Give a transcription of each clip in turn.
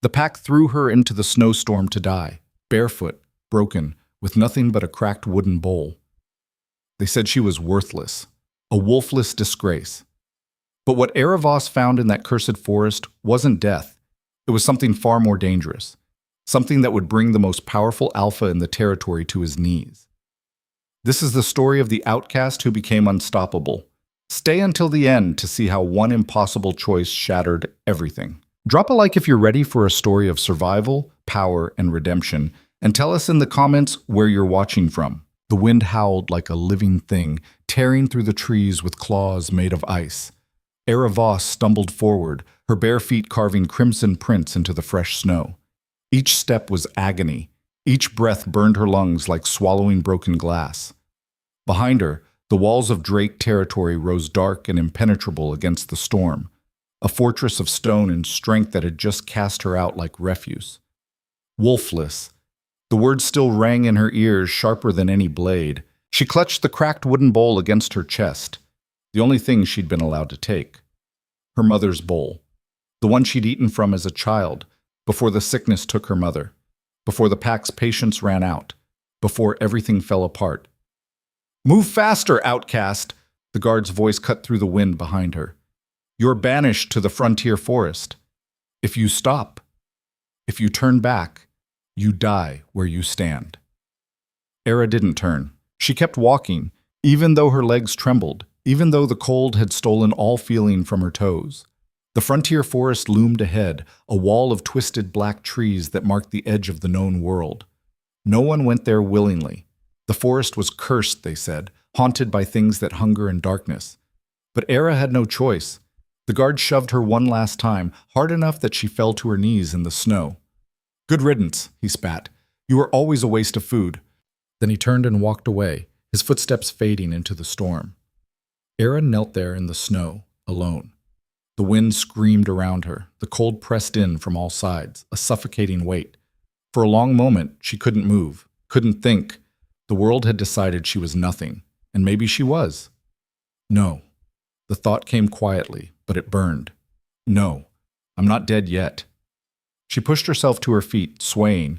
The pack threw her into the snowstorm to die, barefoot, broken, with nothing but a cracked wooden bowl. They said she was worthless, a wolfless disgrace. But what Eira found in that cursed forest wasn't death. It was something far more dangerous, something that would bring the most powerful alpha in the territory to his knees. This is the story of the outcast who became unstoppable. Stay until the end to see how one impossible choice shattered everything. Drop a like if you're ready for a story of survival, power, and redemption, and tell us in the comments where you're watching from. The wind howled like a living thing, tearing through the trees with claws made of ice. Eira stumbled forward, her bare feet carving crimson prints into the fresh snow. Each step was agony. Each breath burned her lungs like swallowing broken glass. Behind her, the walls of Drake territory rose dark and impenetrable against the storm, a fortress of stone and strength that had just cast her out like refuse. Wolfless. The words still rang in her ears, sharper than any blade. She clutched the cracked wooden bowl against her chest, the only thing she'd been allowed to take. Her mother's bowl, the one she'd eaten from as a child, before the sickness took her mother, before the pack's patience ran out, before everything fell apart. "Move faster, outcast!" The guard's voice cut through the wind behind her. "You're banished to the frontier forest. If you stop, if you turn back, you die where you stand." Eira didn't turn. She kept walking, even though her legs trembled, even though the cold had stolen all feeling from her toes. The frontier forest loomed ahead, a wall of twisted black trees that marked the edge of the known world. No one went there willingly. The forest was cursed, they said, haunted by things that hunger and darkness. But Eira had no choice. The guard shoved her one last time, hard enough that she fell to her knees in the snow. "Good riddance," he spat. "You are always a waste of food." Then he turned and walked away, his footsteps fading into the storm. Eira knelt there in the snow, alone. The wind screamed around her, the cold pressed in from all sides, a suffocating weight. For a long moment, she couldn't move, couldn't think. The world had decided she was nothing, and maybe she was. No. The thought came quietly, but it burned. No, I'm not dead yet. She pushed herself to her feet, swaying,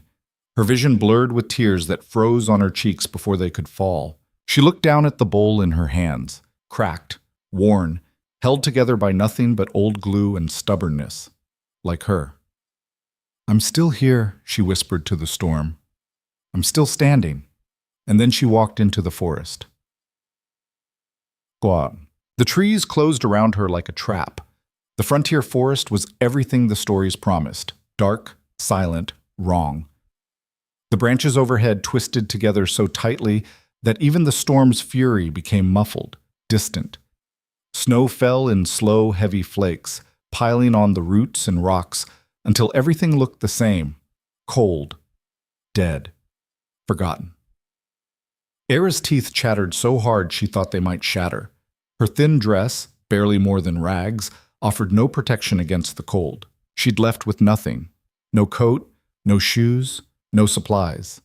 her vision blurred with tears that froze on her cheeks before they could fall. She looked down at the bowl in her hands, cracked, worn, held together by nothing but old glue and stubbornness, like her. "I'm still here," she whispered to the storm. "I'm still standing." And then she walked into the forest. The trees closed around her like a trap. The frontier forest was everything the stories promised: dark, silent, wrong. The branches overhead twisted together so tightly that even the storm's fury became muffled, distant. Snow fell in slow, heavy flakes, piling on the roots and rocks until everything looked the same: cold, dead, forgotten. Eira's teeth chattered so hard she thought they might shatter. Her thin dress, barely more than rags, offered no protection against the cold. She'd left with nothing. No coat, no shoes, no supplies.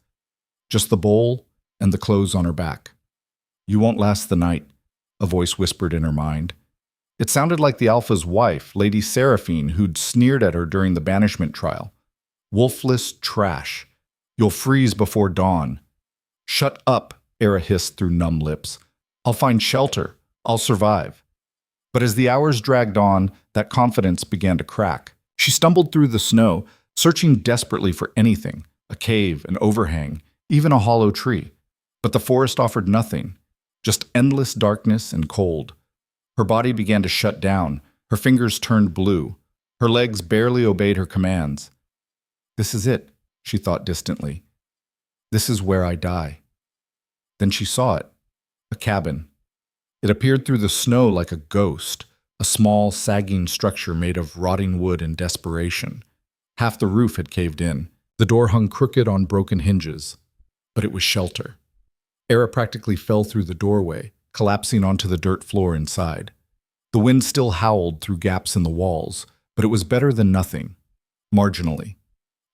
Just the bowl and the clothes on her back. "You won't last the night," a voice whispered in her mind. It sounded like the Alpha's wife, Lady Seraphine, who'd sneered at her during the banishment trial. "Wolfless trash. You'll freeze before dawn." "Shut up," Eira hissed through numb lips. "I'll find shelter. I'll survive." But as the hours dragged on, that confidence began to crack. She stumbled through the snow, searching desperately for anything: a cave, an overhang, even a hollow tree. But the forest offered nothing, just endless darkness and cold. Her body began to shut down, her fingers turned blue, her legs barely obeyed her commands. "This is it," she thought distantly. "This is where I die." Then she saw it, a cabin. It appeared through the snow like a ghost, a small, sagging structure made of rotting wood in desperation. Half the roof had caved in. The door hung crooked on broken hinges. But it was shelter. Eira practically fell through the doorway, collapsing onto the dirt floor inside. The wind still howled through gaps in the walls, but it was better than nothing, marginally.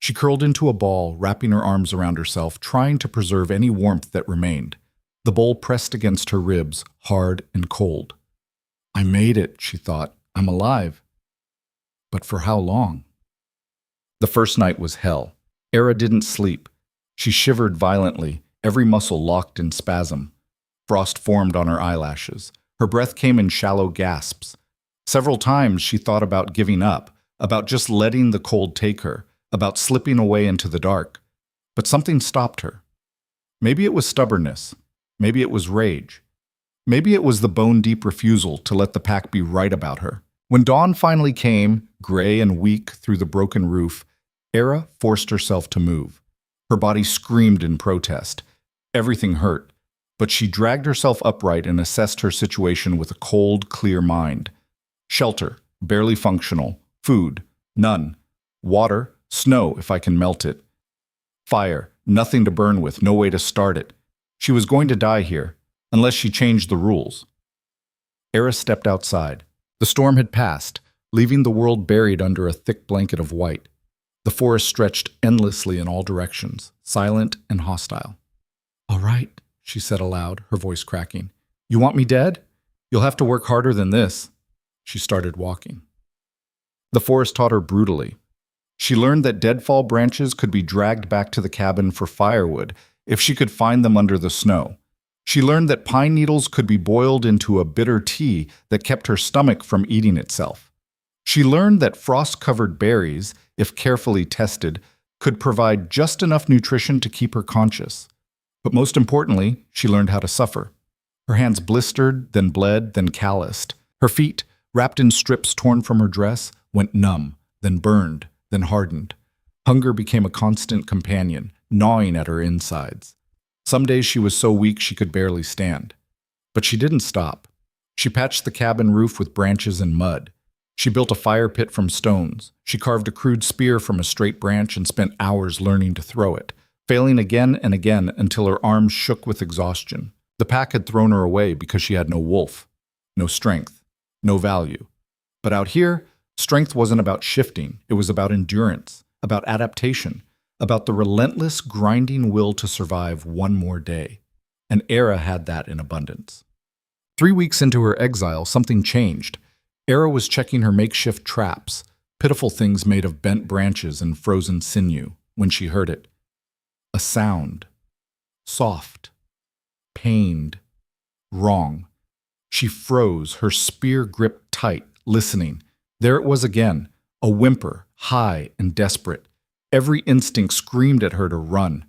She curled into a ball, wrapping her arms around herself, trying to preserve any warmth that remained. The bowl pressed against her ribs, hard and cold. "I made it," she thought. "I'm alive." But for how long? The first night was hell. Eira didn't sleep. She shivered violently, every muscle locked in spasm. Frost formed on her eyelashes. Her breath came in shallow gasps. Several times she thought about giving up, about just letting the cold take her, about slipping away into the dark. But something stopped her. Maybe it was stubbornness. Maybe it was rage. Maybe it was the bone-deep refusal to let the pack be right about her. When dawn finally came, gray and weak through the broken roof, Eira forced herself to move. Her body screamed in protest. Everything hurt, but she dragged herself upright and assessed her situation with a cold, clear mind. Shelter, barely functional. Food, none. Water, snow if I can melt it. Fire, nothing to burn with, no way to start it. She was going to die here, unless she changed the rules. Eira stepped outside. The storm had passed, leaving the world buried under a thick blanket of white. The forest stretched endlessly in all directions, silent and hostile. "All right," she said aloud, her voice cracking. "You want me dead? You'll have to work harder than this." She started walking. The forest taught her brutally. She learned that deadfall branches could be dragged back to the cabin for firewood if she could find them under the snow. She learned that pine needles could be boiled into a bitter tea that kept her stomach from eating itself. She learned that frost-covered berries, if carefully tested, could provide just enough nutrition to keep her conscious. But most importantly, she learned how to suffer. Her hands blistered, then bled, then calloused. Her feet, wrapped in strips torn from her dress, went numb, then burned, then hardened. Hunger became a constant companion, gnawing at her insides. Some days she was so weak she could barely stand. But she didn't stop. She patched the cabin roof with branches and mud. She built a fire pit from stones. She carved a crude spear from a straight branch and spent hours learning to throw it, failing again and again until her arms shook with exhaustion. The pack had thrown her away because she had no wolf, no strength, no value. But out here, strength wasn't about shifting. It was about endurance, about adaptation, about the relentless, grinding will to survive one more day. And Eira had that in abundance. 3 weeks into her exile, something changed. Eira was checking her makeshift traps, pitiful things made of bent branches and frozen sinew, when she heard it. A sound. Soft. Pained. Wrong. She froze, her spear gripped tight, listening. There it was again, a whimper, high and desperate. Every instinct screamed at her to run.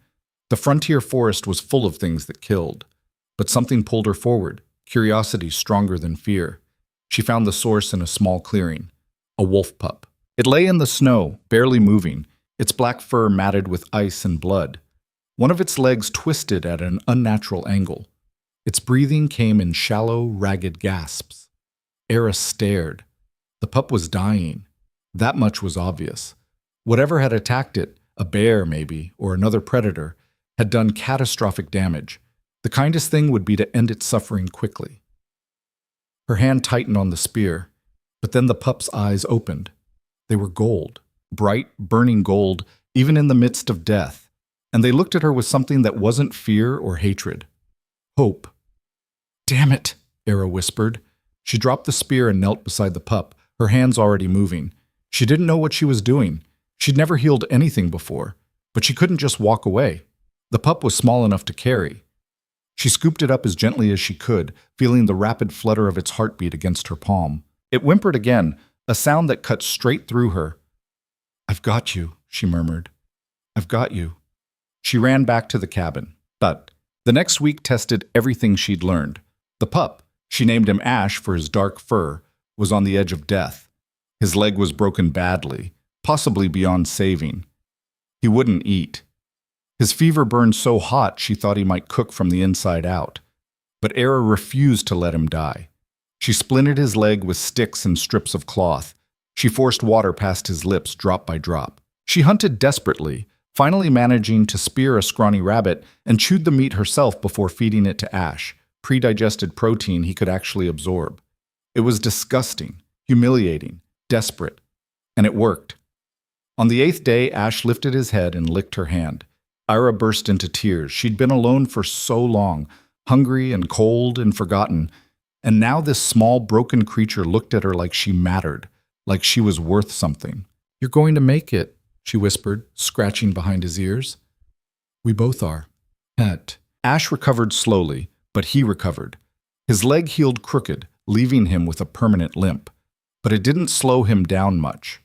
The frontier forest was full of things that killed. But something pulled her forward, curiosity stronger than fear. She found the source in a small clearing, a wolf pup. It lay in the snow, barely moving, its black fur matted with ice and blood. One of its legs twisted at an unnatural angle. Its breathing came in shallow, ragged gasps. Eira stared. The pup was dying. That much was obvious. Whatever had attacked it, a bear maybe, or another predator, had done catastrophic damage. The kindest thing would be to end its suffering quickly. Her hand tightened on the spear, but then the pup's eyes opened. They were gold, bright, burning gold, even in the midst of death, and they looked at her with something that wasn't fear or hatred. Hope. "Damn it," Eira whispered. She dropped the spear and knelt beside the pup, her hands already moving. She didn't know what she was doing. She'd never healed anything before, but she couldn't just walk away. The pup was small enough to carry. She scooped it up as gently as she could, feeling the rapid flutter of its heartbeat against her palm. It whimpered again, a sound that cut straight through her. "I've got you," she murmured. "I've got you." She ran back to the cabin. But the next week tested everything she'd learned. The pup, she named him Ash for his dark fur, was on the edge of death. His leg was broken badly, possibly beyond saving. He wouldn't eat. His fever burned so hot she thought he might cook from the inside out. But Eira refused to let him die. She splintered his leg with sticks and strips of cloth. She forced water past his lips drop by drop. She hunted desperately, finally managing to spear a scrawny rabbit and chewed the meat herself before feeding it to Ash, pre-digested protein he could actually absorb. It was disgusting, humiliating, desperate, and it worked. On the 8th day, Ash lifted his head and licked her hand. Eira burst into tears. She'd been alone for so long, hungry and cold and forgotten, and now this small, broken creature looked at her like she mattered, like she was worth something. "You're going to make it," she whispered, scratching behind his ears. We both are. Pet. Ash recovered slowly, but he recovered. His leg healed crooked, leaving him with a permanent limp. But it didn't slow him down much.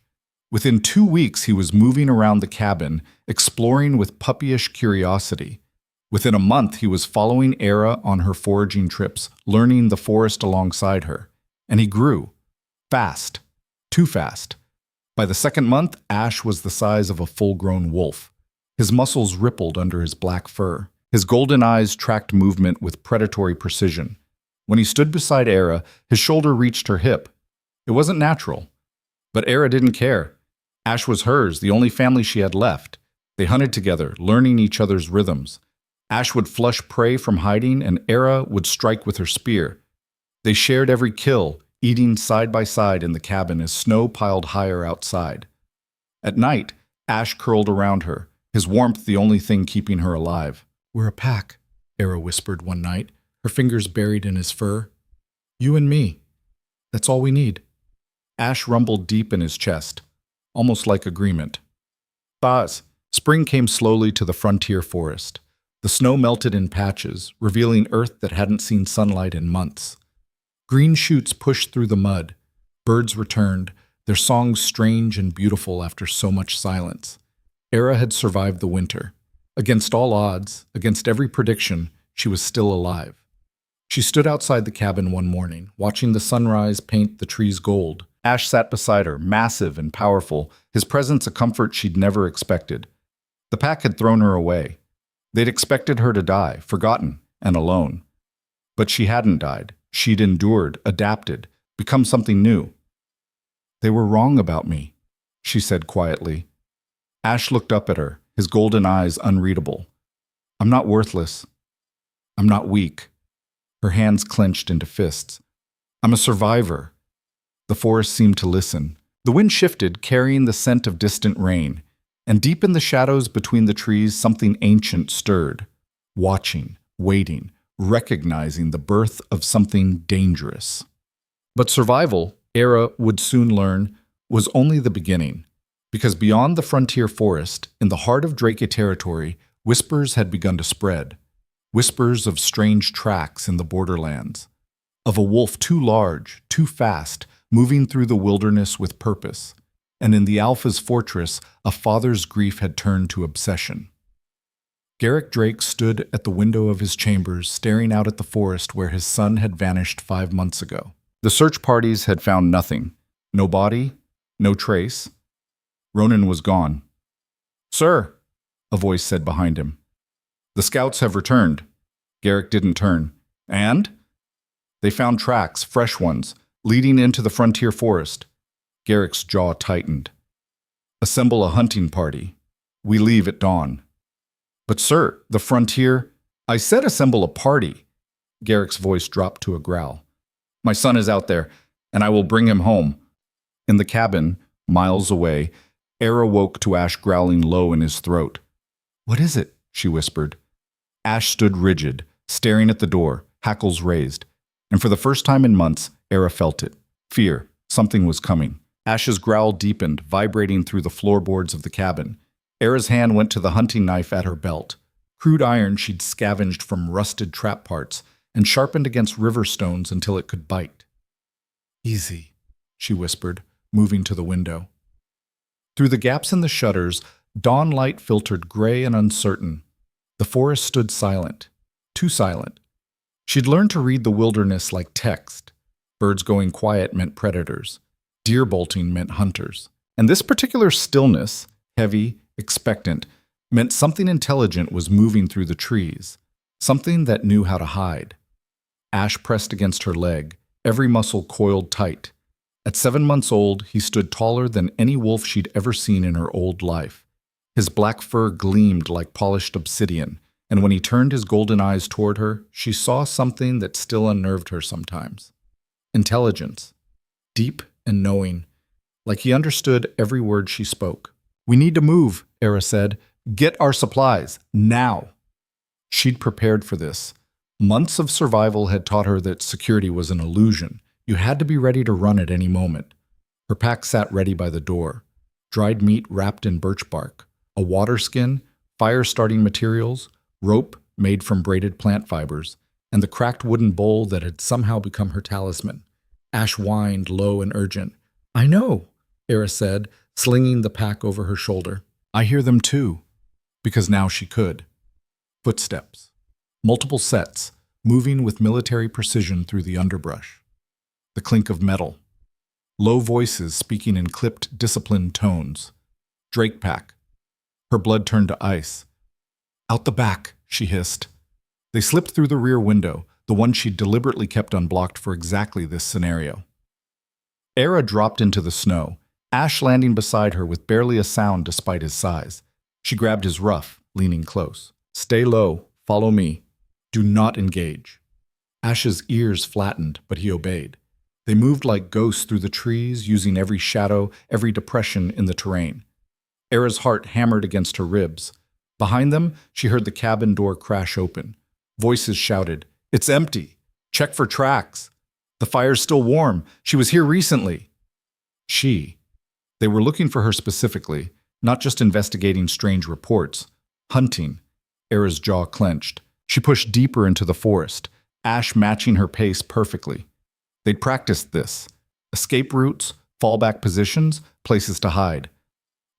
Within 2 weeks, he was moving around the cabin, exploring with puppyish curiosity. Within a month, he was following Eira on her foraging trips, learning the forest alongside her. And he grew. Fast. Too fast. By the second month, Ash was the size of a full-grown wolf. His muscles rippled under his black fur. His golden eyes tracked movement with predatory precision. When he stood beside Eira, his shoulder reached her hip. It wasn't natural. But Eira didn't care. Ash was hers, the only family she had left. They hunted together, learning each other's rhythms. Ash would flush prey from hiding, and Eira would strike with her spear. They shared every kill, eating side by side in the cabin as snow piled higher outside. At night, Ash curled around her, his warmth the only thing keeping her alive. We're a pack, Eira whispered one night, her fingers buried in his fur. You and me. That's all we need. Ash rumbled deep in his chest, almost like agreement. Baz. Spring came slowly to the frontier forest. The snow melted in patches, revealing earth that hadn't seen sunlight in months. Green shoots pushed through the mud. Birds returned, their songs strange and beautiful after so much silence. Eira had survived the winter. Against all odds, against every prediction, she was still alive. She stood outside the cabin one morning, watching the sunrise paint the trees gold. Ash sat beside her, massive and powerful, his presence a comfort she'd never expected. The pack had thrown her away. They'd expected her to die, forgotten and alone. But she hadn't died. She'd endured, adapted, become something new. They were wrong about me, she said quietly. Ash looked up at her, his golden eyes unreadable. I'm not worthless. I'm not weak. Her hands clenched into fists. I'm a survivor. The forest seemed to listen. The wind shifted, carrying the scent of distant rain. And deep in the shadows between the trees, something ancient stirred. Watching, waiting, recognizing the birth of something dangerous. But survival, Eira would soon learn, was only the beginning. Because beyond the frontier forest, in the heart of Drake territory, whispers had begun to spread. Whispers of strange tracks in the borderlands. Of a wolf too large, too fast, moving through the wilderness with purpose. And in the Alpha's fortress, a father's grief had turned to obsession. Garrick Drake stood at the window of his chambers, staring out at the forest where his son had vanished 5 months ago. The search parties had found nothing. No body, no trace. Ronan was gone. Sir, a voice said behind him. The scouts have returned. Garrick didn't turn. And? They found tracks, fresh ones, leading into the frontier forest. Garrick's jaw tightened. Assemble a hunting party. We leave at dawn. But sir, the frontier... I said assemble a party. Garrick's voice dropped to a growl. My son is out there, and I will bring him home. In the cabin, miles away, Eira woke to Ash growling low in his throat. What is it? She whispered. Ash stood rigid, staring at the door, hackles raised. And for the first time in months, Eira felt it. Fear. Something was coming. Ash's growl deepened, vibrating through the floorboards of the cabin. Eira's hand went to the hunting knife at her belt. Crude iron she'd scavenged from rusted trap parts and sharpened against river stones until it could bite. Easy, she whispered, moving to the window. Through the gaps in the shutters, dawn light filtered gray and uncertain. The forest stood silent, too silent. She'd learned to read the wilderness like text. Birds going quiet meant predators. Deer bolting meant hunters. And this particular stillness, heavy, expectant, meant something intelligent was moving through the trees, something that knew how to hide. Ash pressed against her leg, every muscle coiled tight. At 7 months old, he stood taller than any wolf she'd ever seen in her old life. His black fur gleamed like polished obsidian, and when he turned his golden eyes toward her, she saw something that still unnerved her sometimes. Intelligence. Deep and knowing, like he understood every word she spoke. We need to move, Eira said. Get our supplies, now. She'd prepared for this. Months of survival had taught her that security was an illusion. You had to be ready to run at any moment. Her pack sat ready by the door. dried meat wrapped in birch bark, a water skin, fire-starting materials, rope made from braided plant fibers, and the cracked wooden bowl that had somehow become her talisman. Ash whined, low and urgent. "I know," Eira said, slinging the pack over her shoulder. "I hear them too," because now she could. Footsteps. Multiple sets, moving with military precision through the underbrush. The clink of metal. Low voices speaking in clipped, disciplined tones. Drake pack. Her blood turned to ice. "Out the back," she hissed. They slipped through the rear window, the one she'd deliberately kept unblocked for exactly this scenario. Eira dropped into the snow, Ash landing beside her with barely a sound despite his size. She grabbed his ruff, leaning close. "Stay low. Follow me. Do not engage." Ash's ears flattened, but he obeyed. They moved like ghosts through the trees, using every shadow, every depression in the terrain. Eira's heart hammered against her ribs. Behind them, she heard the cabin door crash open. Voices shouted, "It's empty. Check for tracks. The fire's still warm. She was here recently." They were looking for her specifically, not just investigating strange reports. Hunting. Eira's jaw clenched. She pushed deeper into the forest, Ash matching her pace perfectly. They'd practiced this. Escape routes, fallback positions, places to hide.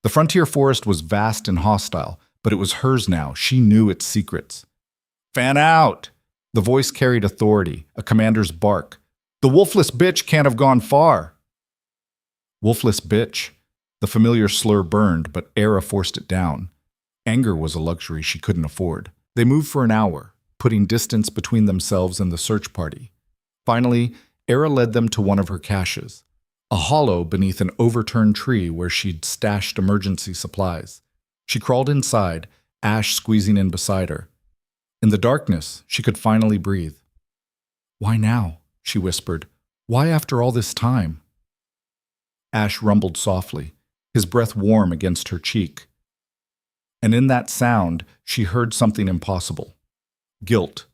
The frontier forest was vast and hostile, but it was hers now. She knew its secrets. "Fan out!" The voice carried authority, a commander's bark. "The wolfless bitch can't have gone far." Wolfless bitch. The familiar slur burned, but Eira forced it down. Anger was a luxury she couldn't afford. They moved for an hour, putting distance between themselves and the search party. Finally, Eira led them to one of her caches, a hollow beneath an overturned tree where she'd stashed emergency supplies. She crawled inside, Ash squeezing in beside her. In the darkness, she could finally breathe. "Why now?" she whispered. "Why after all this time?" Ash rumbled softly, his breath warm against her cheek. And in that sound, she heard something impossible. Guilt.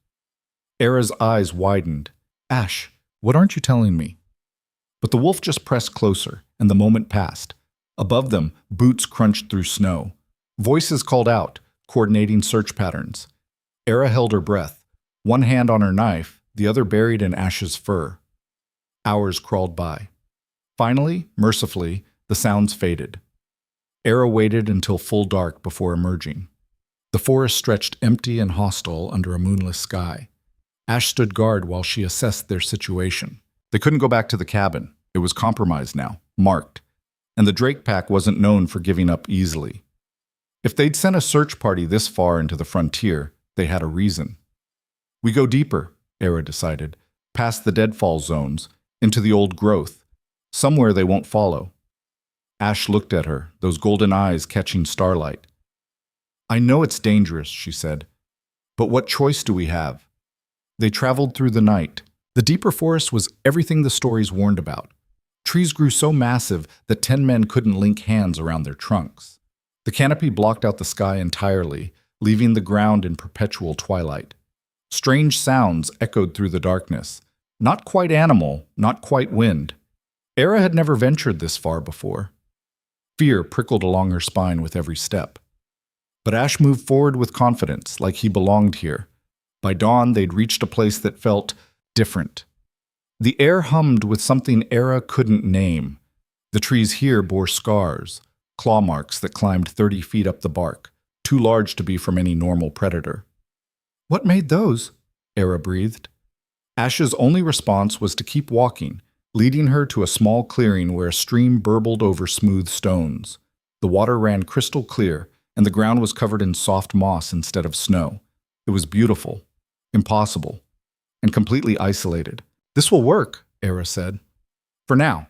Eira's eyes widened. "Ash, what aren't you telling me?" But the wolf just pressed closer, and the moment passed. Above them, boots crunched through snow. Voices called out, coordinating search patterns. Eira held her breath, one hand on her knife, the other buried in Ash's fur. Hours crawled by. Finally, mercifully, the sounds faded. Eira waited until full dark before emerging. The forest stretched empty and hostile under a moonless sky. Ash stood guard while she assessed their situation. They couldn't go back to the cabin. It was compromised now, marked. And the Drake pack wasn't known for giving up easily. If they'd sent a search party this far into the frontier, they had a reason. "We go deeper," Eira decided, past the deadfall zones, into the old growth. Somewhere they won't follow. Ash looked at her, those golden eyes catching starlight. "I know it's dangerous," she said, "but what choice do we have?" They traveled through the night. The deeper forest was everything the stories warned about. Trees grew so massive that 10 men couldn't link hands around their trunks. The canopy blocked out the sky entirely, leaving the ground in perpetual twilight. Strange sounds echoed through the darkness. Not quite animal, not quite wind. Eira had never ventured this far before. Fear prickled along her spine with every step. But Ash moved forward with confidence, like he belonged here. By dawn, they'd reached a place that felt different. The air hummed with something Eira couldn't name. The trees here bore scars, claw marks that climbed 30 feet up the bark, too large to be from any normal predator. "What made those?" Eira breathed. Ash's only response was to keep walking, leading her to a small clearing where a stream burbled over smooth stones. The water ran crystal clear, and the ground was covered in soft moss instead of snow. It was beautiful, impossible, and completely isolated. "This will work," Eira said. "For now."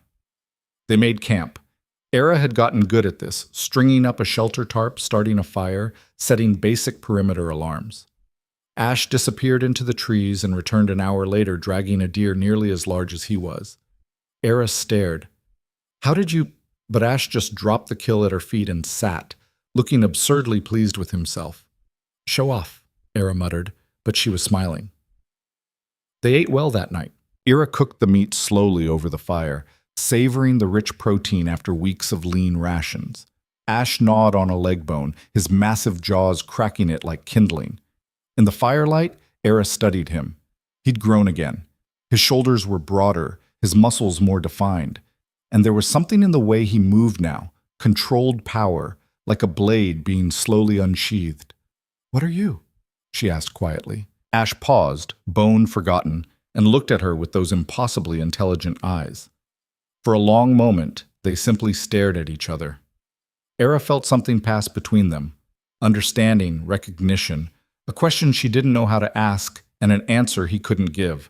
They made camp. Eira had gotten good at this, stringing up a shelter tarp, starting a fire, setting basic perimeter alarms. Ash disappeared into the trees and returned an hour later dragging a deer nearly as large as he was. Eira stared. "How did you—" But Ash just dropped the kill at her feet and sat, looking absurdly pleased with himself. "Show off," Eira muttered, but she was smiling. They ate well that night. Eira cooked the meat slowly over the fire, savoring the rich protein after weeks of lean rations. Ash gnawed on a leg bone, his massive jaws cracking it like kindling. In the firelight, Eira studied him. He'd grown again. His shoulders were broader, his muscles more defined. And there was something in the way he moved now, controlled power, like a blade being slowly unsheathed. "What are you?" she asked quietly. Ash paused, bone forgotten, and looked at her with those impossibly intelligent eyes. For a long moment, they simply stared at each other. Eira felt something pass between them. Understanding, recognition, a question she didn't know how to ask, and an answer he couldn't give.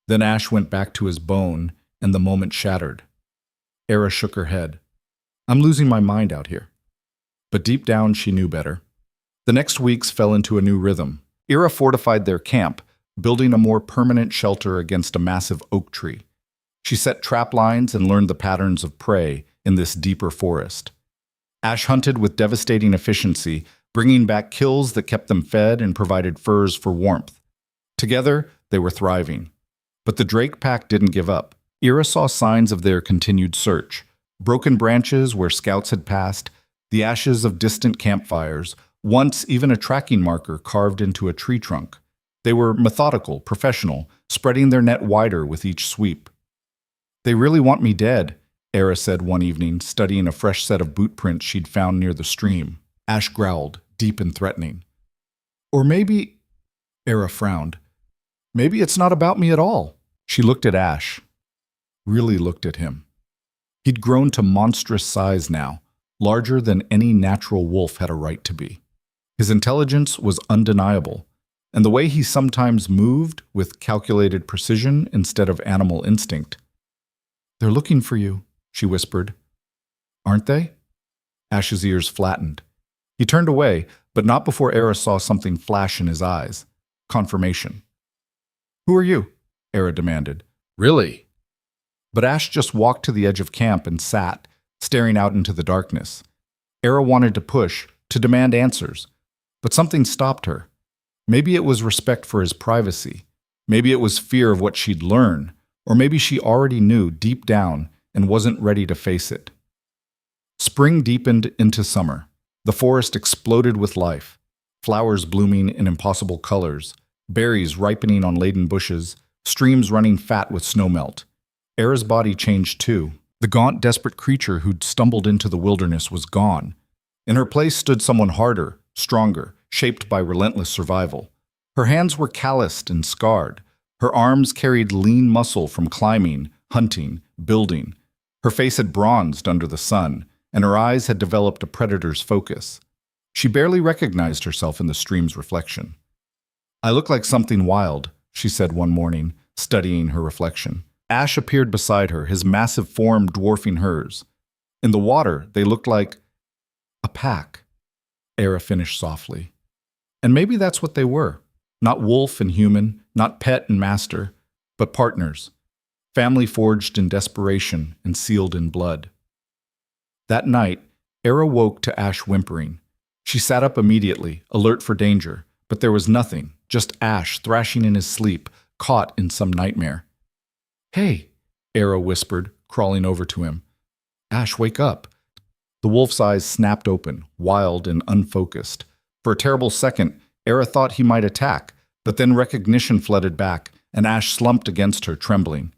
Then Ash went back to his bone, and the moment shattered. Eira shook her head. "I'm losing my mind out here." But deep down, she knew better. The next weeks fell into a new rhythm. Eira fortified their camp, building a more permanent shelter against a massive oak tree. She set trap lines and learned the patterns of prey in this deeper forest. Ash hunted with devastating efficiency, bringing back kills that kept them fed and provided furs for warmth. Together, they were thriving. But the Drake pack didn't give up. Eira saw signs of their continued search. Broken branches where scouts had passed, the ashes of distant campfires, once even a tracking marker carved into a tree trunk. They were methodical, professional, spreading their net wider with each sweep. "They really want me dead," Eira said one evening, studying a fresh set of boot prints she'd found near the stream. Ash growled, deep and threatening. "Or maybe—" Eira frowned. "Maybe it's not about me at all." She looked at Ash. Really looked at him. He'd grown to monstrous size now, larger than any natural wolf had a right to be. His intelligence was undeniable, and the way he sometimes moved with calculated precision instead of animal instinct. "They're looking for you," she whispered. "Aren't they?" Ash's ears flattened. He turned away, but not before Eira saw something flash in his eyes. Confirmation. "Who are you?" Eira demanded. "Really?" But Ash just walked to the edge of camp and sat, staring out into the darkness. Eira wanted to push, to demand answers, but something stopped her. Maybe it was respect for his privacy. Maybe it was fear of what she'd learn, or maybe she already knew deep down and wasn't ready to face it. Spring deepened into summer. The forest exploded with life. Flowers blooming in impossible colors, berries ripening on laden bushes, streams running fat with snowmelt. Eira's body changed too. The gaunt, desperate creature who'd stumbled into the wilderness was gone. In her place stood someone harder, stronger, shaped by relentless survival. Her hands were calloused and scarred. Her arms carried lean muscle from climbing, hunting, building. Her face had bronzed under the sun, and her eyes had developed a predator's focus. She barely recognized herself in the stream's reflection. "I look like something wild," she said one morning, studying her reflection. Ash appeared beside her, his massive form dwarfing hers. In the water, they looked like a pack, Eira finished softly. And maybe that's what they were. Not wolf and human, not pet and master, but partners. Family forged in desperation and sealed in blood. That night, Eira woke to Ash whimpering. She sat up immediately, alert for danger, but there was nothing, just Ash thrashing in his sleep, caught in some nightmare. "Hey," Eira whispered, crawling over to him. "Ash, wake up." The wolf's eyes snapped open, wild and unfocused. For a terrible second, Eira thought he might attack, but then recognition flooded back, and Ash slumped against her, trembling.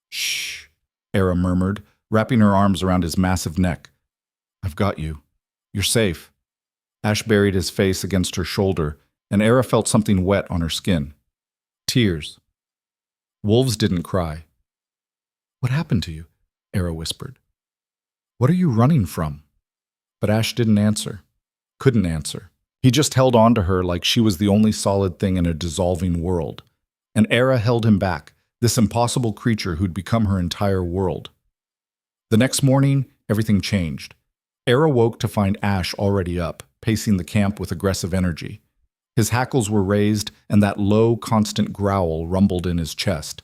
"Shh," Eira murmured, wrapping her arms around his massive neck. "I've got you. You're safe." Ash buried his face against her shoulder, and Eira felt something wet on her skin. Tears. Wolves didn't cry. "What happened to you?" Eira whispered. "What are you running from?" But Ash didn't answer. Couldn't answer. He just held on to her like she was the only solid thing in a dissolving world. And Eira held him back, this impossible creature who'd become her entire world. The next morning, everything changed. Eira woke to find Ash already up, pacing the camp with aggressive energy. His hackles were raised, and that low, constant growl rumbled in his chest.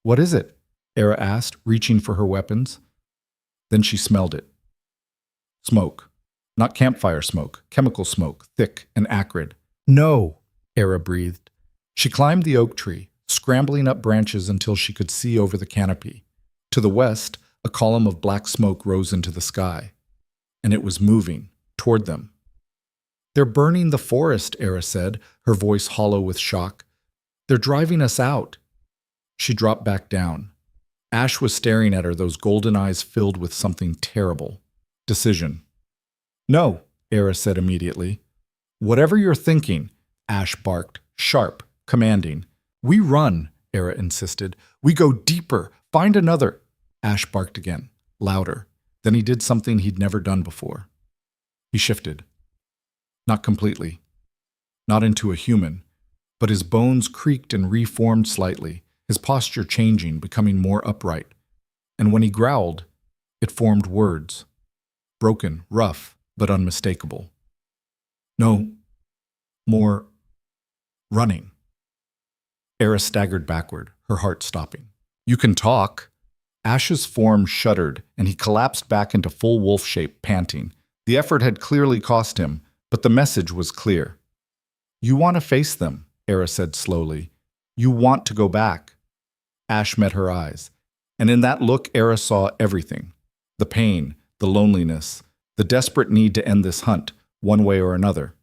"What is it?" Eira asked, reaching for her weapons. Then she smelled it. Smoke. Not campfire smoke, chemical smoke, thick and acrid. "No," Eira breathed. She climbed the oak tree, scrambling up branches until she could see over the canopy. To the west, a column of black smoke rose into the sky. and it was moving toward them. "They're burning the forest," Eira said, her voice hollow with shock. "They're driving us out." She dropped back down. Ash was staring at her, those golden eyes filled with something terrible. Decision. "No," Eira said immediately. "Whatever you're thinking," Ash barked, sharp, commanding. "We run," Eira insisted. "We go deeper. Find another." Ash barked again, louder. Then he did something he'd never done before. He shifted. Not completely. Not into a human. But his bones creaked and reformed slightly, his posture changing, becoming more upright. And when he growled, it formed words. Broken, rough, but unmistakable. "No more running." Eira staggered backward, her heart stopping. "You can talk." Ash's form shuddered, and he collapsed back into full wolf shape, panting. The effort had clearly cost him, but the message was clear. "You want to face them," Eira said slowly. "You want to go back." Ash met her eyes, and in that look Eira saw everything. The pain, the loneliness, the desperate need to end this hunt, one way or another.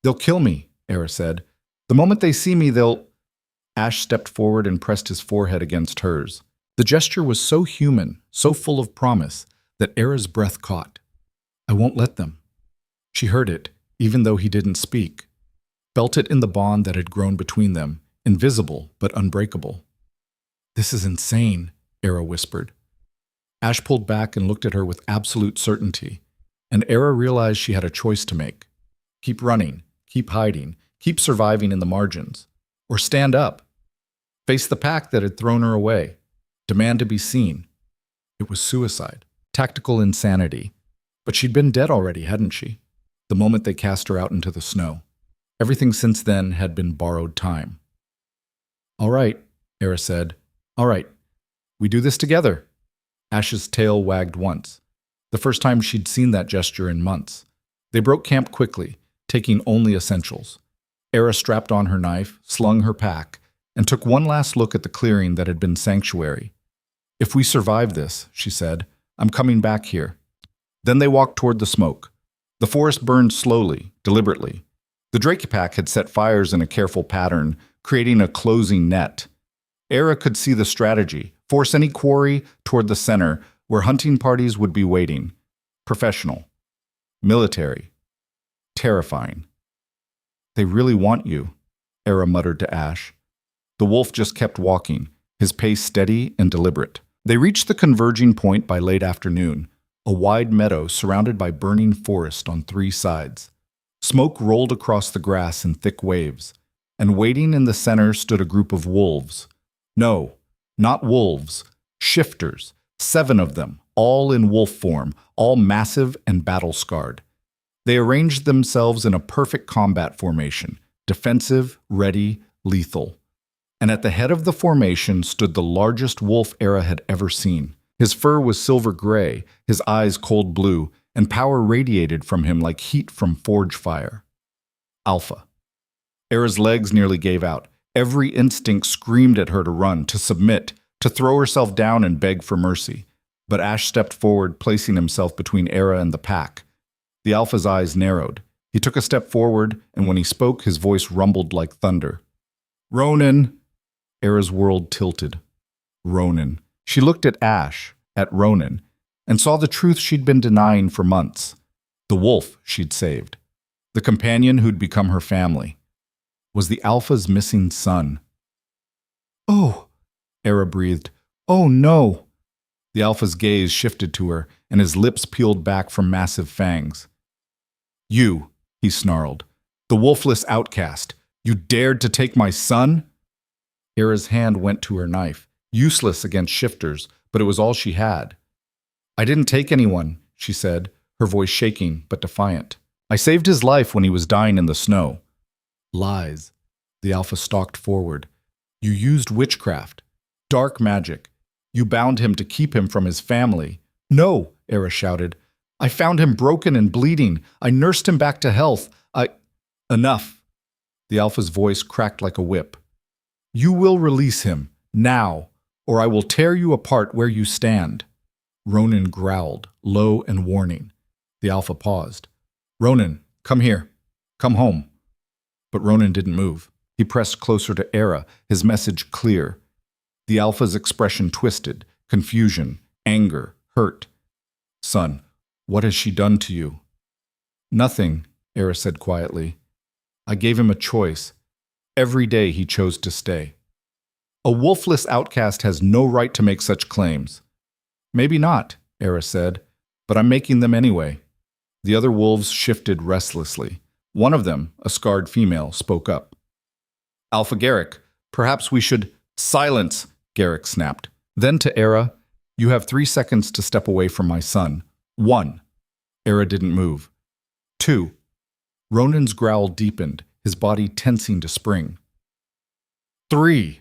"They'll kill me," Eira said. "The moment they see me, they'll—" Ash stepped forward and pressed his forehead against hers. The gesture was so human, so full of promise, that Eira's breath caught. "I won't let them." She heard it, even though he didn't speak. Felt it in the bond that had grown between them, invisible but unbreakable. "This is insane," Eira whispered. Ash pulled back and looked at her with absolute certainty, and Eira realized she had a choice to make. Keep running, keep hiding, keep surviving in the margins, or stand up. Face the pack that had thrown her away. Demand to be seen. It was suicide, tactical insanity. But she'd been dead already, hadn't she? The moment they cast her out into the snow. Everything since then had been borrowed time. "All right," Eira said. "All right. We do this together." Ash's tail wagged once. The first time she'd seen that gesture in months. They broke camp quickly, taking only essentials. Eira strapped on her knife, slung her pack, and took one last look at the clearing that had been sanctuary. "If we survive this," she said, "I'm coming back here." Then they walked toward the smoke. The forest burned slowly, deliberately. The Drake pack had set fires in a careful pattern, creating a closing net. Eira could see the strategy: force any quarry toward the center, where hunting parties would be waiting. Professional. Military. Terrifying. "They really want you," Eira muttered to Ash. The wolf just kept walking, his pace steady and deliberate. They reached the converging point by late afternoon, a wide meadow surrounded by burning forest on three sides. Smoke rolled across the grass in thick waves, and waiting in the center stood a group of wolves. No, not wolves, shifters, 7 of them, all in wolf form, all massive and battle-scarred. They arranged themselves in a perfect combat formation, defensive, ready, lethal. And at the head of the formation stood the largest wolf Eira had ever seen. His fur was silver gray, his eyes cold blue, and power radiated from him like heat from forge fire. Alpha. Eira's legs nearly gave out. Every instinct screamed at her to run, to submit, to throw herself down and beg for mercy. But Ash stepped forward, placing himself between Eira and the pack. The Alpha's eyes narrowed. He took a step forward, and when he spoke, his voice rumbled like thunder. "Ronan!" Eira's world tilted. Ronan. She looked at Ash, at Ronan, and saw the truth she'd been denying for months. The wolf she'd saved. The companion who'd become her family. Was the Alpha's missing son. "Oh," Eira breathed. "Oh no." The Alpha's gaze shifted to her, and his lips peeled back from massive fangs. "You," he snarled. "The wolfless outcast. You dared to take my son?" Eira's hand went to her knife, useless against shifters, but it was all she had. "I didn't take anyone," she said, her voice shaking but defiant. "I saved his life when he was dying in the snow." "Lies." The Alpha stalked forward. "You used witchcraft. Dark magic. You bound him to keep him from his family." "No," Eira shouted. "I found him broken and bleeding. I nursed him back to health. Enough." The Alpha's voice cracked like a whip. "You will release him, now, or I will tear you apart where you stand." Ronan growled, low and warning. The alpha paused. Ronan, come here. Come home. But Ronan didn't move. He pressed closer to Eira, his message clear. The alpha's expression twisted, confusion, anger, hurt. Son, what has she done to you? Nothing, Eira said quietly. I gave him a choice. Every day he chose to stay. A wolfless outcast has no right to make such claims. Maybe not, Eira said, but I'm making them anyway. The other wolves shifted restlessly. One of them, a scarred female, spoke up. Alpha Garrick, perhaps we should— Silence, Garrick snapped. Then to Eira, you have 3 seconds to step away from my son. 1. Eira didn't move. 2. Ronan's growl deepened, his body tensing to spring. 3.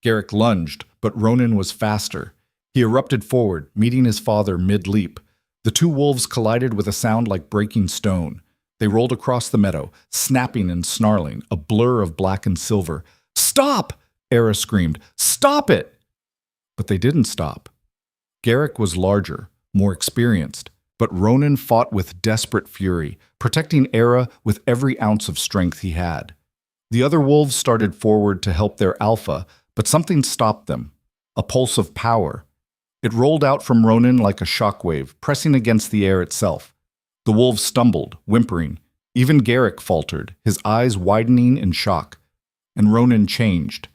Garrick lunged, but Ronan was faster. He erupted forward, meeting his father mid-leap. The two wolves collided with a sound like breaking stone. They rolled across the meadow, snapping and snarling, a blur of black and silver. Stop! Eira screamed. Stop it! But they didn't stop. Garrick was larger, more experienced, but Ronan fought with desperate fury, protecting Eira with every ounce of strength he had. The other wolves started forward to help their alpha, but something stopped them. A pulse of power. It rolled out from Ronan like a shockwave, pressing against the air itself. The wolves stumbled, whimpering. Even Garrick faltered, his eyes widening in shock. And Ronan changed.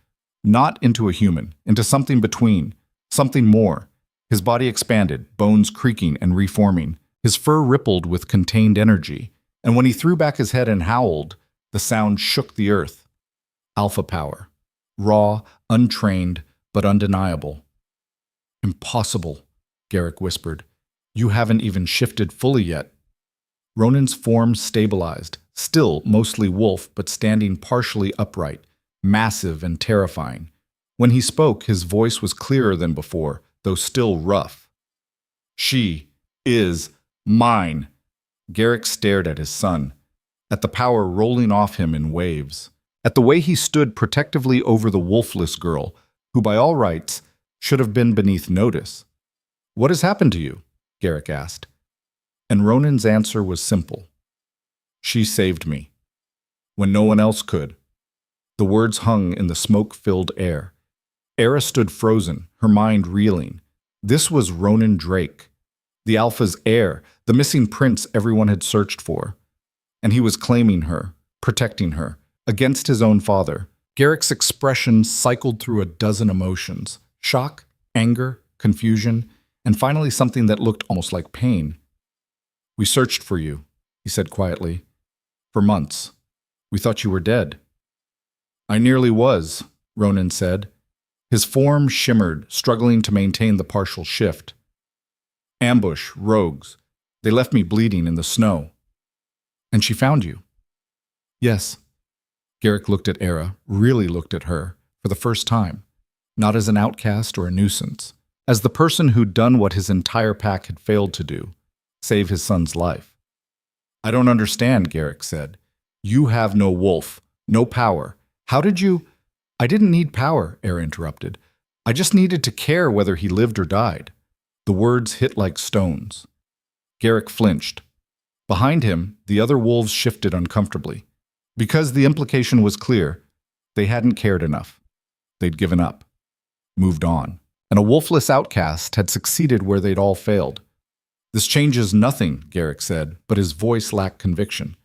Not into a human, into something between, something more. His body expanded, bones creaking and reforming. His fur rippled with contained energy. And when he threw back his head and howled, the sound shook the earth. Alpha power. Raw, untrained, but undeniable. Impossible, Garrick whispered. You haven't even shifted fully yet. Ronan's form stabilized, still mostly wolf, but standing partially upright, massive and terrifying. When he spoke, his voice was clearer than before, though still rough. She is mine. Garrick stared at his son, at the power rolling off him in waves, at the way he stood protectively over the wolfless girl, who by all rights should have been beneath notice. What has happened to you? Garrick asked. And Ronan's answer was simple. She saved me. When no one else could. The words hung in the smoke-filled air. Eira stood frozen, her mind reeling. This was Ronan Drake, the Alpha's heir, the missing prince everyone had searched for. And he was claiming her, protecting her, against his own father. Garrick's expression cycled through a dozen emotions. Shock, anger, confusion, and finally something that looked almost like pain. We searched for you, he said quietly. For months. We thought you were dead. I nearly was, Ronan said. His form shimmered, struggling to maintain the partial shift. Ambush, rogues. They left me bleeding in the snow. And she found you. Yes. Garrick looked at Eira, really looked at her, for the first time. Not as an outcast or a nuisance, as the person who'd done what his entire pack had failed to do, save his son's life. I don't understand, Garrick said. You have no wolf, no power. How did you— I didn't need power, Eira interrupted. I just needed to care whether he lived or died. The words hit like stones. Garrick flinched. Behind him, the other wolves shifted uncomfortably. Because the implication was clear, they hadn't cared enough. They'd given up. Moved on. And a wolfless outcast had succeeded where they'd all failed. This changes nothing, Garrick said, but his voice lacked conviction.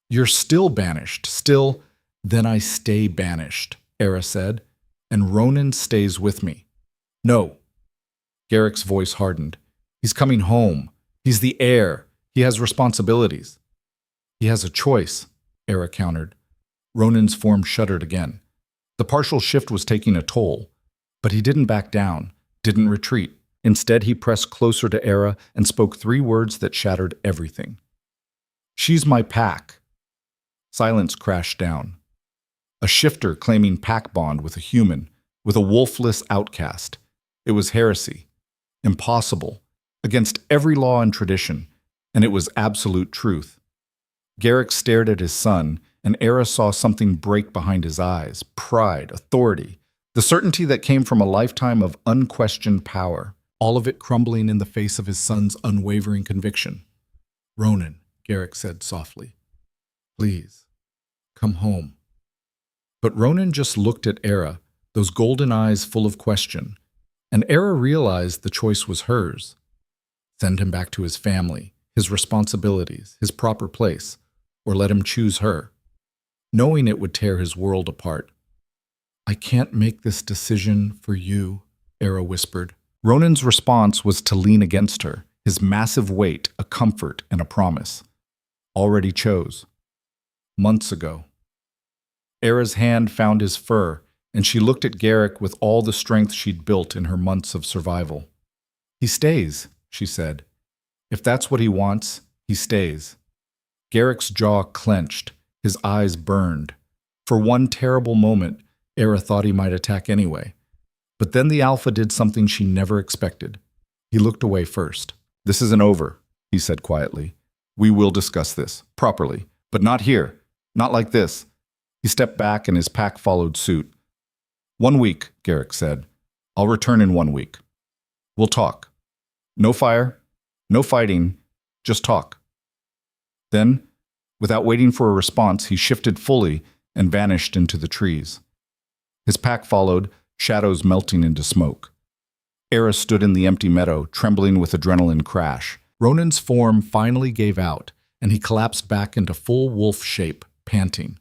You're still banished, still— Then I stay banished, Eira said, and Ronan stays with me. No. Garrick's voice hardened. He's coming home. He's the heir. He has responsibilities. He has a choice, Eira countered. Ronan's form shuddered again. The partial shift was taking a toll. But he didn't back down, didn't retreat. Instead, he pressed closer to Eira and spoke 3 words that shattered everything. She's my pack. Silence crashed down. A shifter claiming pack bond with a human, with a wolfless outcast. It was heresy. Impossible. Against every law and tradition. And it was absolute truth. Garrick stared at his son, and Eira saw something break behind his eyes. Pride, authority. The certainty that came from a lifetime of unquestioned power, all of it crumbling in the face of his son's unwavering conviction. Ronan, Garrick said softly. Please, come home. But Ronan just looked at Eira, those golden eyes full of question, and Eira realized the choice was hers. Send him back to his family, his responsibilities, his proper place, or let him choose her, knowing it would tear his world apart. I can't make this decision for you, Eira whispered. Ronan's response was to lean against her, his massive weight a comfort and a promise. Already chose. Months ago. Eira's hand found his fur, and she looked at Garrick with all the strength she'd built in her months of survival. He stays, she said. If that's what he wants, he stays. Garrick's jaw clenched, his eyes burned. For one terrible moment, Eira thought he might attack anyway. But then the Alpha did something she never expected. He looked away first. This isn't over, he said quietly. We will discuss this, properly, but not here, not like this. He stepped back and his pack followed suit. 1 week, Garrick said. I'll return in 1 week. We'll talk. No fire, no fighting, just talk. Then, without waiting for a response, he shifted fully and vanished into the trees. His pack followed, shadows melting into smoke. Eira stood in the empty meadow, trembling with adrenaline crash. Ronan's form finally gave out, and he collapsed back into full wolf shape, panting.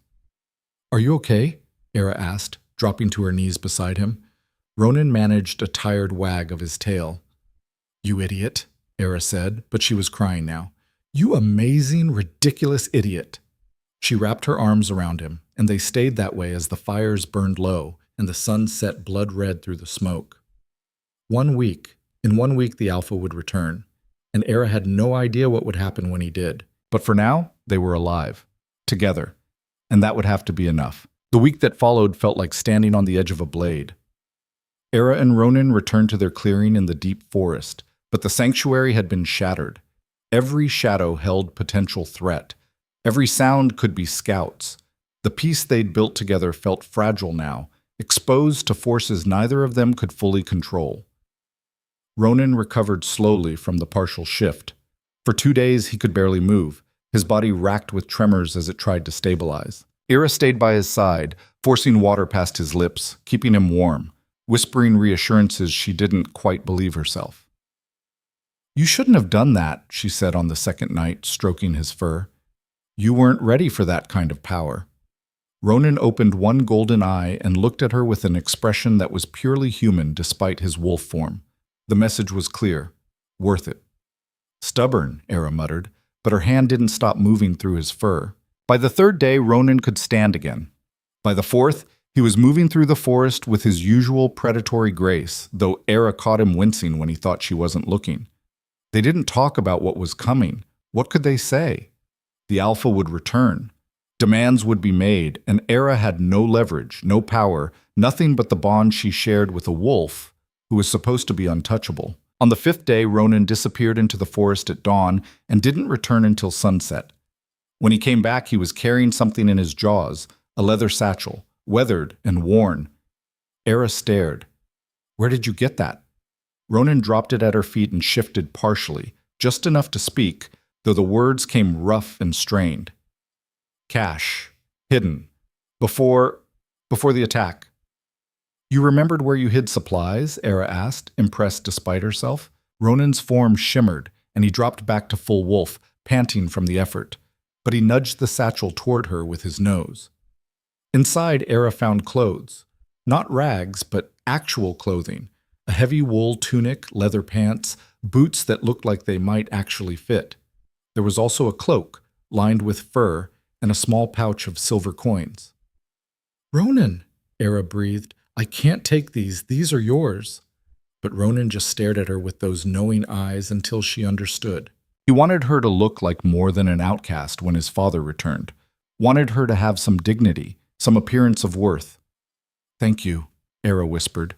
Are you okay? Eira asked, dropping to her knees beside him. Ronan managed a tired wag of his tail. You idiot, Eira said, but she was crying now. You amazing, ridiculous idiot. She wrapped her arms around him, and they stayed that way as the fires burned low and the sun set blood red through the smoke. 1 week. In 1 week the Alpha would return, and Eira had no idea what would happen when he did. But for now, they were alive, together, and that would have to be enough. The week that followed felt like standing on the edge of a blade. Eira and Ronan returned to their clearing in the deep forest, but the sanctuary had been shattered. Every shadow held potential threat. Every sound could be scouts. The peace they'd built together felt fragile now, exposed to forces neither of them could fully control. Ronan recovered slowly from the partial shift. For 2 days he could barely move, his body racked with tremors as it tried to stabilize. Eira stayed by his side, forcing water past his lips, keeping him warm, whispering reassurances she didn't quite believe herself. You shouldn't have done that, she said on the second night, stroking his fur. You weren't ready for that kind of power. Ronan opened one golden eye and looked at her with an expression that was purely human despite his wolf form. The message was clear. Worth it. Stubborn, Eira muttered, but her hand didn't stop moving through his fur. By the 3rd day, Ronan could stand again. By the 4th, he was moving through the forest with his usual predatory grace, though Eira caught him wincing when he thought she wasn't looking. They didn't talk about what was coming. What could they say? The Alpha would return. Demands would be made, and Eira had no leverage, no power, nothing but the bond she shared with a wolf who was supposed to be untouchable. On the 5th day, Ronan disappeared into the forest at dawn and didn't return until sunset. When he came back, he was carrying something in his jaws, a leather satchel, weathered and worn. Eira stared. Where did you get that? Ronan dropped it at her feet and shifted partially, just enough to speak, though the words came rough and strained. Cash. Hidden. Before the attack. You remembered where you hid supplies? Eira asked, impressed despite herself. Ronan's form shimmered, and he dropped back to full wolf, panting from the effort. But he nudged the satchel toward her with his nose. Inside, Eira found clothes. Not rags, but actual clothing. A heavy wool tunic, leather pants, boots that looked like they might actually fit. There was also a cloak, lined with fur, and a small pouch of silver coins. Ronan, Eira breathed, I can't take these. These are yours. But Ronan just stared at her with those knowing eyes until she understood. He wanted her to look like more than an outcast when his father returned. Wanted her to have some dignity, some appearance of worth. Thank you, Eira whispered.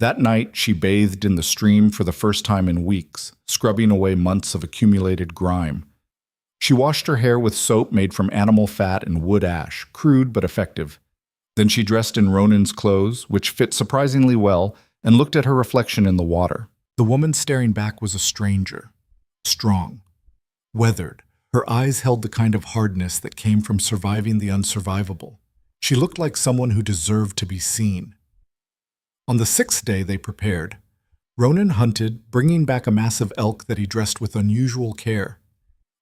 That night, she bathed in the stream for the first time in weeks, scrubbing away months of accumulated grime. She washed her hair with soap made from animal fat and wood ash, crude but effective. Then she dressed in Ronan's clothes, which fit surprisingly well, and looked at her reflection in the water. The woman staring back was a stranger. Strong. weathered. Her eyes held the kind of hardness that came from surviving the unsurvivable. She looked like someone who deserved to be seen. On the 6th day they prepared. Ronan hunted, bringing back a massive elk that he dressed with unusual care.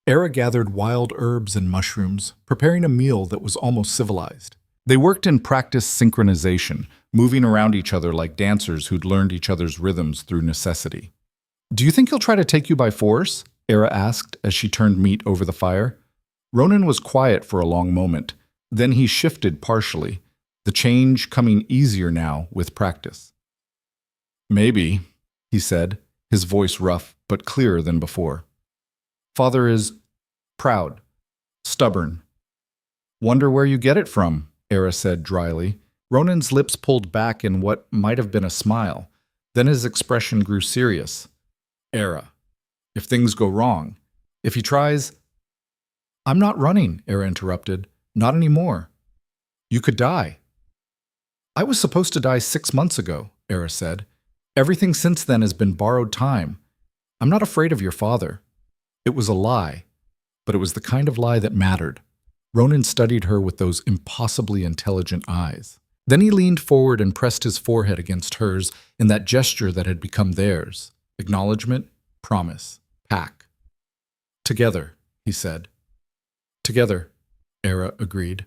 Eira gathered wild herbs and mushrooms, preparing a meal that was almost civilized. They worked in practice synchronization, moving around each other like dancers who'd learned each other's rhythms through necessity. "Do you think he'll try to take you by force?" Eira asked as she turned meat over the fire. Ronan was quiet for a long moment. Then he shifted partially, the change coming easier now with practice. "Maybe," he said, his voice rough but clearer than before. "Father is proud, stubborn." "Wonder where you get it from," Eira said dryly. Ronan's lips pulled back in what might have been a smile. Then his expression grew serious. "Eira, if things go wrong, if he tries—" "I'm not running," Eira interrupted. "Not anymore. You could die." "I was supposed to die 6 months ago," Eira said. "Everything since then has been borrowed time. I'm not afraid of your father." It was a lie, but it was the kind of lie that mattered. Ronan studied her with those impossibly intelligent eyes. Then he leaned forward and pressed his forehead against hers in that gesture that had become theirs. Acknowledgement, promise, pact. "Together," he said. "Together," Eira agreed.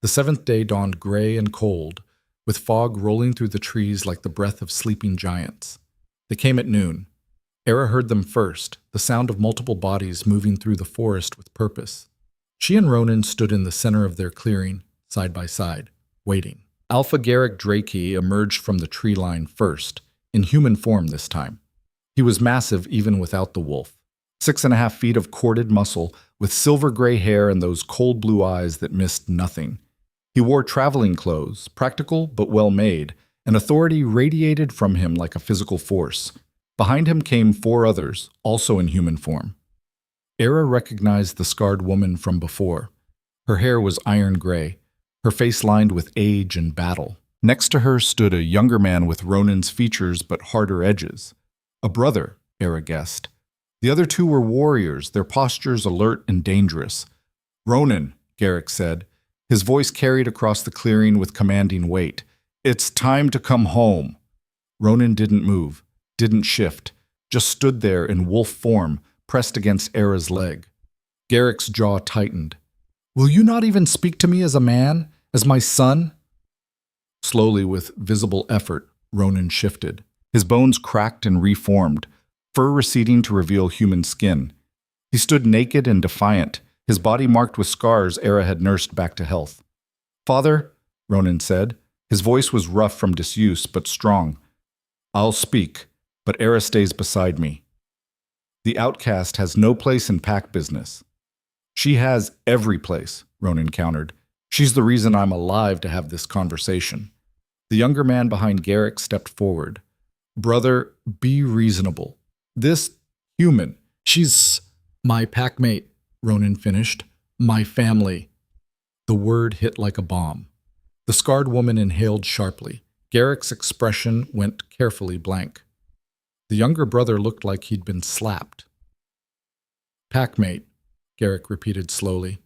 The 7th day dawned gray and cold, with fog rolling through the trees like the breath of sleeping giants. They came at noon. Eira heard them first, the sound of multiple bodies moving through the forest with purpose. She and Ronan stood in the center of their clearing, side by side, waiting. Alpha Garrick Drakey emerged from the tree line first, in human form this time. He was massive even without the wolf. 6.5 feet of corded muscle, with silver gray hair and those cold blue eyes that missed nothing. He wore traveling clothes, practical but well made, and authority radiated from him like a physical force. Behind him came 4 others, also in human form. Eira recognized the scarred woman from before. Her hair was iron gray, her face lined with age and battle. Next to her stood a younger man with Ronan's features but harder edges. A brother, Eira guessed. The other 2 were warriors, their postures alert and dangerous. "Ronan," Garrick said, his voice carried across the clearing with commanding weight. "It's time to come home." Ronan didn't move, didn't shift, just stood there in wolf form, pressed against Eira's leg. Garrick's jaw tightened. "Will you not even speak to me as a man, as my son?" Slowly, with visible effort, Ronan shifted. His bones cracked and reformed, fur receding to reveal human skin. He stood naked and defiant, his body marked with scars Eira had nursed back to health. "Father," Ronan said. His voice was rough from disuse, but strong. "I'll speak, but Eira stays beside me. The outcast has no place in pack business." "She has every place," Ronan countered. "She's the reason I'm alive to have this conversation." The younger man behind Garrick stepped forward. "Brother, be reasonable. This human, she's my packmate," Ronan finished. "My family." The word hit like a bomb. The scarred woman inhaled sharply. Garrick's expression went carefully blank. The younger brother looked like he'd been slapped. "Packmate," Garrick repeated slowly.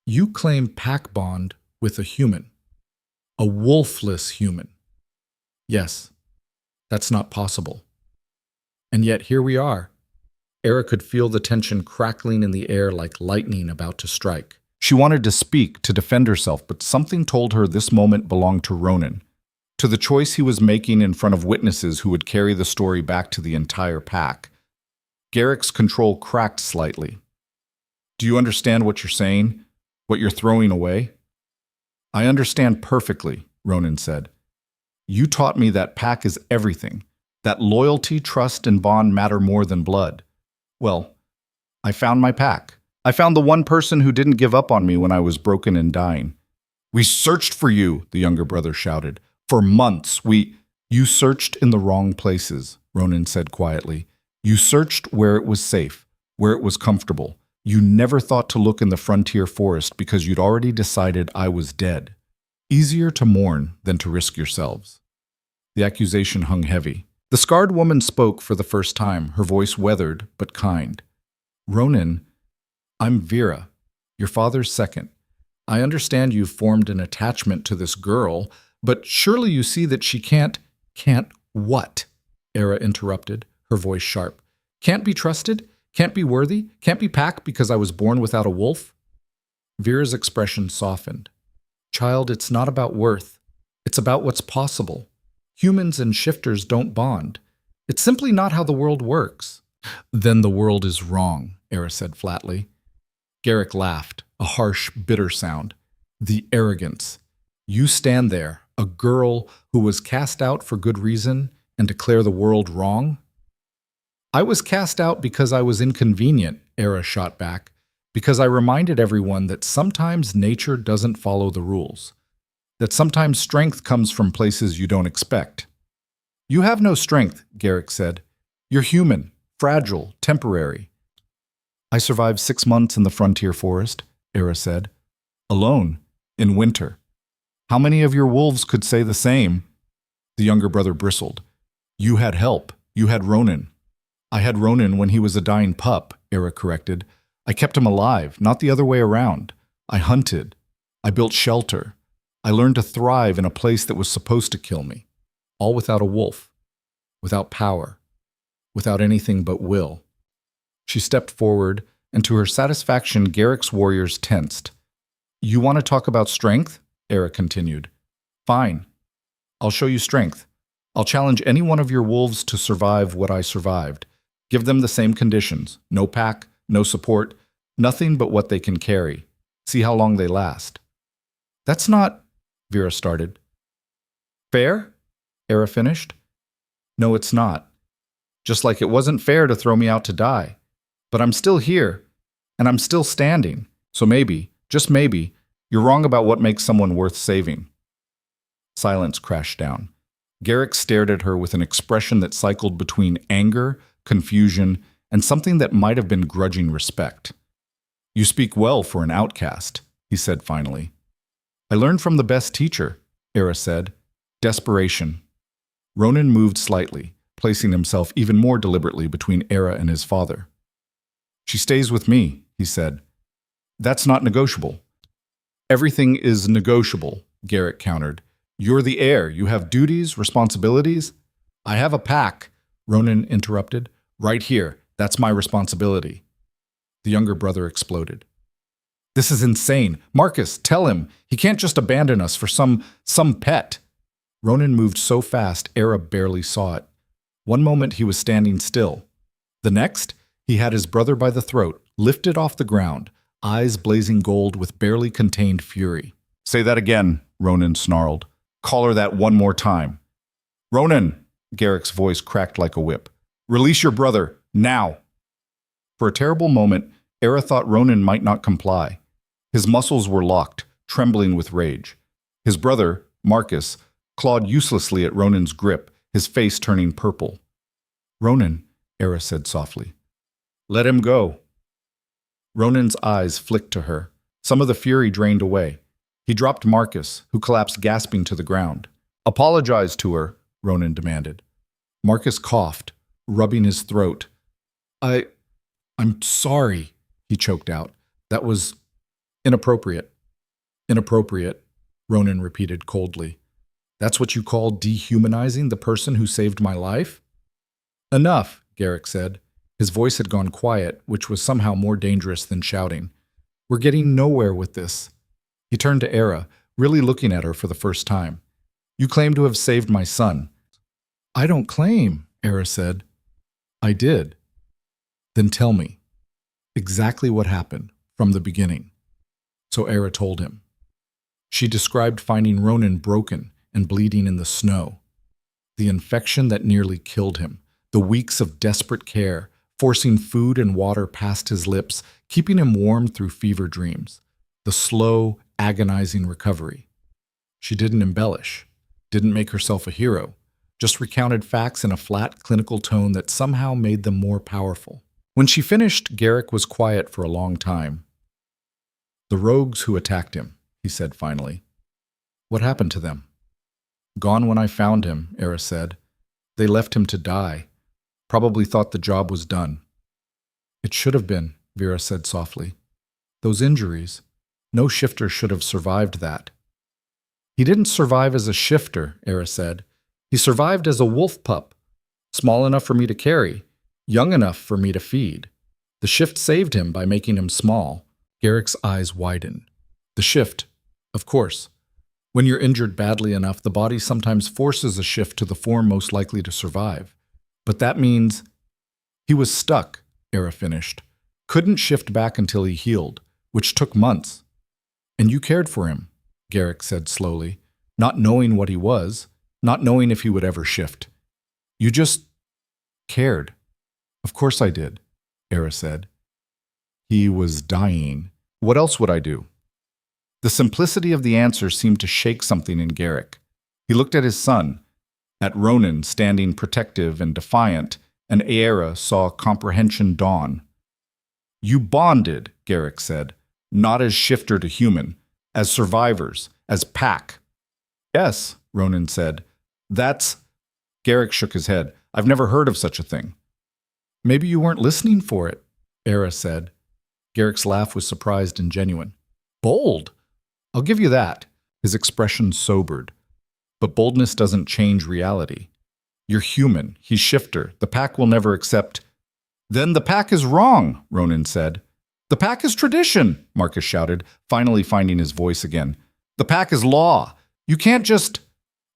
"You claim pack bond with a human. A wolfless human. Yes, that's not possible. And yet here we are." Eira could feel the tension crackling in the air like lightning about to strike. She wanted to speak, to defend herself, but something told her this moment belonged to Ronan, to the choice he was making in front of witnesses who would carry the story back to the entire pack. Garrick's control cracked slightly. "Do you understand what you're saying? What you're throwing away?" "I understand perfectly," Ronan said. "You taught me that pack is everything, that loyalty, trust, and bond matter more than blood. Well, I found my pack. I found the one person who didn't give up on me when I was broken and dying." "We searched for you," the younger brother shouted. "For months, You searched in the wrong places," Ronan said quietly. "You searched where it was safe, where it was comfortable. You never thought to look in the frontier forest because you'd already decided I was dead. Easier to mourn than to risk yourselves." The accusation hung heavy. The scarred woman spoke for the first time, her voice weathered but kind. Ronan, I'm Vera, your father's second. I understand you've formed an attachment to this girl, but surely you see that she can't what? Eira interrupted, her voice sharp. Can't be trusted? Can't be worthy? Can't be packed because I was born without a wolf? Vera's expression softened. Child, it's not about worth. It's about what's possible. Humans and shifters don't bond. It's simply not how the world works. Then the world is wrong, Eira said flatly. Garrick laughed, a harsh, bitter sound. The arrogance. You stand there, a girl who was cast out for good reason, and declare the world wrong? I was cast out because I was inconvenient, Eira shot back, because I reminded everyone that sometimes nature doesn't follow the rules, that sometimes strength comes from places you don't expect. You have no strength, Garrick said. You're human, fragile, temporary. I survived 6 months in the frontier forest, Eira said. Alone, in winter. How many of your wolves could say the same? The younger brother bristled. You had help. You had Ronan. I had Ronan when he was a dying pup, Eira corrected. I kept him alive, not the other way around. I hunted. I built shelter. I learned to thrive in a place that was supposed to kill me. All without a wolf. Without power. Without anything but will. She stepped forward, and to her satisfaction, Garrick's warriors tensed. You want to talk about strength? Eira continued. Fine. I'll show you strength. I'll challenge any one of your wolves to survive what I survived. Give them the same conditions. No pack, no support, nothing but what they can carry. See how long they last. That's not, Vera started. Fair? Eira finished. No, it's not. Just like it wasn't fair to throw me out to die. But I'm still here, and I'm still standing. So maybe, just maybe, you're wrong about what makes someone worth saving. Silence crashed down. Garrick stared at her with an expression that cycled between anger, confusion, and something that might have been grudging respect. You speak well for an outcast, he said finally. I learned from the best teacher, Eira said. Desperation. Ronan moved slightly, placing himself even more deliberately between Eira and his father. She stays with me, he said. That's not negotiable. Everything is negotiable, Garrick countered. You're the heir. You have duties, responsibilities. I have a pack, Ronan interrupted. Right here. That's my responsibility. The younger brother exploded. This is insane. Marcus, tell him. He can't just abandon us for some pet. Ronan moved so fast, Eira barely saw it. One moment he was standing still. The next, he had his brother by the throat, lifted off the ground, eyes blazing gold with barely contained fury. Say that again, Ronan snarled. Call her that one more time. Ronan, Garrick's voice cracked like a whip. Release your brother, now. For a terrible moment, Eira thought Ronan might not comply. His muscles were locked, trembling with rage. His brother, Marcus, clawed uselessly at Ronan's grip, his face turning purple. Ronan, Eira said softly. Let him go. Ronan's eyes flicked to her. Some of the fury drained away. He dropped Marcus, who collapsed gasping to the ground. Apologize to her, Ronan demanded. Marcus coughed, rubbing his throat. I'm sorry, he choked out. That was inappropriate. Inappropriate, Ronan repeated coldly. That's what you call dehumanizing the person who saved my life? Enough, Garrick said. His voice had gone quiet, which was somehow more dangerous than shouting. We're getting nowhere with this. He turned to Eira, really looking at her for the first time. You claim to have saved my son. I don't claim, Eira said. I did. Then tell me exactly what happened from the beginning. So Eira told him. She described finding Ronan broken and bleeding in the snow. The infection that nearly killed him. The weeks of desperate care, forcing food and water past his lips, keeping him warm through fever dreams. The slow, agonizing recovery. She didn't embellish, didn't make herself a hero, just recounted facts in a flat, clinical tone that somehow made them more powerful. When she finished, Garrick was quiet for a long time. The rogues who attacked him, he said finally. What happened to them? Gone when I found him, Eira said. They left him to die. Probably thought the job was done. It should have been, Vera said softly. Those injuries. No shifter should have survived that. He didn't survive as a shifter, Eira said. He survived as a wolf pup, small enough for me to carry, young enough for me to feed. The shift saved him by making him small. Garrick's eyes widened. The shift, of course. When you're injured badly enough, the body sometimes forces a shift to the form most likely to survive. But that means he was stuck, Eira finished. Couldn't shift back until he healed, which took months. And you cared for him, Garrick said slowly, not knowing what he was, not knowing if he would ever shift. You just cared. Of course I did, Eira said. He was dying. What else would I do? The simplicity of the answer seemed to shake something in Garrick. He looked at his son, at Ronan standing protective and defiant, and Eira saw comprehension dawn. You bonded, Garrick said, not as shifter to human, as survivors, as pack. Yes, Ronan said. That's... Garrick shook his head. I've never heard of such a thing. Maybe you weren't listening for it, Eira said. Garrick's laugh was surprised and genuine. Bold! I'll give you that. His expression sobered. But boldness doesn't change reality. You're human. He's shifter. The pack will never accept... Then the pack is wrong, Ronan said. The pack is tradition, Marcus shouted, finally finding his voice again. The pack is law. You can't just...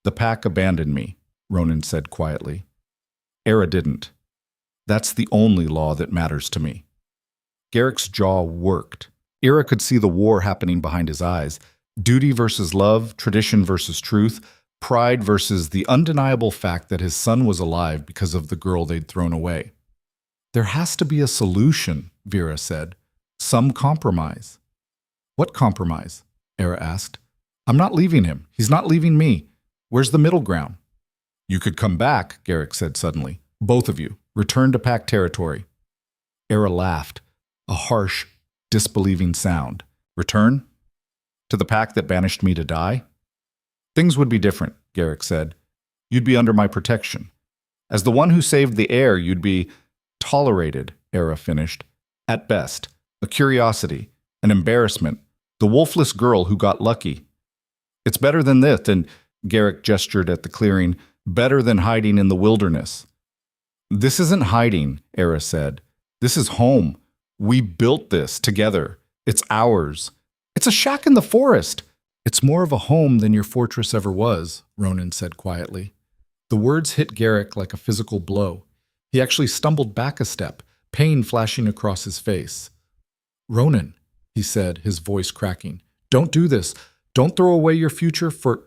The pack abandoned me, Ronan said quietly. Eira didn't. That's the only law that matters to me. Garrick's jaw worked. Eira could see the war happening behind his eyes. Duty versus love, tradition versus truth, pride versus the undeniable fact that his son was alive because of the girl they'd thrown away. There has to be a solution, Vera said. Some compromise. What compromise? Eira asked. I'm not leaving him. He's not leaving me. Where's the middle ground? You could come back, Garrick said suddenly. Both of you. Return to pack territory. Eira laughed. A harsh, disbelieving sound. Return? To the pack that banished me to die? Things would be different, Garrick said. You'd be under my protection. As the one who saved the heir, you'd be tolerated, Eira finished. At best, a curiosity, an embarrassment, the wolfless girl who got lucky. It's better than this, and Garrick gestured at the clearing, better than hiding in the wilderness. This isn't hiding, Eira said. This is home. We built this together. It's ours. It's a shack in the forest. It's more of a home than your fortress ever was, Ronan said quietly. The words hit Garrick like a physical blow. He actually stumbled back a step, pain flashing across his face. Ronan, he said, his voice cracking. Don't do this. Don't throw away your future for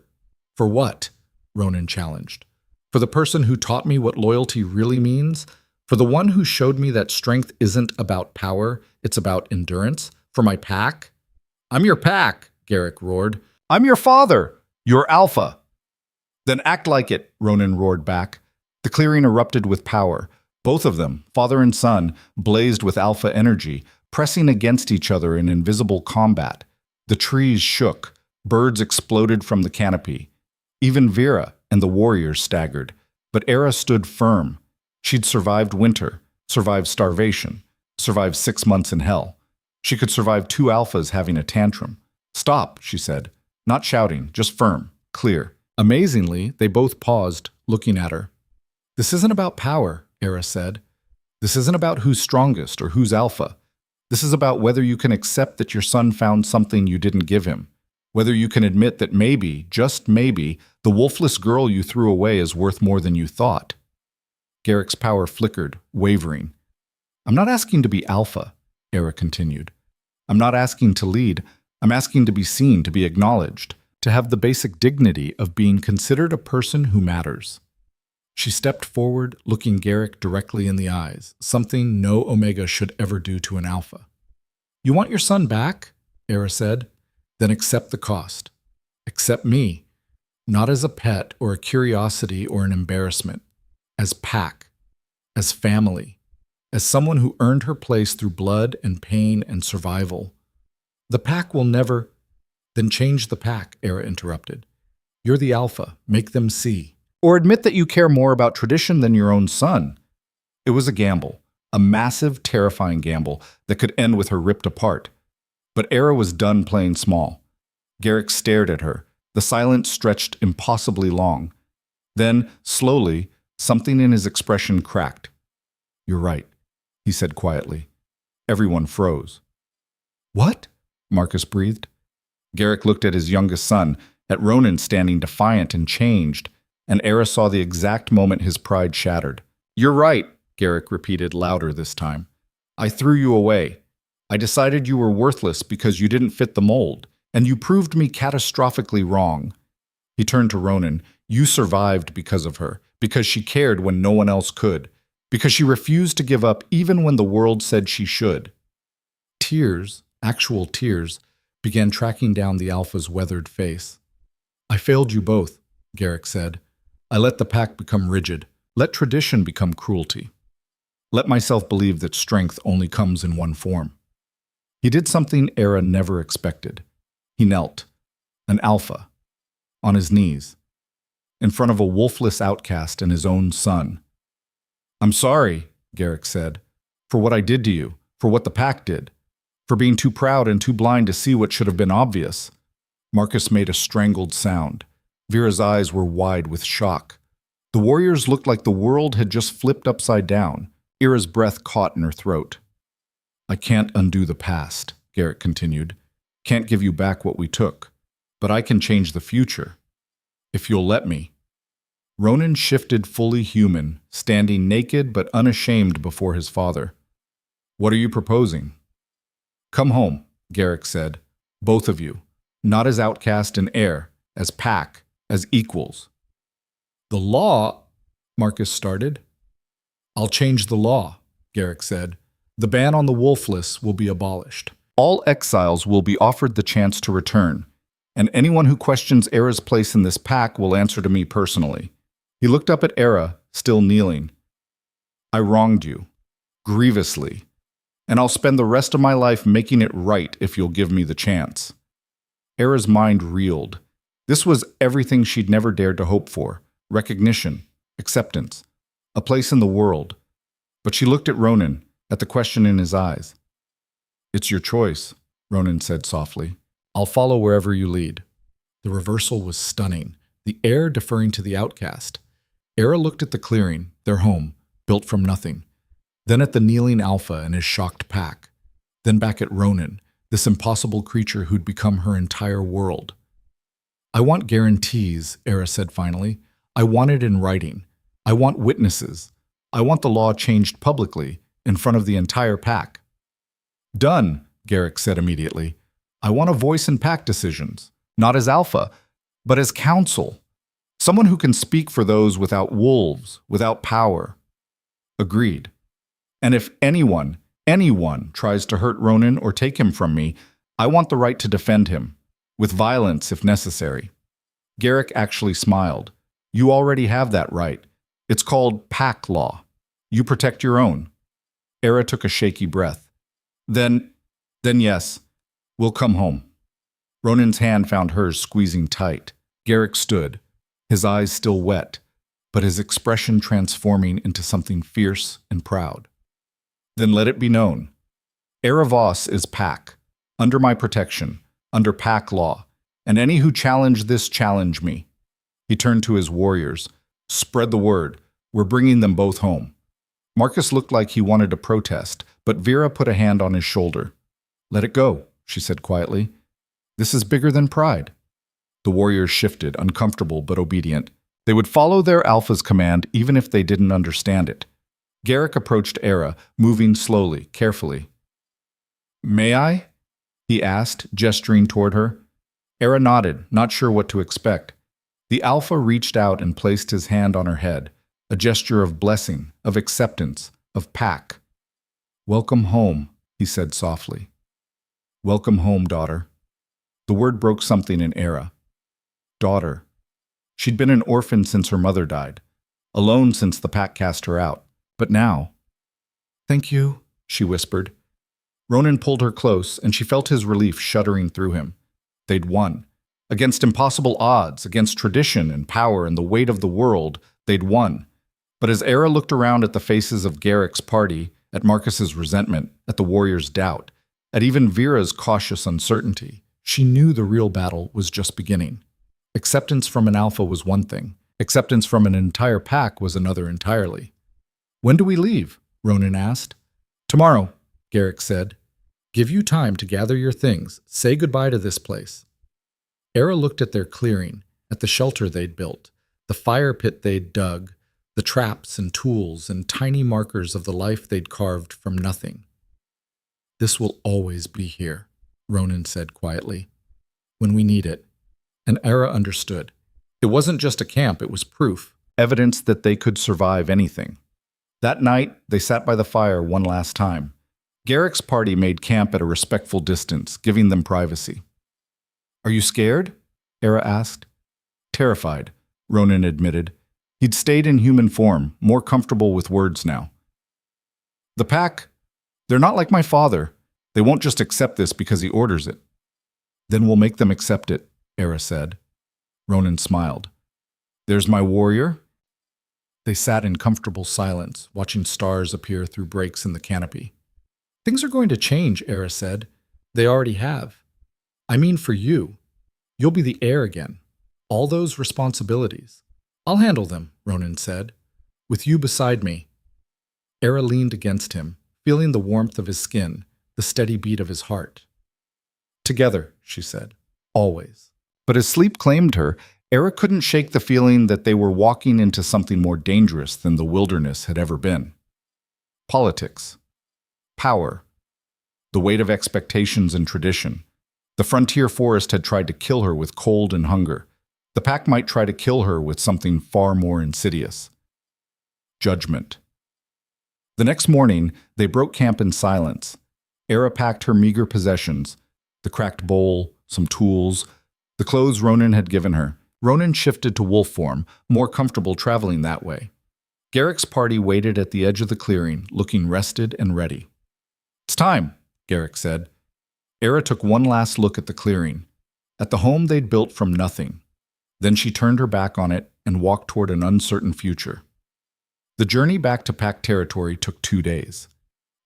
what? Ronan challenged. For the person who taught me what loyalty really means? For the one who showed me that strength isn't about power, it's about endurance? For my pack? I'm your pack, Garrick roared. I'm your father, your alpha. Then act like it, Ronan roared back. The clearing erupted with power. Both of them, father and son, blazed with alpha energy, pressing against each other in invisible combat. The trees shook. Birds exploded from the canopy. Even Vera and the warriors staggered. But Eira stood firm. She'd survived winter, survived starvation, survived 6 months in hell. She could survive 2 alphas having a tantrum. Stop, she said. Not shouting, just firm, clear. Amazingly, they both paused, looking at her. This isn't about power, Eira said. This isn't about who's strongest or who's alpha. This is about whether you can accept that your son found something you didn't give him. Whether you can admit that maybe, just maybe, the wolfless girl you threw away is worth more than you thought. Garrick's power flickered, wavering. I'm not asking to be alpha, Eira continued. I'm not asking to lead. I'm asking to be seen, to be acknowledged, to have the basic dignity of being considered a person who matters. She stepped forward, looking Garrick directly in the eyes, something no Omega should ever do to an alpha. You want your son back? Eira said. Then accept the cost. Accept me, not as a pet or a curiosity or an embarrassment, as pack, as family, as someone who earned her place through blood and pain and survival. The pack will never... Then change the pack, Eira interrupted. You're the alpha. Make them see. Or admit that you care more about tradition than your own son. It was a gamble. A massive, terrifying gamble that could end with her ripped apart. But Eira was done playing small. Garrick stared at her. The silence stretched impossibly long. Then, slowly, something in his expression cracked. "You're right," he said quietly. Everyone froze. "What?" Marcus breathed. Garrick looked at his youngest son, at Ronan standing defiant and changed, and Eira saw the exact moment his pride shattered. "You're right," Garrick repeated louder this time. "I threw you away. I decided you were worthless because you didn't fit the mold, and you proved me catastrophically wrong." He turned to Ronan. "You survived because of her, because she cared when no one else could, because she refused to give up even when the world said she should." Tears, actual tears, began tracking down the Alpha's weathered face. "I failed you both," Garrick said. "I let the pack become rigid, let tradition become cruelty. Let myself believe that strength only comes in one form." He did something Eira never expected. He knelt, an Alpha, on his knees, in front of a wolfless outcast and his own son. "I'm sorry," Garrick said, "for what I did to you, for what the pack did, for being too proud and too blind to see what should have been obvious." Marcus made a strangled sound. Vera's eyes were wide with shock. The warriors looked like the world had just flipped upside down. Eira's breath caught in her throat. "I can't undo the past," Garrick continued. "Can't give you back what we took. But I can change the future. If you'll let me." Ronan shifted fully human, standing naked but unashamed before his father. "What are you proposing?" "Come home," Garrick said. "Both of you. Not as outcast and heir, as pack, as equals." "The law," Marcus started. "I'll change the law," Garrick said. "The ban on the wolfless will be abolished. All exiles will be offered the chance to return, and anyone who questions Eira's place in this pack will answer to me personally." He looked up at Eira, still kneeling. "I wronged you, grievously, and I'll spend the rest of my life making it right if you'll give me the chance." Eira's mind reeled. This was everything she'd never dared to hope for: recognition, acceptance, a place in the world. But she looked at Ronan, at the question in his eyes. "It's your choice," Ronan said softly. "I'll follow wherever you lead." The reversal was stunning, the heir deferring to the outcast. Eira looked at the clearing, their home, built from nothing. Then at the kneeling Alpha and his shocked pack. Then back at Ronan, this impossible creature who'd become her entire world. "I want guarantees," Eira said finally. "I want it in writing. I want witnesses. I want the law changed publicly, in front of the entire pack." "Done," Garrick said immediately. "I want a voice in pack decisions, not as Alpha, but as counsel. Someone who can speak for those without wolves, without power." "Agreed. And if anyone tries to hurt Ronan or take him from me, I want the right to defend him, with violence if necessary." Garrick actually smiled. "You already have that right. It's called pack law. You protect your own." Eira took a shaky breath. Then yes, we'll come home." Ronan's hand found hers squeezing tight. Garrick stood, his eyes still wet, but his expression transforming into something fierce and proud. "Then let it be known. Eira Voss is pack, under my protection, under pack law, and any who challenge this challenge me." He turned to his warriors. "Spread the word. We're bringing them both home." Marcus looked like he wanted to protest, but Vera put a hand on his shoulder. "Let it go," she said quietly. "This is bigger than pride." The warriors shifted, uncomfortable but obedient. They would follow their Alpha's command even if they didn't understand it. Garrick approached Eira, moving slowly, carefully. "May I?" he asked, gesturing toward her. Eira nodded, not sure what to expect. The Alpha reached out and placed his hand on her head, a gesture of blessing, of acceptance, of pack. "Welcome home," he said softly. "Welcome home, daughter." The word broke something in Eira. Daughter. She'd been an orphan since her mother died, alone since the pack cast her out. But now... "Thank you," she whispered. Ronan pulled her close, and she felt his relief shuddering through him. They'd won. Against impossible odds, against tradition and power and the weight of the world, they'd won. But as Eira looked around at the faces of Garrick's party, at Marcus's resentment, at the warrior's doubt, at even Vera's cautious uncertainty. She knew the real battle was just beginning. Acceptance from an alpha was one thing. Acceptance from an entire pack was another entirely. "When do we leave?" Ronan asked. "Tomorrow," Garrick said. "Give you time to gather your things. Say goodbye to this place." Eira looked at their clearing, at the shelter they'd built, the fire pit they'd dug, the traps and tools and tiny markers of the life they'd carved from nothing. "This will always be here," Ronan said quietly. "When we need it." And Eira understood. It wasn't just a camp, it was proof, evidence that they could survive anything. That night, they sat by the fire one last time. Garrick's party made camp at a respectful distance, giving them privacy. "Are you scared?" Eira asked. "Terrified," Ronan admitted. He'd stayed in human form, more comfortable with words now. "The pack, they're not like my father. They won't just accept this because he orders it." "Then we'll make them accept it," Eira said. Ronan smiled. "There's my warrior." They sat in comfortable silence, watching stars appear through breaks in the canopy. "Things are going to change," Eira said. "They already have. I mean for you. You'll be the heir again. All those responsibilities. I'll handle them," Ronan said. "With you beside me." Eira leaned against him, feeling the warmth of his skin, the steady beat of his heart. "Together," she said. "Always." But as sleep claimed her, Eira couldn't shake the feeling that they were walking into something more dangerous than the wilderness had ever been. Politics. Power. The weight of expectations and tradition. The frontier forest had tried to kill her with cold and hunger. The pack might try to kill her with something far more insidious. Judgment. The next morning, they broke camp in silence. Eira packed her meager possessions, the cracked bowl, some tools, the clothes Ronan had given her. Ronan shifted to wolf form, more comfortable traveling that way. Garrick's party waited at the edge of the clearing, looking rested and ready. "It's time," Garrick said. Eira took one last look at the clearing, at the home they'd built from nothing. Then she turned her back on it and walked toward an uncertain future. The journey back to pack territory took 2 days.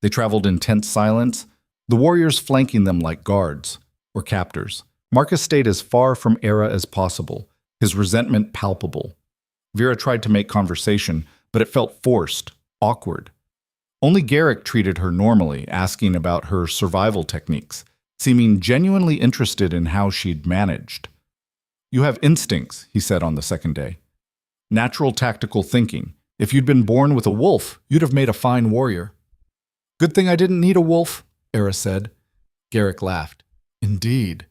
They traveled in tense silence, the warriors flanking them like guards or captors. Marcus stayed as far from Eira as possible, his resentment palpable. Vera tried to make conversation, but it felt forced, awkward. Only Garrick treated her normally, asking about her survival techniques, seeming genuinely interested in how she'd managed. "You have instincts," he said on the second day. "Natural tactical thinking. If you'd been born with a wolf, you'd have made a fine warrior." "Good thing I didn't need a wolf," Eira said. Garrick laughed. "Indeed."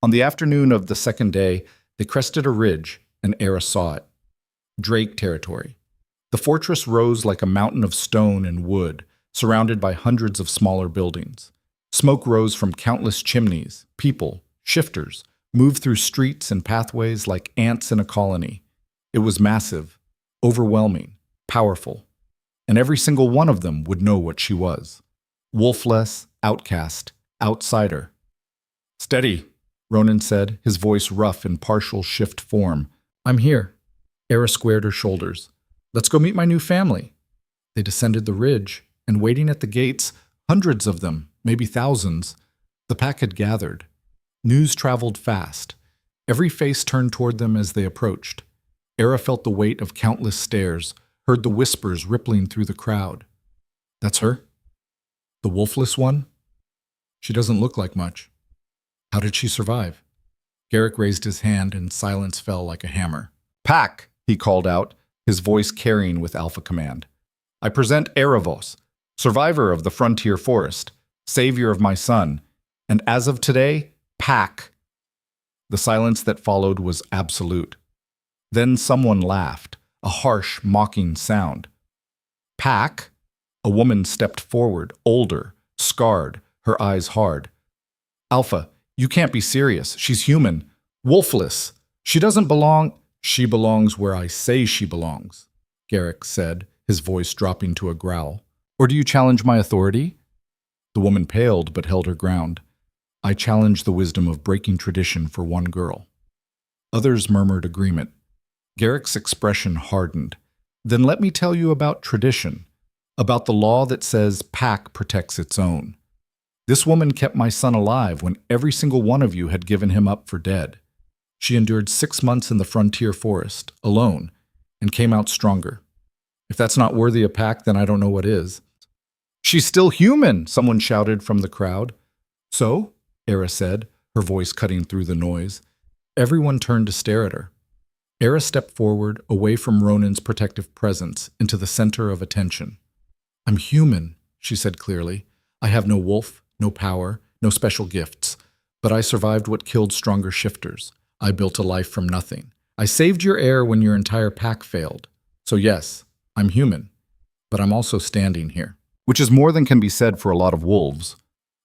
On the afternoon of the second day, they crested a ridge, and Eira saw it. Drake territory. The fortress rose like a mountain of stone and wood, surrounded by hundreds of smaller buildings. Smoke rose from countless chimneys. People, shifters, moved through streets and pathways like ants in a colony. It was massive, overwhelming, powerful, and every single one of them would know what she was. Wolfless, outcast, outsider. "Steady," Ronan said, his voice rough in partial shift form. "I'm here." Eira squared her shoulders. "Let's go meet my new family." They descended the ridge, and waiting at the gates, hundreds of them, maybe thousands, the pack had gathered. News traveled fast. Every face turned toward them as they approached. Eira felt the weight of countless stares, heard the whispers rippling through the crowd. "That's her? The wolfless one? She doesn't look like much. How did she survive?" Garrick raised his hand and silence fell like a hammer. "Pack," he called out, his voice carrying with alpha command. "I present Eira, survivor of the frontier forest, savior of my son, and as of today, pack." The silence that followed was absolute. Then someone laughed, a harsh, mocking sound. "Pack?" A woman stepped forward, older, scarred, her eyes hard. "Alpha, you can't be serious. She's human. Wolfless. She doesn't belong—" "She belongs where I say she belongs," Garrick said, his voice dropping to a growl. "Or do you challenge my authority?" The woman paled but held her ground. "I challenge the wisdom of breaking tradition for one girl." Others murmured agreement. Garrick's expression hardened. "Then let me tell you about tradition. about the law that says pack protects its own. This woman kept my son alive when every single one of you had given him up for dead. She endured 6 months in the frontier forest, alone, and came out stronger. If that's not worthy of pack, then I don't know what is. She's still human, someone shouted from the crowd. So, Eira said, her voice cutting through the noise. Everyone turned to stare at her. Eira stepped forward, away from Ronan's protective presence, into the center of attention. I'm human, she said clearly. I have no wolf, no power, no special gifts, but I survived what killed stronger shifters. I built a life from nothing. I saved your heir when your entire pack failed. So yes, I'm human, but I'm also standing here. Which is more than can be said for a lot of wolves.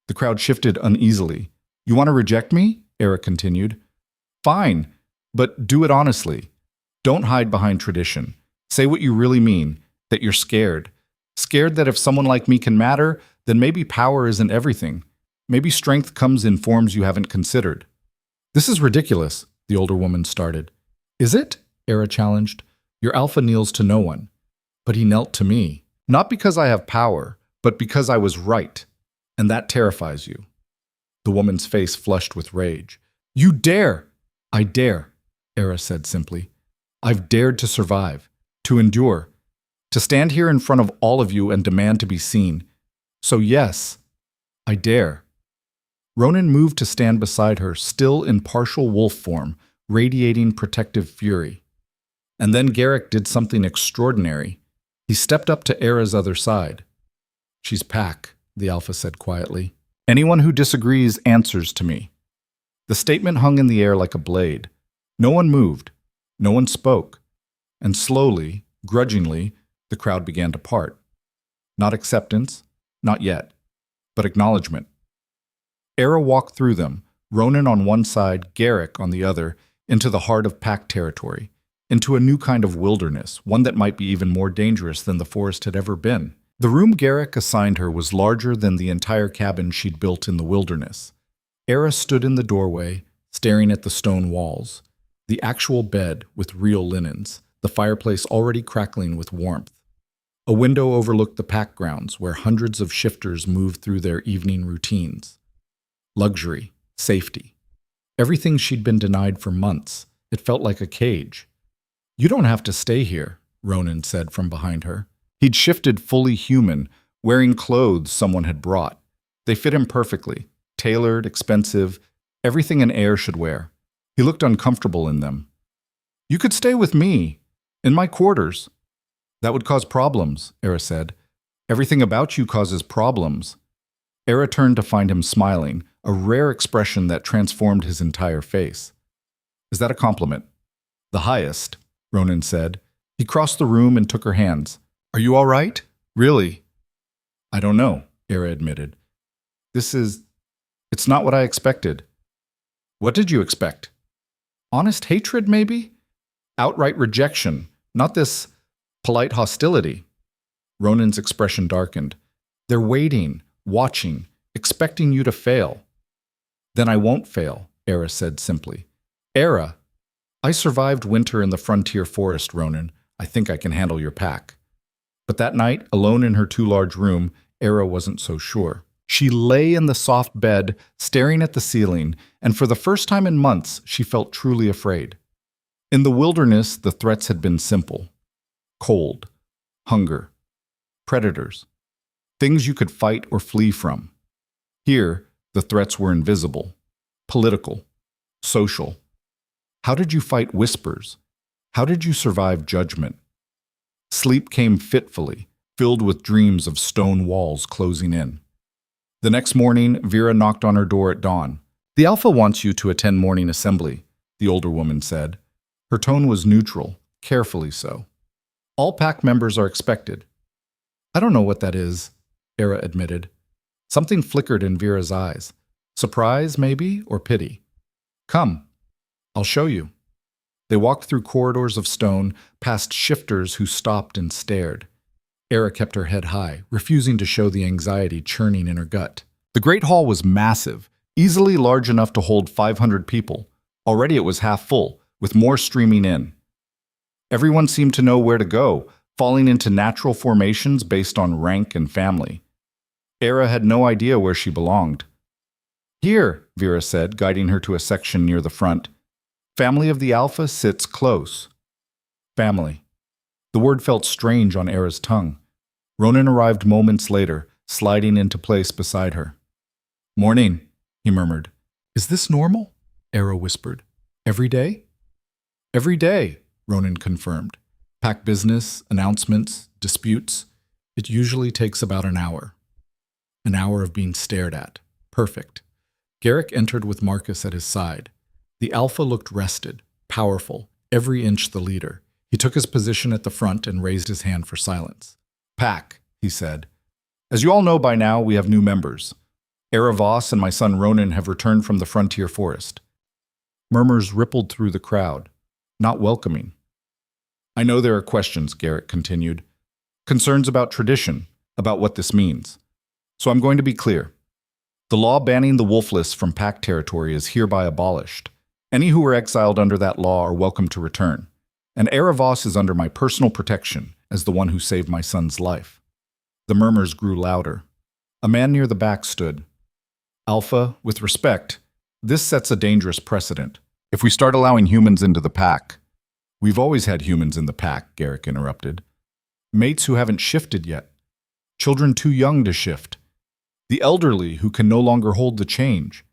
The crowd shifted uneasily. You want to reject me? Eira continued. Fine, but do it honestly. Don't hide behind tradition. Say what you really mean, that you're scared. Scared that if someone like me can matter, then maybe power isn't everything. Maybe strength comes in forms you haven't considered. This is ridiculous, the older woman started. Is it? Eira challenged. Your alpha kneels to no one. But he knelt to me. Not because I have power, but because I was right. And that terrifies you. The woman's face flushed with rage. You dare! I dare, Eira said simply. I've dared to survive, to endure, to stand here in front of all of you and demand to be seen. So yes, I dare. Ronan moved to stand beside her, still in partial wolf form, radiating protective fury. And then Garrick did something extraordinary. He stepped up to Eira's other side. She's pack, the alpha said quietly. Anyone who disagrees answers to me. The statement hung in the air like a blade. No one moved. No one spoke. And slowly, grudgingly, the crowd began to part. Not acceptance, not yet, but acknowledgement. Eira walked through them, Ronan on one side, Garrick on the other, into the heart of pack territory, into a new kind of wilderness, one that might be even more dangerous than the forest had ever been. The room Garrick assigned her was larger than the entire cabin she'd built in the wilderness. Eira stood in the doorway, staring at the stone walls, the actual bed with real linens, the fireplace already crackling with warmth. A window overlooked the pack grounds where hundreds of shifters moved through their evening routines. Luxury, safety. Everything she'd been denied for months. It felt like a cage. You don't have to stay here, Ronan said from behind her. He'd shifted fully human, wearing clothes someone had brought. They fit him perfectly, tailored, expensive, everything an heir should wear. He looked uncomfortable in them. You could stay with me, in my quarters. That would cause problems, Eira said. Everything about you causes problems. Eira turned to find him smiling, a rare expression that transformed his entire face. Is that a compliment? The highest, Ronan said. He crossed the room and took her hands. Are you all right? Really? I don't know, Eira admitted. It's not what I expected. What did you expect? Honest hatred, maybe? Outright rejection, not this polite hostility. Ronan's expression darkened. They're waiting, watching, expecting you to fail. Then I won't fail, Eira said simply. Eira, I survived winter in the frontier forest, Ronan. I think I can handle your pack. But that night, alone in her too large room, Eira wasn't so sure. She lay in the soft bed, staring at the ceiling, and for the first time in months, she felt truly afraid. In the wilderness, the threats had been simple. Cold, hunger, predators, things you could fight or flee from. Here, the threats were invisible, political, social. How did you fight whispers? How did you survive judgment? Sleep came fitfully, filled with dreams of stone walls closing in. The next morning, Vera knocked on her door at dawn. The Alpha wants you to attend morning assembly, the older woman said. Her tone was neutral, carefully so. All pack members are expected. I don't know what that is, Eira admitted. Something flickered in Vera's eyes. Surprise, maybe, or pity. Come, I'll show you. They walked through corridors of stone, past shifters who stopped and stared. Eira kept her head high, refusing to show the anxiety churning in her gut. The great hall was massive, easily large enough to hold 500 people. Already it was half full, with more streaming in. Everyone seemed to know where to go, falling into natural formations based on rank and family. Eira had no idea where she belonged. Here, Vera said, guiding her to a section near the front. Family of the Alpha sits close. Family. The word felt strange on Eira's tongue. Ronan arrived moments later, sliding into place beside her. Morning, he murmured. Is this normal? Eira whispered. Every day? Every day, Ronan confirmed. Pack business, announcements, disputes. It usually takes about an hour. An hour of being stared at. Perfect. Garrick entered with Marcus at his side. The Alpha looked rested, powerful, every inch the leader. He took his position at the front and raised his hand for silence. Pack, he said. As you all know by now, we have new members. Eira Voss and my son Ronan have returned from the frontier forest. Murmurs rippled through the crowd, not welcoming. I know there are questions, Garrick continued. Concerns about tradition, about what this means. So I'm going to be clear. The law banning the wolfless from pack territory is hereby abolished. Any who were exiled under that law are welcome to return. And Eira Voss is under my personal protection as the one who saved my son's life. The murmurs grew louder. A man near the back stood. Alpha, with respect, this sets a dangerous precedent. If we start allowing humans into the pack, we've always had humans in the pack, Garrick interrupted. Mates who haven't shifted yet. Children too young to shift. The elderly who can no longer hold the change.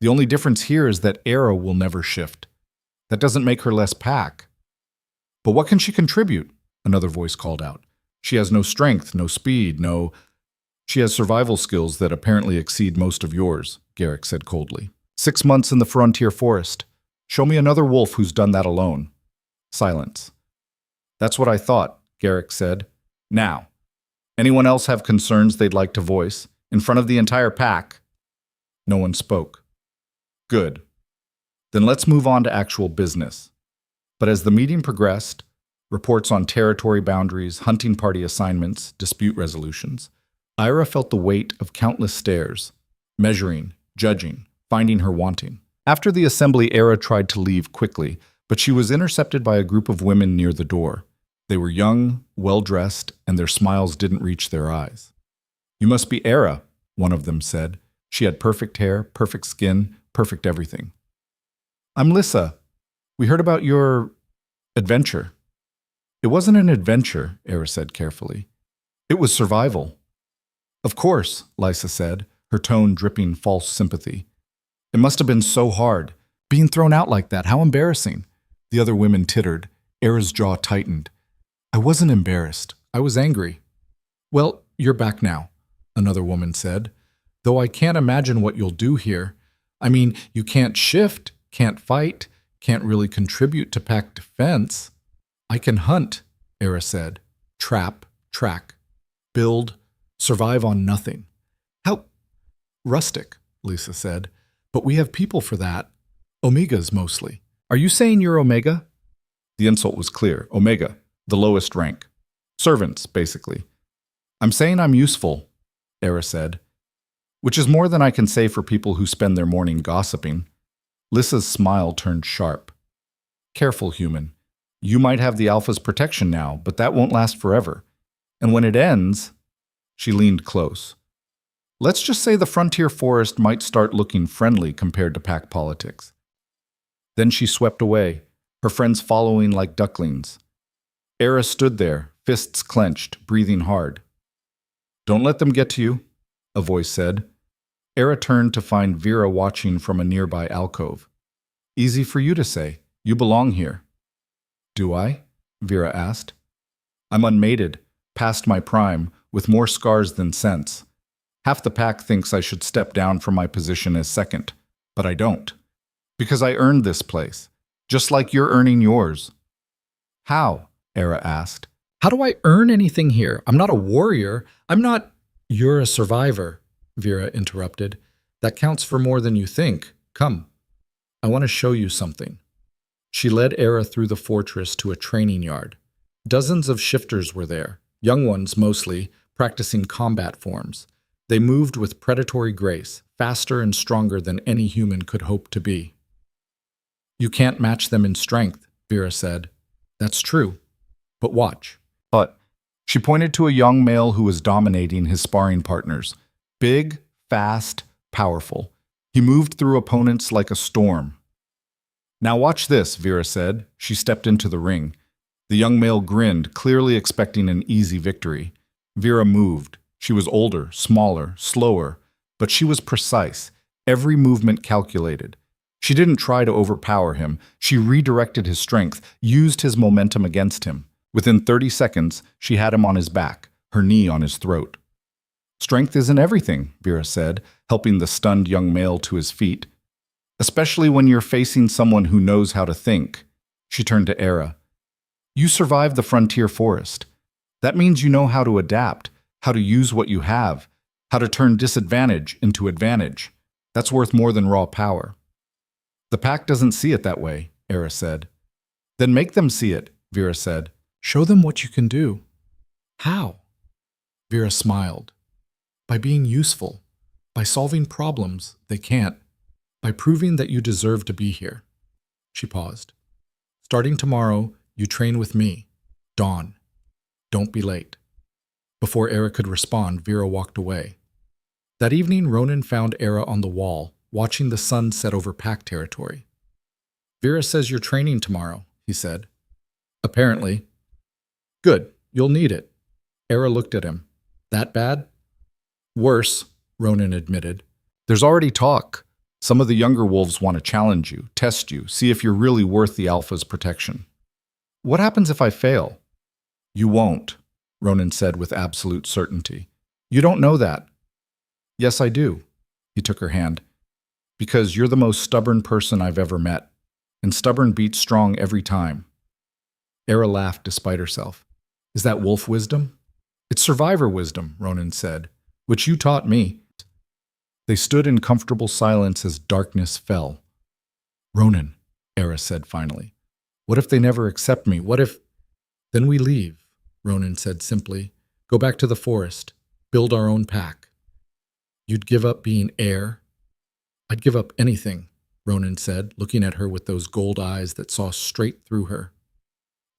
The only difference here is that Eira will never shift. That doesn't make her less pack. But what can she contribute? Another voice called out. She has no strength, no speed, no... She has survival skills that apparently exceed most of yours, Garrick said coldly. 6 months in the frontier forest. Show me another wolf who's done that alone. Silence. That's what I thought, Garrick said. Now, anyone else have concerns they'd like to voice? In front of the entire pack? No one spoke. Good. Then let's move on to actual business. But as the meeting progressed, reports on territory boundaries, hunting party assignments, dispute resolutions, Eira felt the weight of countless stares, measuring, judging, finding her wanting. After the assembly, Eira tried to leave quickly, but she was intercepted by a group of women near the door. They were young, well-dressed, and their smiles didn't reach their eyes. You must be Eira, one of them said. She had perfect hair, perfect skin, perfect everything. I'm Lissa. We heard about your adventure. It wasn't an adventure, Eira said carefully. It was survival. Of course, Lysa said, her tone dripping false sympathy. It must have been so hard. Being thrown out like that, how embarrassing. The other women tittered. Eira's jaw tightened. I wasn't embarrassed. I was angry. Well, you're back now, another woman said. Though I can't imagine what you'll do here. I mean, you can't shift, can't fight, can't really contribute to pack defense. I can hunt, Eira said. Trap, track, build, survive on nothing. How rustic, Lisa said. But we have people for that. Omegas mostly. Are you saying you're Omega? The insult was clear. Omega, the lowest rank. Servants, basically. I'm saying I'm useful, Eira said. Which is more than I can say for people who spend their morning gossiping. Lissa's smile turned sharp. Careful, human. You might have the Alpha's protection now, but that won't last forever. And when it ends... She leaned close. Let's just say the frontier forest might start looking friendly compared to pack politics. Then she swept away, her friends following like ducklings. Eira stood there, fists clenched, breathing hard. Don't let them get to you, a voice said. Eira turned to find Vera watching from a nearby alcove. Easy for you to say. You belong here. Do I? Vera asked. I'm unmated, past my prime, with more scars than sense. Half the pack thinks I should step down from my position as second, but I don't. Because I earned this place, just like you're earning yours. How? Eira asked. How do I earn anything here? I'm not a warrior. I'm not... You're a survivor, Vera interrupted. That counts for more than you think. Come. I want to show you something. She led Eira through the fortress to a training yard. Dozens of shifters were there, young ones mostly, practicing combat forms. They moved with predatory grace, faster and stronger than any human could hope to be. You can't match them in strength, Vera said. That's true. But watch. But She pointed to a young male who was dominating his sparring partners. Big, fast, powerful. He moved through opponents like a storm. Now watch this, Vera said. She stepped into the ring. The young male grinned, clearly expecting an easy victory. Vera moved. She was older, smaller, slower, but she was precise, every movement calculated. She didn't try to overpower him. She redirected his strength, used his momentum against him. Within 30 seconds, she had him on his back, her knee on his throat. Strength isn't everything, Vera said, helping the stunned young male to his feet. Especially when you're facing someone who knows how to think. She turned to Eira. You survived the frontier forest. That means you know how to adapt, how to use what you have, how to turn disadvantage into advantage. That's worth more than raw power. The pack doesn't see it that way, Eira said. Then make them see it, Vera said. Show them what you can do. How? Vera smiled. By being useful, by solving problems they can't, by proving that you deserve to be here. She paused. Starting tomorrow, you train with me, Dawn. Don't be late. Before Eira could respond, Vera walked away. That evening, Ronan found Eira on the wall, watching the sun set over pack territory. Vera says you're training tomorrow, he said. Apparently. Good, you'll need it. Eira looked at him. That bad? Worse, Ronan admitted. There's already talk. Some of the younger wolves want to challenge you, test you, see if you're really worth the alpha's protection. What happens if I fail? You won't, Ronan said with absolute certainty. You don't know that. Yes, I do. He took her hand. Because you're the most stubborn person I've ever met, and stubborn beats strong every time. Eira laughed despite herself. Is that wolf wisdom? It's survivor wisdom, Ronan said, which you taught me. They stood in comfortable silence as darkness fell. Ronan, Eira said finally, what if they never accept me? What if... Then we leave, Ronan said simply. Go back to the forest. Build our own pack. You'd give up being heir? I'd give up anything, Ronan said, looking at her with those gold eyes that saw straight through her.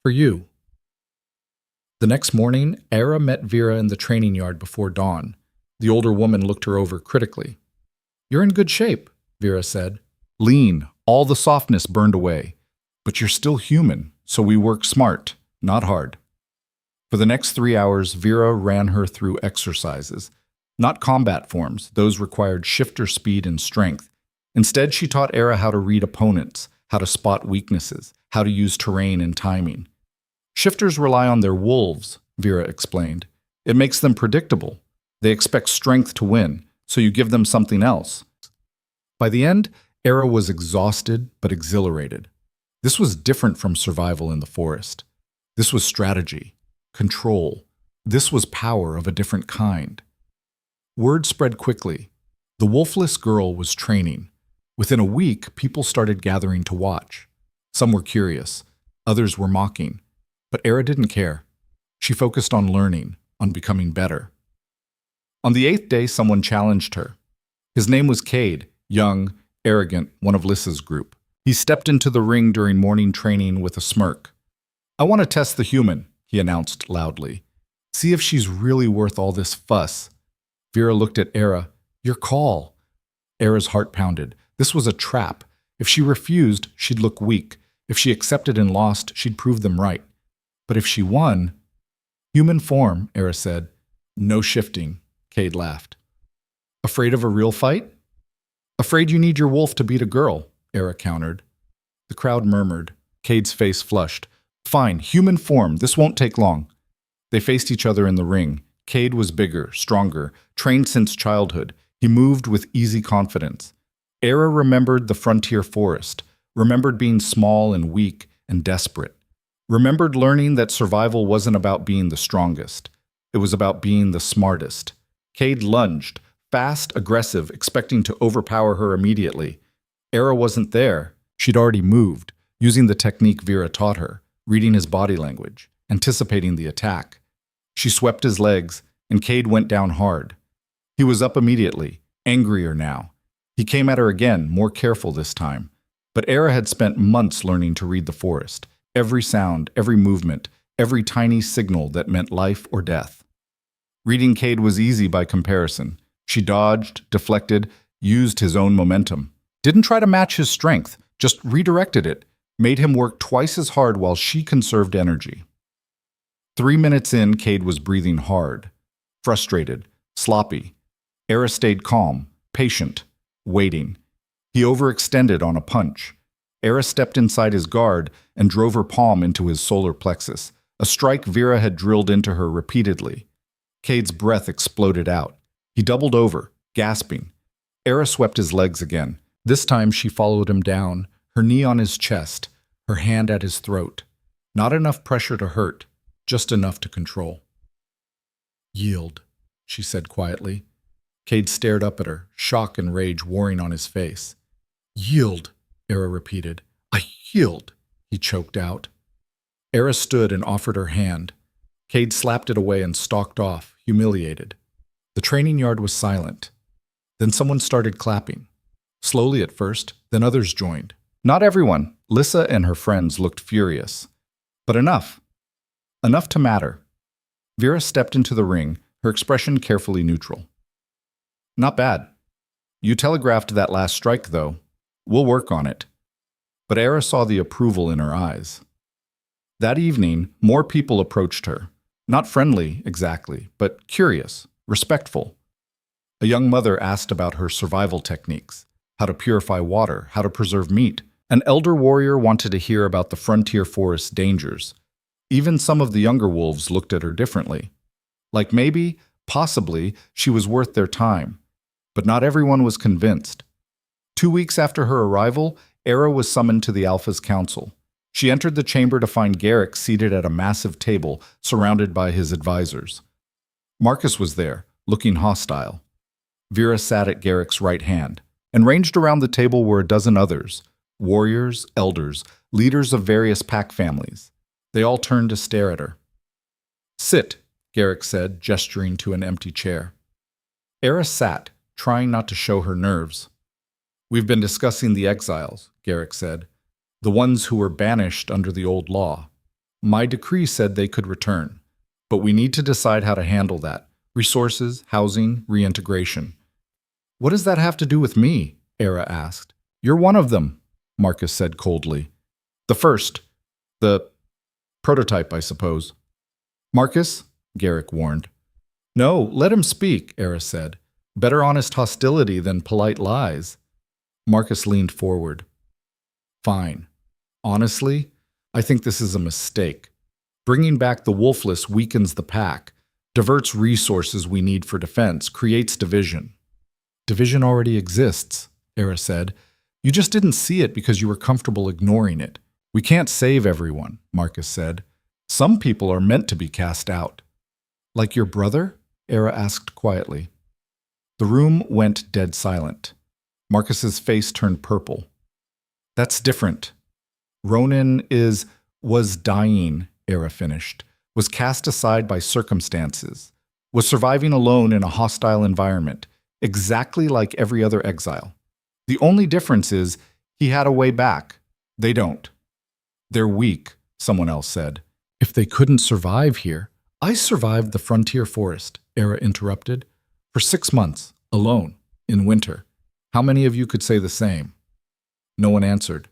For you. The next morning, Eira met Vera in the training yard before dawn. The older woman looked her over critically. You're in good shape, Vera said. Lean, all the softness burned away. But you're still human, so we work smart, not hard. For the next 3 hours, Vera ran her through exercises. Not combat forms, those required shifter speed and strength. Instead, she taught Eira how to read opponents, how to spot weaknesses, how to use terrain and timing. Shifters rely on their wolves, Vera explained. It makes them predictable. They expect strength to win, so you give them something else. By the end, Eira was exhausted but exhilarated. This was different from survival in the forest. This was strategy, control. This was power of a different kind. Word spread quickly. The wolfless girl was training. Within a week, people started gathering to watch. Some were curious. Others were mocking. But Eira didn't care. She focused on learning, on becoming better. On the 8th day, someone challenged her. His name was Cade, young, arrogant, one of Lissa's group. He stepped into the ring during morning training with a smirk. I want to test the human, he announced loudly. See if she's really worth all this fuss. Vera looked at Eira. Your call. Eira's heart pounded. This was a trap. If she refused, she'd look weak. If she accepted and lost, she'd prove them right. But if she won... Human form, Eira said. No shifting, Cade laughed. Afraid of a real fight? Afraid you need your wolf to beat a girl, Eira countered. The crowd murmured. Cade's face flushed. Fine, human form, this won't take long. They faced each other in the ring. Cade was bigger, stronger, trained since childhood. He moved with easy confidence. Eira remembered the frontier forest, remembered being small and weak and desperate, remembered learning that survival wasn't about being the strongest. It was about being the smartest. Cade lunged, fast, aggressive, expecting to overpower her immediately. Eira wasn't there. She'd already moved, using the technique Vera taught her, reading his body language, anticipating the attack. She swept his legs, and Cade went down hard. He was up immediately, angrier now. He came at her again, more careful this time. But Eira had spent months learning to read the forest. Every sound, every movement, every tiny signal that meant life or death. Reading Cade was easy by comparison. She dodged, deflected, used his own momentum. Didn't try to match his strength, just redirected it, made him work twice as hard while she conserved energy. 3 minutes in, Cade was breathing hard, frustrated, sloppy. Eira stayed calm, patient, waiting. He overextended on a punch. Eira stepped inside his guard and drove her palm into his solar plexus, a strike Vera had drilled into her repeatedly. Cade's breath exploded out. He doubled over, gasping. Eira swept his legs again. This time she followed him down, her knee on his chest, her hand at his throat. Not enough pressure to hurt, just enough to control. "Yield," she said quietly. Cade stared up at her, shock and rage warring on his face. "Yield," Eira repeated. "I yield," he choked out. Eira stood and offered her hand. Cade slapped it away and stalked off, humiliated. The training yard was silent. Then someone started clapping. Slowly at first, then others joined. Not everyone. Lissa and her friends looked furious. But enough. Enough to matter. Vera stepped into the ring, her expression carefully neutral. "Not bad. You telegraphed that last strike, though. We'll work on it." But Eira saw the approval in her eyes. That evening, more people approached her. Not friendly, exactly, but curious, respectful. A young mother asked about her survival techniques, how to purify water, how to preserve meat. An elder warrior wanted to hear about the frontier forest dangers. Even some of the younger wolves looked at her differently. Like maybe, possibly, she was worth their time. But not everyone was convinced. 2 weeks after her arrival, Eira was summoned to the Alpha's council. She entered the chamber to find Garrick seated at a massive table, surrounded by his advisors. Marcus was there, looking hostile. Vera sat at Garrick's right hand, and ranged around the table were a dozen others, warriors, elders, leaders of various pack families. They all turned to stare at her. "Sit," Garrick said, gesturing to an empty chair. Eira sat, trying not to show her nerves. "We've been discussing the exiles," Garrick said. "The ones who were banished under the old law. My decree said they could return. But we need to decide how to handle that. Resources, housing, reintegration." "What does that have to do with me?" Eira asked. "You're one of them," Marcus said coldly. "The first. The prototype, I suppose." "Marcus," Garrick warned. "No, let him speak," Eira said. "Better honest hostility than polite lies." Marcus leaned forward. "Fine. Honestly, I think this is a mistake. Bringing back the wolfless weakens the pack, diverts resources we need for defense, creates division." "Division already exists," Eira said. "You just didn't see it because you were comfortable ignoring it. We can't save everyone," Marcus said. "Some people are meant to be cast out." "Like your brother?" Eira asked quietly. The room went dead silent. Marcus's face turned purple. "That's different. Ronan was dying," Eira finished, "was cast aside by circumstances, was surviving alone in a hostile environment, exactly like every other exile. The only difference is he had a way back. They don't." "They're weak," someone else said. "If they couldn't survive here—" "I survived the frontier forest," Eira interrupted. "For 6 months, alone, in winter. How many of you could say the same?" No one answered.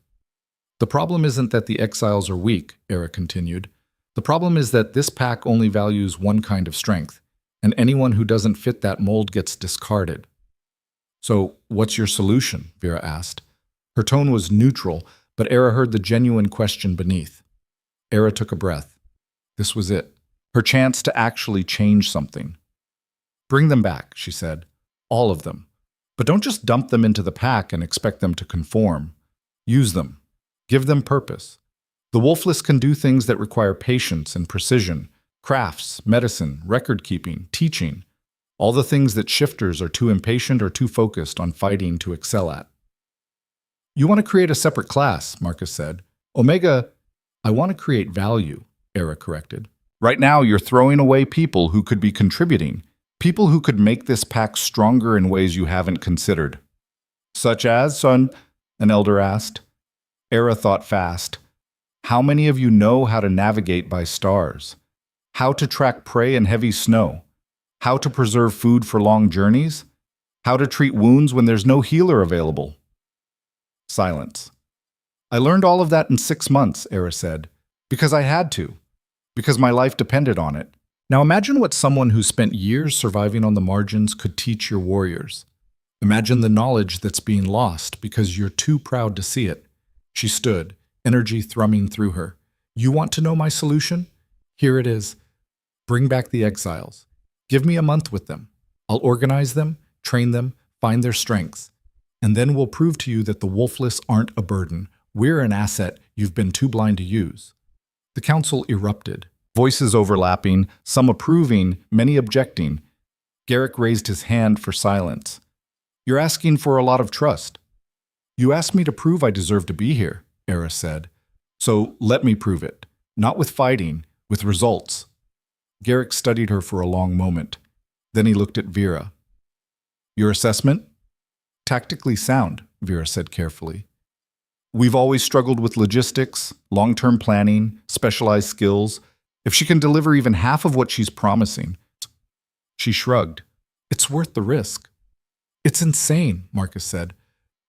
"The problem isn't that the exiles are weak," Eira continued. "The problem is that this pack only values one kind of strength, and anyone who doesn't fit that mold gets discarded." "So, what's your solution?" Vera asked. Her tone was neutral, but Eira heard the genuine question beneath. Eira took a breath. This was it. Her chance to actually change something. "Bring them back," she said. "All of them. But don't just dump them into the pack and expect them to conform. Use them. Give them purpose. The wolfless can do things that require patience and precision, crafts, medicine, record-keeping, teaching, all the things that shifters are too impatient or too focused on fighting to excel at." "You want to create a separate class," Marcus said. "Omega—" "I want to create value," Eira corrected. "Right now you're throwing away people who could be contributing, people who could make this pack stronger in ways you haven't considered." "Such as, son?" an elder asked. Eira thought fast. How many of you know how to navigate by stars? How to track prey in heavy snow? How to preserve food for long journeys? How to treat wounds when there's no healer available? Silence. I learned all of that in 6 months, Eira said, because I had to, because my life depended on it. Now imagine what someone who spent years surviving on the margins could teach your warriors. Imagine the knowledge that's being lost because you're too proud to see it. She stood, energy thrumming through her. You want to know my solution? Here it is. Bring back the exiles. Give me a month with them. I'll organize them, train them, find their strengths. And then we'll prove to you that the wolfless aren't a burden. We're an asset you've been too blind to use. The council erupted, voices overlapping, some approving, many objecting. Garrick raised his hand for silence. You're asking for a lot of trust. You asked me to prove I deserve to be here, Eira said. So let me prove it. Not with fighting, with results. Garrick studied her for a long moment. Then he looked at Vera. Your assessment? Tactically sound, Vera said carefully. We've always struggled with logistics, long-term planning, specialized skills. If she can deliver even half of what she's promising. She shrugged. It's worth the risk. It's insane, Marcus said.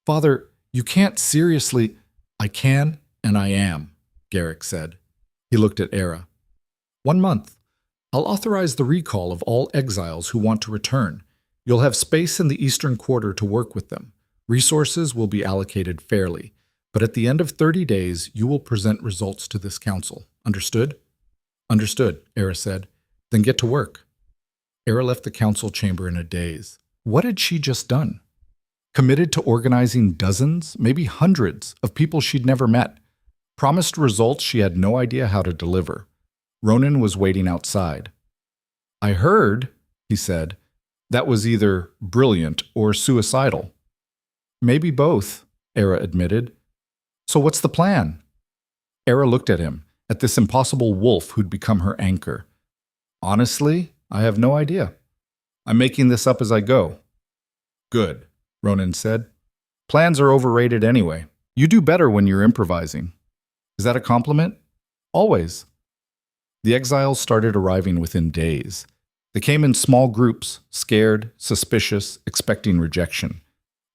Father, you can't seriously... I can, and I am, Garrick said. He looked at Eira. 1 month. I'll authorize the recall of all exiles who want to return. You'll have space in the Eastern Quarter to work with them. Resources will be allocated fairly. But at the end of 30 days, you will present results to this council. Understood? Understood, Eira said. Then get to work. Eira left the council chamber in a daze. What had she just done? Committed to organizing dozens, maybe hundreds, of people she'd never met. Promised results she had no idea how to deliver. Ronan was waiting outside. I heard, he said, that was either brilliant or suicidal. Maybe both, Eira admitted. So what's the plan? Eira looked at him, at this impossible wolf who'd become her anchor. Honestly, I have no idea. I'm making this up as I go. Good, Ronan said. Plans are overrated anyway. You do better when you're improvising. Is that a compliment? Always. The exiles started arriving within days. They came in small groups, scared, suspicious, expecting rejection.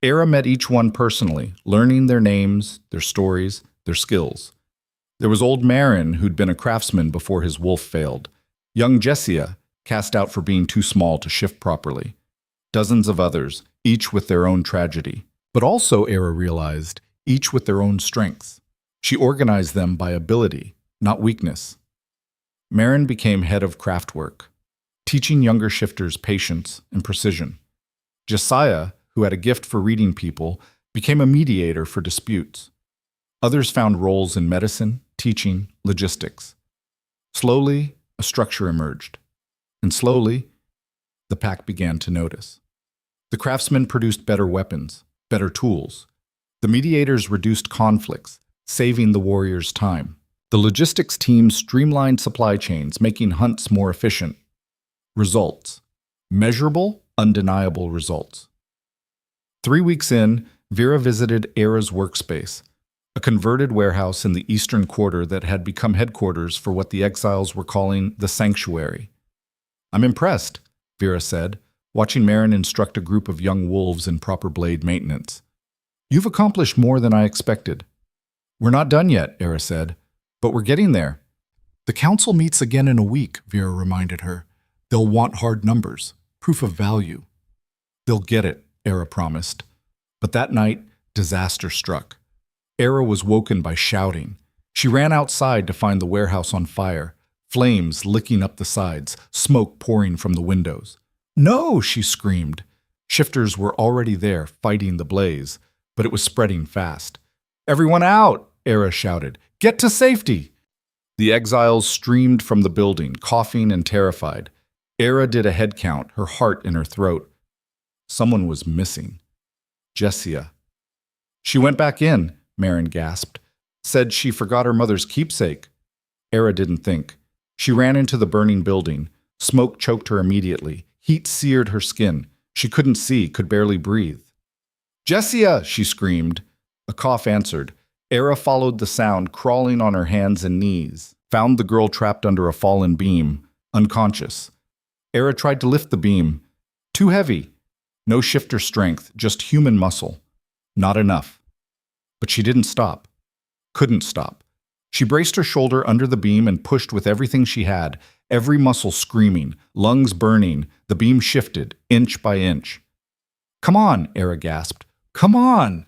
Eira met each one personally, learning their names, their stories, their skills. There was old Marin, who'd been a craftsman before his wolf failed. Young Jessia, cast out for being too small to shift properly. Dozens of others, each with their own tragedy. But also, Eira realized, each with their own strengths. She organized them by ability, not weakness. Marin became head of craftwork, teaching younger shifters patience and precision. Josiah, who had a gift for reading people, became a mediator for disputes. Others found roles in medicine, teaching, logistics. Slowly, a structure emerged. And slowly, the pack began to notice. The craftsmen produced better weapons, better tools. The mediators reduced conflicts, saving the warriors time. The logistics team streamlined supply chains, making hunts more efficient. Results. Measurable, undeniable results. 3 weeks in, Vera visited Eira's workspace, a converted warehouse in the Eastern Quarter that had become headquarters for what the exiles were calling the Sanctuary. I'm impressed, Vera said, watching Marin instruct a group of young wolves in proper blade maintenance. You've accomplished more than I expected. We're not done yet, Eira said, but we're getting there. The council meets again in a week, Vera reminded her. They'll want hard numbers, proof of value. They'll get it, Eira promised. But that night, disaster struck. Eira was woken by shouting. She ran outside to find the warehouse on fire, flames licking up the sides, smoke pouring from the windows. No, she screamed. Shifters were already there, fighting the blaze, but it was spreading fast. Everyone out, Eira shouted. Get to safety! The exiles streamed from the building, coughing and terrified. Eira did a head count, her heart in her throat. Someone was missing. Jessia. She went back in, Marin gasped. Said she forgot her mother's keepsake. Eira didn't think. She ran into the burning building. Smoke choked her immediately. Heat seared her skin. She couldn't see, could barely breathe. Jessia, she screamed. A cough answered. Eira followed the sound, crawling on her hands and knees, found the girl trapped under a fallen beam, unconscious. Eira tried to lift the beam. Too heavy. No shifter strength, just human muscle. Not enough. But she didn't stop. Couldn't stop. She braced her shoulder under the beam and pushed with everything she had, every muscle screaming, lungs burning. The beam shifted, inch by inch. "Come on," Eira gasped. "Come on!"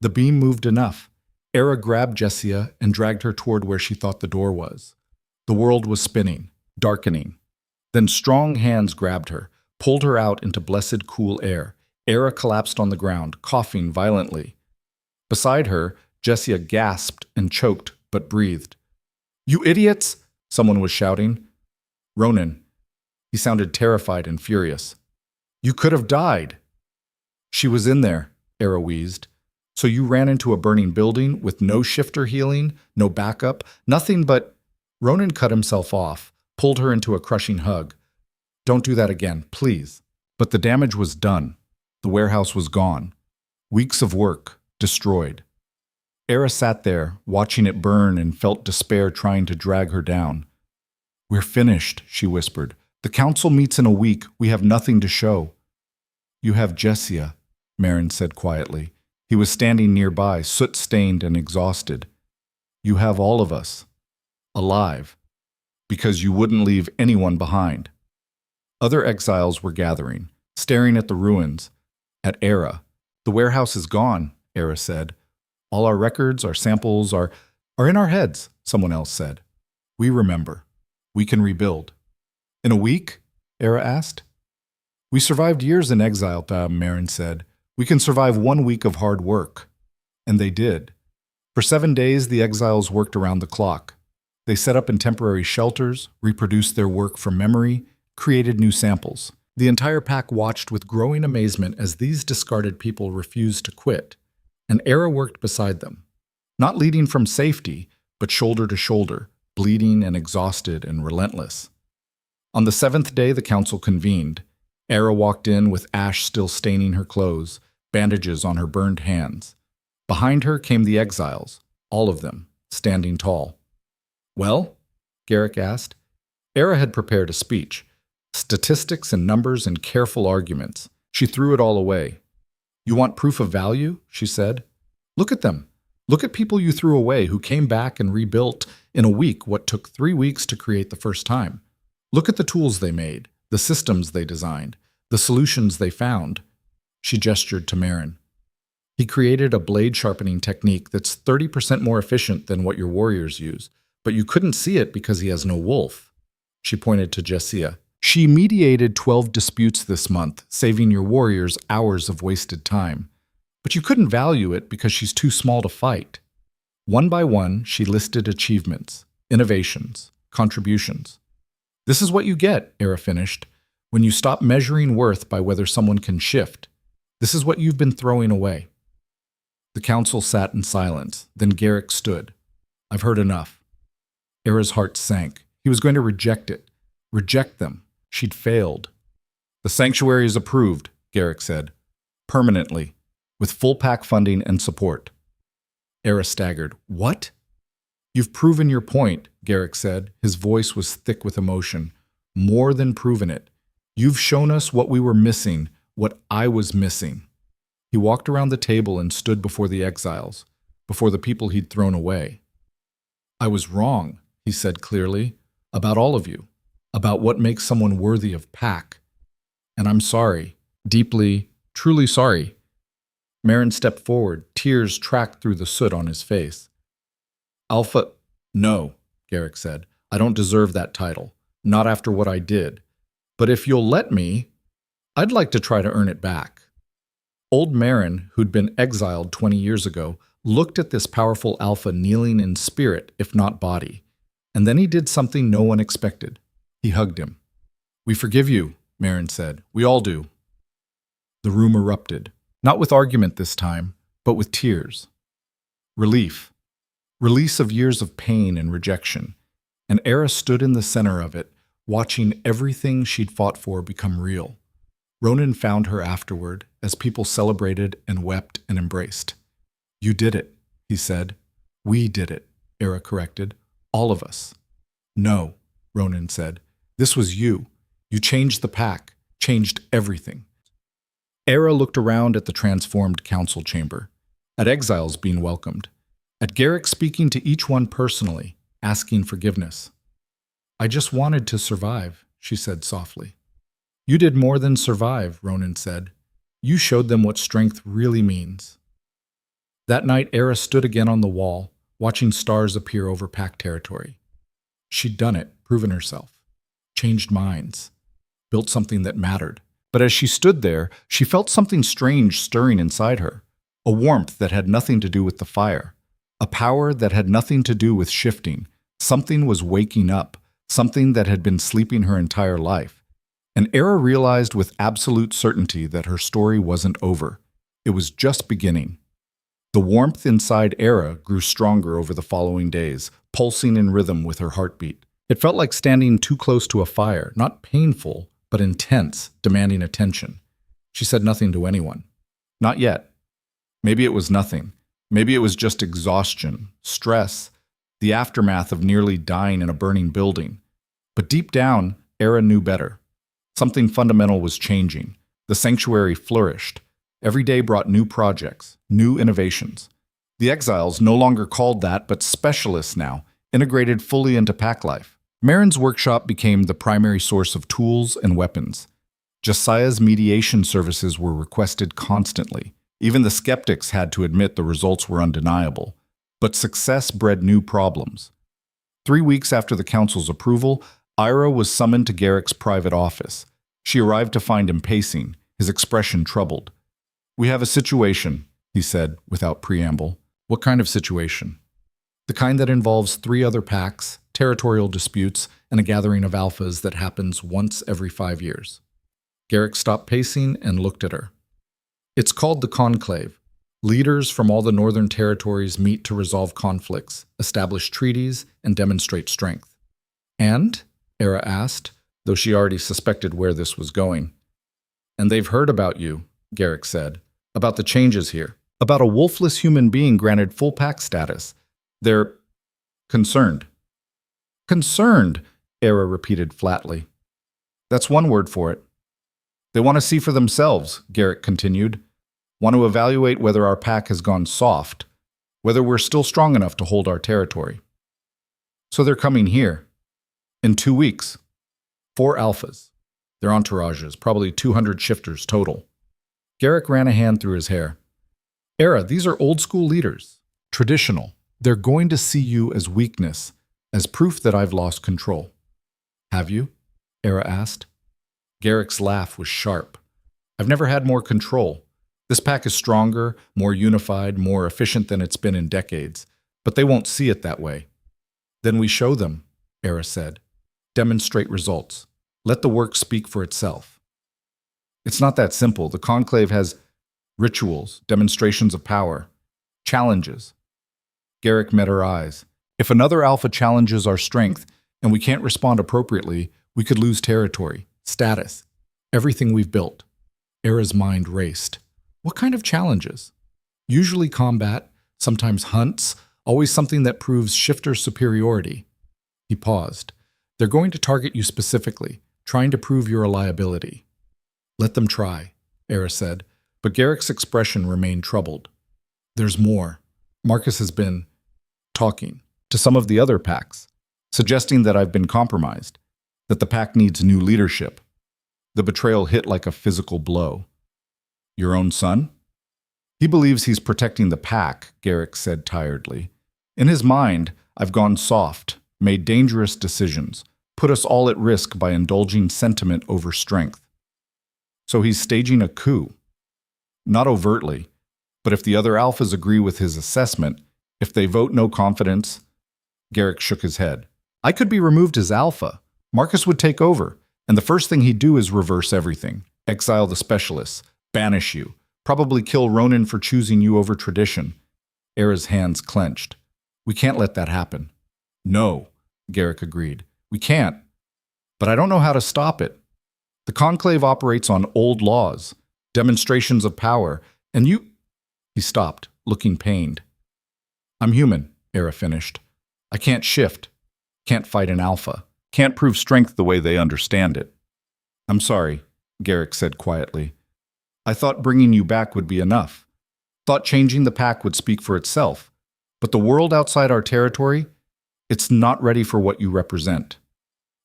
The beam moved enough. Eira grabbed Jessia and dragged her toward where she thought the door was. The world was spinning, darkening. Then strong hands grabbed her, pulled her out into blessed cool air. Eira collapsed on the ground, coughing violently. Beside her, Jessia gasped and choked, but breathed. "You idiots!" someone was shouting. Ronan. He sounded terrified and furious. "You could have died." "She was in there," Eira wheezed. "So you ran into a burning building with no shifter healing, no backup, nothing but—" Ronan cut himself off, pulled her into a crushing hug. "Don't do that again, please." But the damage was done. The warehouse was gone. Weeks of work, destroyed. Eira sat there, watching it burn, and felt despair trying to drag her down. "We're finished," she whispered. "The council meets in a week. We have nothing to show." "You have Jessia," Marin said quietly. He was standing nearby, soot-stained and exhausted. "You have all of us. Alive. Because you wouldn't leave anyone behind." Other exiles were gathering, staring at the ruins, at Eira. "The warehouse is gone," Eira said. "All our records, our samples, are in our heads," someone else said. "We remember. We can rebuild." "In a week?" Eira asked. "We survived years in exile," Marin said. "We can survive 1 week of hard work." And they did. For 7 days, the exiles worked around the clock. They set up in temporary shelters, reproduced their work from memory, created new samples. The entire pack watched with growing amazement as these discarded people refused to quit. And Eira worked beside them, not leading from safety, but shoulder to shoulder, bleeding and exhausted and relentless. On the 7th day, the council convened. Eira walked in with ash still staining her clothes, bandages on her burned hands. Behind her came the exiles, all of them, standing tall. "Well?" Garrick asked. Eira had prepared a speech. Statistics and numbers and careful arguments. She threw it all away. "You want proof of value?" she said. "Look at them. Look at people you threw away who came back and rebuilt in a week what took 3 weeks to create the first time. Look at the tools they made, the systems they designed, the solutions they found." She gestured to Marin. "He created a blade sharpening technique that's 30% more efficient than what your warriors use, but you couldn't see it because he has no wolf." She pointed to Jessia. "She mediated 12 disputes this month, saving your warriors hours of wasted time. But you couldn't value it because she's too small to fight." One by one, she listed achievements, innovations, contributions. "This is what you get," Eira finished, "when you stop measuring worth by whether someone can shift. This is what you've been throwing away." The council sat in silence. Then Garrick stood. "I've heard enough." Eira's heart sank. He was going to reject it. Reject them. She'd failed. "The sanctuary is approved," Garrick said. "Permanently. With full pack funding and support." Eira staggered. "What?" "You've proven your point," Garrick said. His voice was thick with emotion. "More than proven it. You've shown us what we were missing, what I was missing." He walked around the table and stood before the exiles, before the people he'd thrown away. "I was wrong," he said clearly, "about all of you, about what makes someone worthy of pack. And I'm sorry, deeply, truly sorry." Marin stepped forward, tears tracked through the soot on his face. "Alpha—" "No," Garrick said. "I don't deserve that title, not after what I did. But if you'll let me, I'd like to try to earn it back." Old Marin, who'd been exiled 20 years ago, looked at this powerful alpha kneeling in spirit, if not body. And then he did something no one expected. He hugged him. "We forgive you," Marin said. "We all do." The room erupted, not with argument this time, but with tears. Relief. Release of years of pain and rejection. And Eira stood in the center of it, watching everything she'd fought for become real. Ronan found her afterward, as people celebrated and wept and embraced. "You did it," he said. We did it, Eira corrected. All of us. No, Ronan said. This was you. You changed the pack, changed everything. Eira looked around at the transformed council chamber, at exiles being welcomed, at Garrick speaking to each one personally, asking forgiveness. I just wanted to survive, she said softly. You did more than survive, Ronan said. You showed them what strength really means. That night, Eira stood again on the wall, watching stars appear over pack territory. She'd done it, proven herself, changed minds, built something that mattered. But as she stood there, she felt something strange stirring inside her, a warmth that had nothing to do with the fire, a power that had nothing to do with shifting. Something was waking up, something that had been sleeping her entire life. And Eira realized with absolute certainty that her story wasn't over. It was just beginning. The warmth inside Eira grew stronger over the following days, pulsing in rhythm with her heartbeat. It felt like standing too close to a fire, not painful, but intense, demanding attention. She said nothing to anyone. Not yet. Maybe it was nothing. Maybe it was just exhaustion, stress, the aftermath of nearly dying in a burning building. But deep down, Eira knew better. Something fundamental was changing. The sanctuary flourished. Every day brought new projects, new innovations. The exiles no longer called that, but specialists now, integrated fully into pack life. Marin's workshop became the primary source of tools and weapons. Josiah's mediation services were requested constantly. Even the skeptics had to admit the results were undeniable. But success bred new problems. 3 weeks after the council's approval, Eira was summoned to Garrick's private office. She arrived to find him pacing, his expression troubled. We have a situation, he said without preamble. What kind of situation? The kind that involves 3 other packs, territorial disputes, and a gathering of alphas that happens once every 5 years. Garrick stopped pacing and looked at her. It's called the Conclave. Leaders from all the northern territories meet to resolve conflicts, establish treaties, and demonstrate strength. And? Eira asked, though she already suspected where this was going. And they've heard about you, Garrick said, about the changes here, about a wolfless human being granted full pack status. They're concerned. Concerned, Eira repeated flatly. That's one word for it. They want to see for themselves, Garrick continued. Want to evaluate whether our pack has gone soft, whether we're still strong enough to hold our territory. So they're coming here. In 2 weeks. 4 alphas. Their entourages, probably 200 shifters total. Garrick ran a hand through his hair. Eira, these are old-school leaders. Traditional. They're going to see you as weakness, as proof that I've lost control. Have you? Eira asked. Garrick's laugh was sharp. I've never had more control. This pack is stronger, more unified, more efficient than it's been in decades, but they won't see it that way. Then we show them, Eira said. Demonstrate results. Let the work speak for itself. It's not that simple. The Conclave has rituals, demonstrations of power, challenges. Garrick met her eyes. If another alpha challenges our strength and we can't respond appropriately, we could lose territory, status, everything we've built. Eira's mind raced. What kind of challenges? Usually combat, sometimes hunts, always something that proves shifter superiority. He paused. They're going to target you specifically, trying to prove your reliability. Let them try, Eira said, but Garrick's expression remained troubled. There's more. Marcus has been talking to some of the other packs, suggesting that I've been compromised, that the pack needs new leadership. The betrayal hit like a physical blow. Your own son? He believes he's protecting the pack, Garrick said tiredly. In his mind, I've gone soft, made dangerous decisions, put us all at risk by indulging sentiment over strength. So he's staging a coup. Not overtly, but if the other alphas agree with his assessment, if they vote no confidence, Garrick shook his head. I could be removed as alpha. Marcus would take over, and the first thing he'd do is reverse everything. Exile the specialists, banish you, probably kill Ronan for choosing you over tradition. Eira's hands clenched. We can't let that happen. No, Garrick agreed. We can't. But I don't know how to stop it. The Conclave operates on old laws, demonstrations of power, and you... He stopped, looking pained. I'm human, Eira finished. I can't shift. Can't fight an alpha. Can't prove strength the way they understand it. I'm sorry, Garrick said quietly. I thought bringing you back would be enough. Thought changing the pack would speak for itself. But the world outside our territory, it's not ready for what you represent.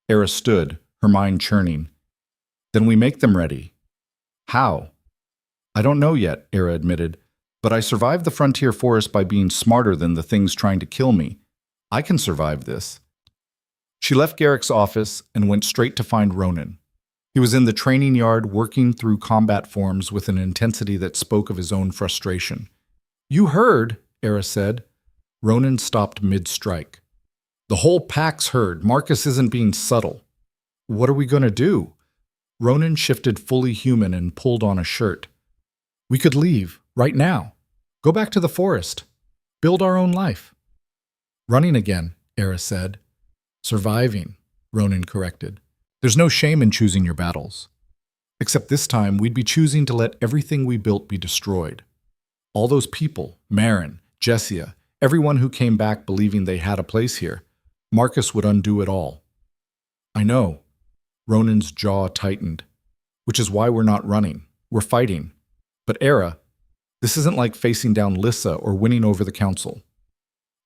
Eira stood, her mind churning. Then we make them ready. How? I don't know yet, Eira admitted, but I survived the frontier forest by being smarter than the things trying to kill me. I can survive this. She left Garrick's office and went straight to find Ronan. He was in the training yard working through combat forms with an intensity that spoke of his own frustration. You heard, Eira said. Ronan stopped mid-strike. The whole pack's heard. Marcus isn't being subtle. What are we going to do? Ronan shifted fully human and pulled on a shirt. We could leave, right now. Go back to the forest. Build our own life. Running again, Eira said. Surviving, Ronan corrected. There's no shame in choosing your battles. Except this time, we'd be choosing to let everything we built be destroyed. All those people, Marin, Jessia, everyone who came back believing they had a place here, Marcus would undo it all. I know. Ronan's jaw tightened. Which is why we're not running. We're fighting. But Eira, this isn't like facing down Lissa or winning over the council.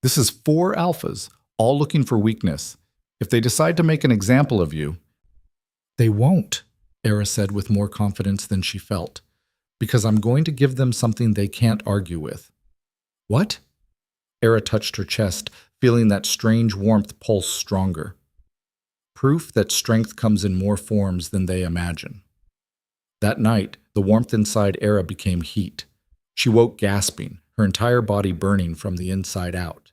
This is 4 alphas, all looking for weakness. If they decide to make an example of you, they won't, Eira said with more confidence than she felt, because I'm going to give them something they can't argue with. What? Eira touched her chest, feeling that strange warmth pulse stronger. Proof that strength comes in more forms than they imagine. That night, the warmth inside Eira became heat. She woke gasping, her entire body burning from the inside out.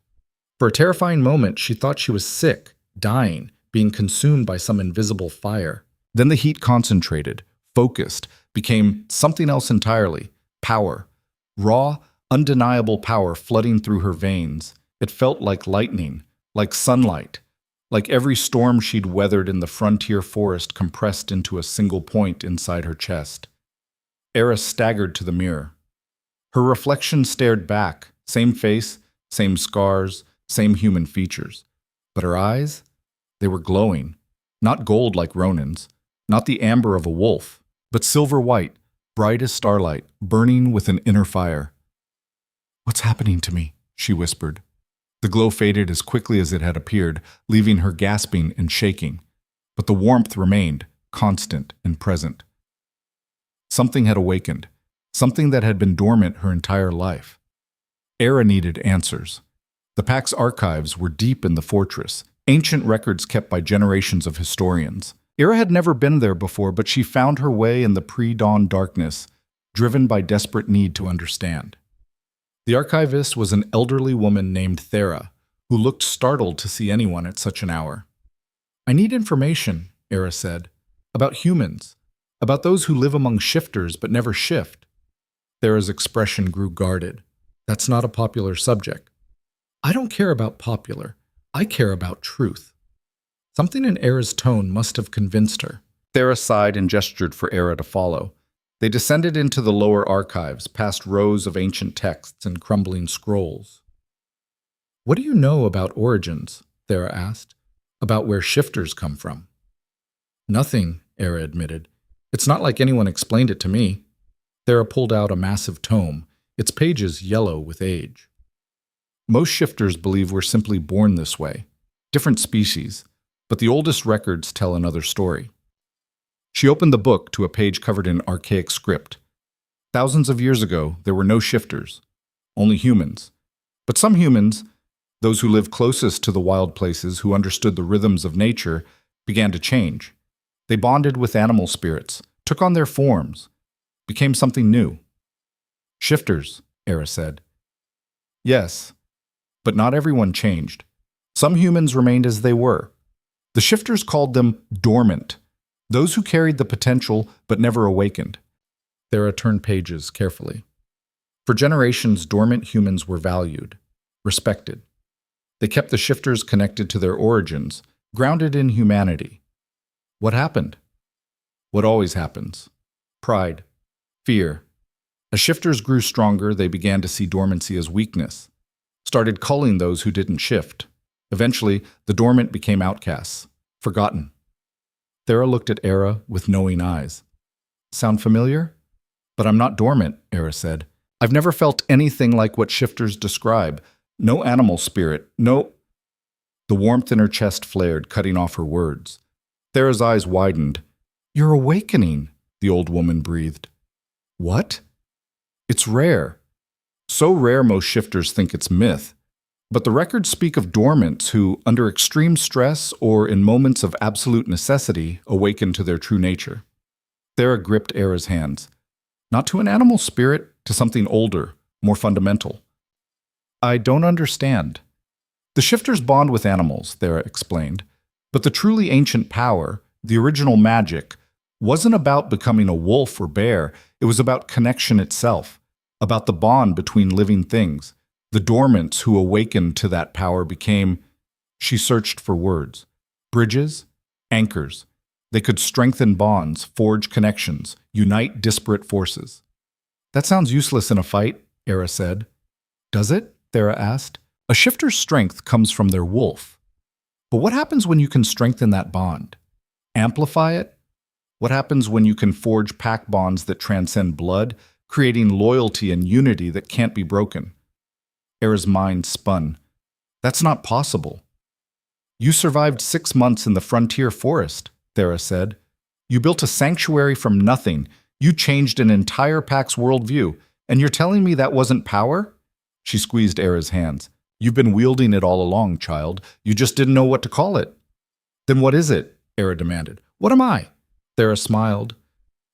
For a terrifying moment, she thought she was sick, dying, being consumed by some invisible fire. Then the heat concentrated, focused, became something else entirely. Power. Raw, undeniable power flooding through her veins. It felt like lightning, like sunlight, like every storm she'd weathered in the frontier forest compressed into a single point inside her chest. Eira staggered to the mirror. Her reflection stared back, same face, same scars, same human features. But her eyes? They were glowing. Not gold like Ronan's, not the amber of a wolf, but silver white, bright as starlight, burning with an inner fire. What's happening to me? She whispered. The glow faded as quickly as it had appeared, leaving her gasping and shaking. But the warmth remained, constant and present. Something had awakened, something that had been dormant her entire life. Eira needed answers. The pack's archives were deep in the fortress, ancient records kept by generations of historians. Eira had never been there before, but she found her way in the pre-dawn darkness, driven by desperate need to understand. The archivist was an elderly woman named Thera, who looked startled to see anyone at such an hour. I need information, Eira said, about humans, about those who live among shifters but never shift. Thera's expression grew guarded. That's not a popular subject. I don't care about popular. I care about truth. Something in Eira's tone must have convinced her. Thera sighed and gestured for Eira to follow. They descended into the lower archives, past rows of ancient texts and crumbling scrolls. What do you know about origins? Thera asked. About where shifters come from? Nothing, Eira admitted. It's not like anyone explained it to me. Thera pulled out a massive tome, its pages yellow with age. Most shifters believe we're simply born this way, different species, but the oldest records tell another story. She opened the book to a page covered in archaic script. Thousands of years ago, there were no shifters, only humans. But some humans, those who lived closest to the wild places, who understood the rhythms of nature, began to change. They bonded with animal spirits, took on their forms, became something new. Shifters, Eira said. Yes, but not everyone changed. Some humans remained as they were. The shifters called them dormant, those who carried the potential but never awakened. Thera turned pages carefully. For generations, dormant humans were valued, respected. They kept the shifters connected to their origins, grounded in humanity. What happened? What always happens. Pride. Fear. As shifters grew stronger, they began to see dormancy as weakness. started culling those who didn't shift. Eventually, the dormant became outcasts, forgotten. Thera looked at Eira with knowing eyes. Sound familiar? But I'm not dormant, Eira said. I've never felt anything like what shifters describe. No animal spirit, no... The warmth in her chest flared, cutting off her words. Thera's eyes widened. You're awakening, the old woman breathed. What? It's rare. So rare most shifters think it's myth. But the records speak of dormants who, under extreme stress or in moments of absolute necessity, awaken to their true nature. Thera gripped Eira's hands. Not to an animal spirit, to something older, more fundamental. I don't understand. The shifters bond with animals, Thera explained. But the truly ancient power, the original magic, wasn't about becoming a wolf or bear. It was about connection itself, about the bond between living things. The dormants who awakened to that power became, she searched for words, bridges, anchors. They could strengthen bonds, forge connections, unite disparate forces. That sounds useless in a fight, Eira said. Does it? Thera asked. A shifter's strength comes from their wolf. But what happens when you can strengthen that bond? Amplify it? What happens when you can forge pack bonds that transcend blood, creating loyalty and unity that can't be broken? Eira's mind spun. That's not possible. You survived 6 months in the frontier forest, Thera said. You built a sanctuary from nothing. You changed an entire pack's worldview. And you're telling me that wasn't power? She squeezed Eira's hands. You've been wielding it all along, child. You just didn't know what to call it. Then what is it? Eira demanded. What am I? Thera smiled.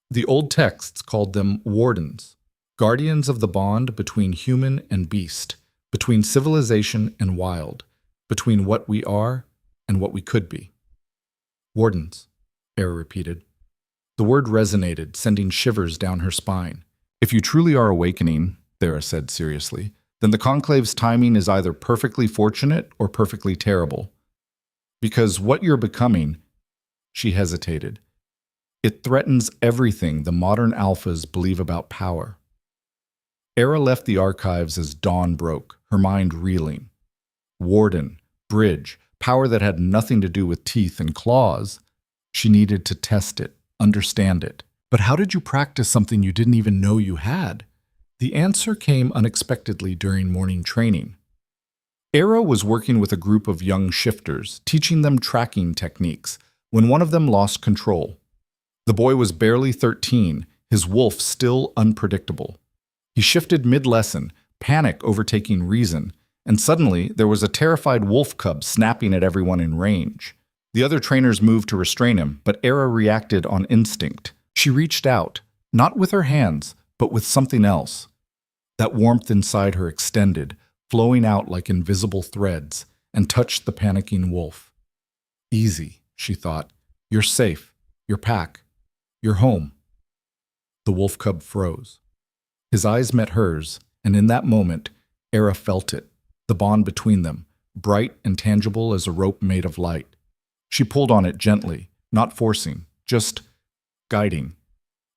The old texts called them wardens, guardians of the bond between human and beast, between civilization and wild, between what we are and what we could be. Wardens, Eira repeated. The word resonated, sending shivers down her spine. If you truly are awakening, Thera said seriously, then the conclave's timing is either perfectly fortunate or perfectly terrible. Because what you're becoming, she hesitated, it threatens everything the modern alphas believe about power. Eira left the archives as dawn broke, her mind reeling. Warden, bridge, power that had nothing to do with teeth and claws. She needed to test it, understand it. But how did you practice something you didn't even know you had? The answer came unexpectedly during morning training. Eira was working with a group of young shifters, teaching them tracking techniques, when one of them lost control. The boy was barely 13, his wolf still unpredictable. He shifted mid-lesson, panic overtaking reason, and suddenly there was a terrified wolf cub snapping at everyone in range. The other trainers moved to restrain him, but Eira reacted on instinct. She reached out, not with her hands, but with something else. That warmth inside her extended, flowing out like invisible threads, and touched the panicking wolf. Easy, she thought. You're safe. Your pack. You're home. The wolf cub froze. His eyes met hers, and in that moment, Eira felt it, the bond between them, bright and tangible as a rope made of light. She pulled on it gently, not forcing, just guiding.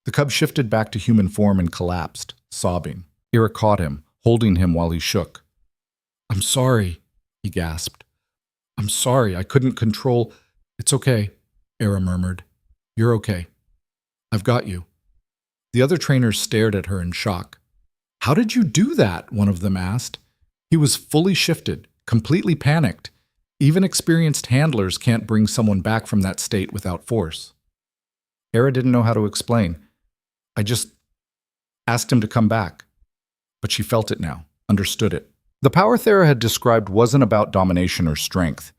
The cub shifted back to human form and collapsed, sobbing. Eira caught him, holding him while he shook. I'm sorry, he gasped. I'm sorry, I couldn't control. It's okay, Eira murmured. You're okay. I've got you. The other trainers stared at her in shock. How did you do that? One of them asked. He was fully shifted, completely panicked. Even experienced handlers can't bring someone back from that state without force. Eira didn't know how to explain. I just asked him to come back. But she felt it now, understood it. The power Thera had described wasn't about domination or strength.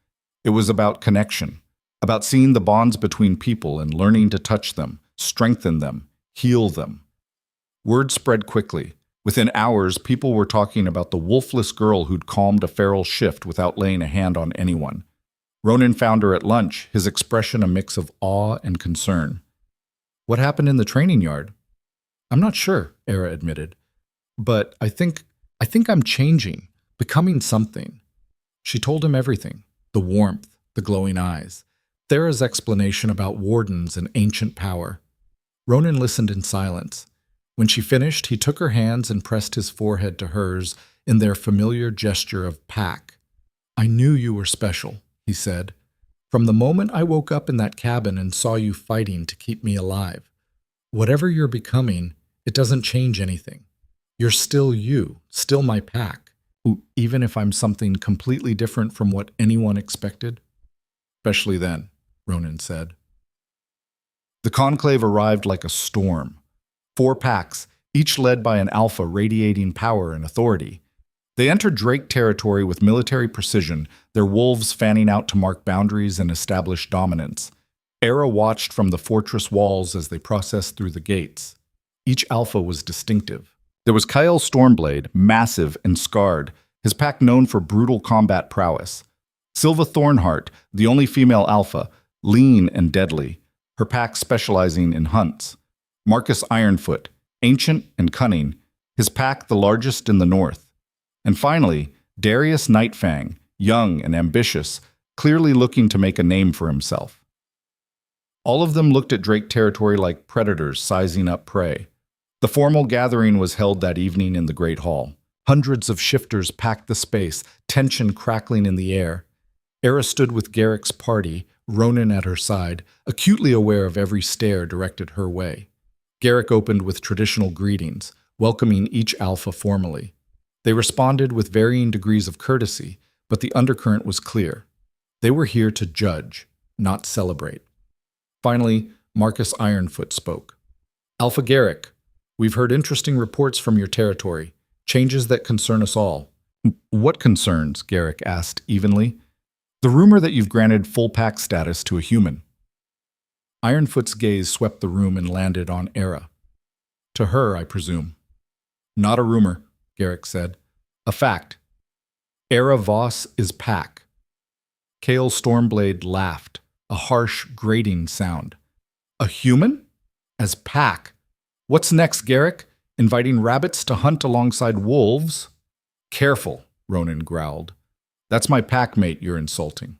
It was about connection, about seeing the bonds between people and learning to touch them, strengthen them, heal them. Word spread quickly. Within hours, people were talking about the wolfless girl who'd calmed a feral shift without laying a hand on anyone. Ronan found her at lunch, his expression a mix of awe and concern. What happened in the training yard? I'm not sure, Eira admitted. But I think I'm changing, becoming something. She told him everything, the warmth, the glowing eyes, Thera's explanation about wardens and ancient power. Ronan listened in silence. When she finished, he took her hands and pressed his forehead to hers, in their familiar gesture of pack. "I knew you were special," he said. "From the moment I woke up in that cabin and saw you fighting to keep me alive. Whatever you're becoming, it doesn't change anything. You're still you, still my pack, even if I'm something completely different from what anyone expected." "Especially then," Ronan said. The conclave arrived like a storm. 4 packs, each led by an alpha radiating power and authority. They entered Drake territory with military precision, their wolves fanning out to mark boundaries and establish dominance. Eira watched from the fortress walls as they processed through the gates. Each alpha was distinctive. There was Kyle Stormblade, massive and scarred, his pack known for brutal combat prowess. Silva Thornheart, the only female alpha, lean and deadly, her pack specializing in hunts. Marcus Ironfoot, ancient and cunning, his pack the largest in the north. And finally, Darius Nightfang, young and ambitious, clearly looking to make a name for himself. All of them looked at Drake territory like predators sizing up prey. The formal gathering was held that evening in the Great Hall. Hundreds of shifters packed the space, tension crackling in the air. Eira stood with Garrick's party, Ronan at her side, acutely aware of every stare directed her way. Garrick opened with traditional greetings, welcoming each alpha formally. They responded with varying degrees of courtesy, but the undercurrent was clear. They were here to judge, not celebrate. Finally, Marcus Ironfoot spoke. "Alpha Garrick, we've heard interesting reports from your territory, changes that concern us all." "What concerns?" Garrick asked evenly. "The rumor that you've granted full pack status to a human." Ironfoot's gaze swept the room and landed on Eira. "To her, I presume." "Not a rumor," Garrick said. "A fact. Eira Voss is pack." Kale Stormblade laughed, a harsh, grating sound. "A human? As pack? What's next, Garrick? Inviting rabbits to hunt alongside wolves?" "Careful," Ronan growled. "That's my packmate you're insulting."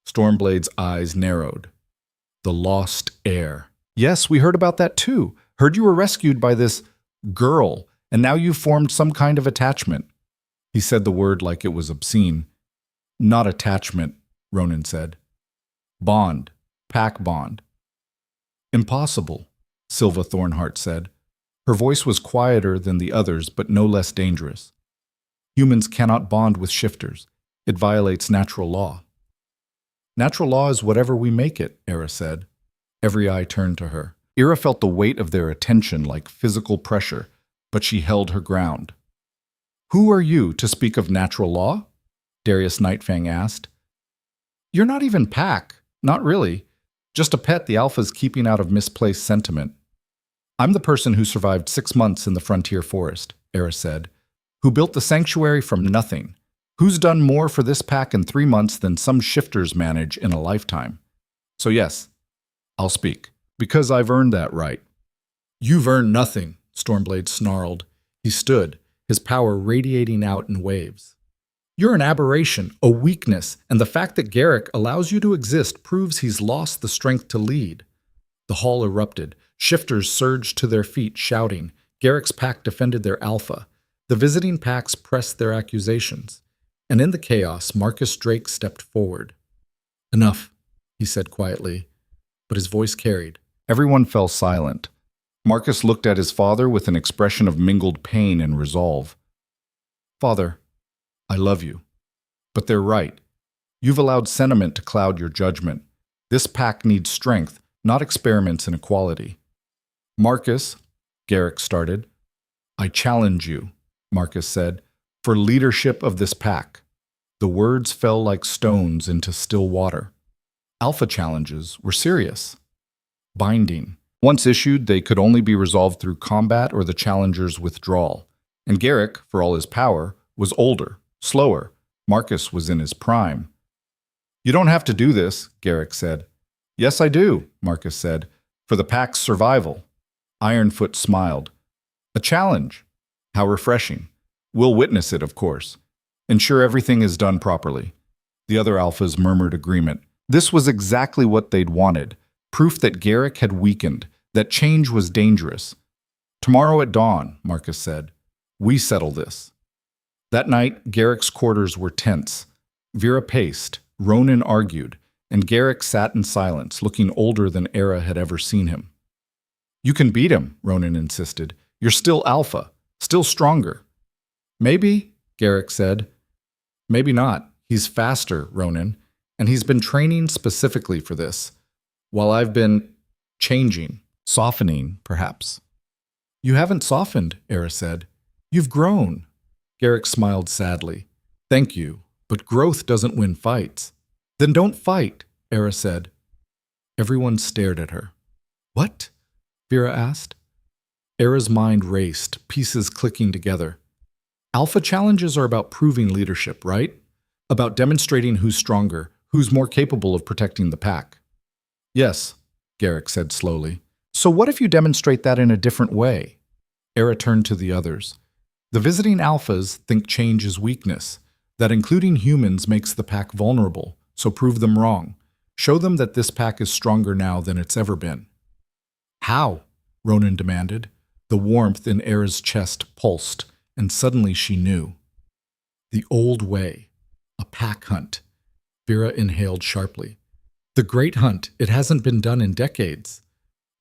Stormblade's eyes narrowed. "The lost heir." "Yes, we heard about that too. Heard you were rescued by this girl, and now you've formed some kind of attachment." He said the word like it was obscene. "Not attachment," Ronan said. "Bond. Pack bond." "Impossible," Silva Thornheart said. Her voice was quieter than the others, but no less dangerous. "Humans cannot bond with shifters. It violates natural law." "Natural law is whatever we make it," Eira said. Every eye turned to her. Eira felt the weight of their attention like physical pressure, but she held her ground. "Who are you to speak of natural law?" Darius Nightfang asked. "You're not even pack. Not really. Just a pet the alpha's keeping out of misplaced sentiment." "I'm the person who survived 6 months in the frontier forest," Eira said. "Who built the sanctuary from nothing. Who's done more for this pack in 3 months than some shifters manage in a lifetime? So yes, I'll speak, because I've earned that right." "You've earned nothing," Stormblade snarled. He stood, his power radiating out in waves. "You're an aberration, a weakness, and the fact that Garrick allows you to exist proves he's lost the strength to lead." The hall erupted. Shifters surged to their feet, shouting. Garrick's pack defended their alpha. The visiting packs pressed their accusations. And in the chaos, Marcus Drake stepped forward. "Enough," he said quietly, but his voice carried. Everyone fell silent. Marcus looked at his father with an expression of mingled pain and resolve. "Father, I love you. But they're right. You've allowed sentiment to cloud your judgment. This pack needs strength, not experiments in equality." "Marcus," Garrick started. "I challenge you," Marcus said, "for leadership of this pack." The words fell like stones into still water. Alpha challenges were serious. Binding. Once issued, they could only be resolved through combat or the challenger's withdrawal. And Garrick, for all his power, was older, slower. Marcus was in his prime. "You don't have to do this," Garrick said. "Yes, I do," Marcus said, "for the pack's survival." Ironfoot smiled. "A challenge? How refreshing. We'll witness it, of course. Ensure everything is done properly." The other alphas murmured agreement. This was exactly what they'd wanted. Proof that Garrick had weakened, that change was dangerous. "Tomorrow at dawn," Marcus said. "We settle this." That night, Garrick's quarters were tense. Vera paced, Ronan argued, and Garrick sat in silence, looking older than Eira had ever seen him. "You can beat him," Ronan insisted. "You're still alpha, still stronger." "Maybe," Garrick said. "Maybe not. He's faster, Ronan, and he's been training specifically for this, while I've been changing, softening, perhaps." "You haven't softened," Eira said. "You've grown." Garrick smiled sadly. "Thank you, but growth doesn't win fights." "Then don't fight," Eira said. Everyone stared at her. "What?" Vera asked. Eira's mind raced, pieces clicking together. Alpha challenges are about proving leadership, right? About demonstrating who's stronger, who's more capable of protecting the pack. "Yes," Garrick said slowly. "So what if you demonstrate that in a different way?" Eira turned to the others. "The visiting alphas think change is weakness, that including humans makes the pack vulnerable, so prove them wrong. Show them that this pack is stronger now than it's ever been." "How?" Ronan demanded. The warmth in Eira's chest pulsed, and suddenly she knew. "The old way. A pack hunt." Vera inhaled sharply. "The great hunt. It hasn't been done in decades."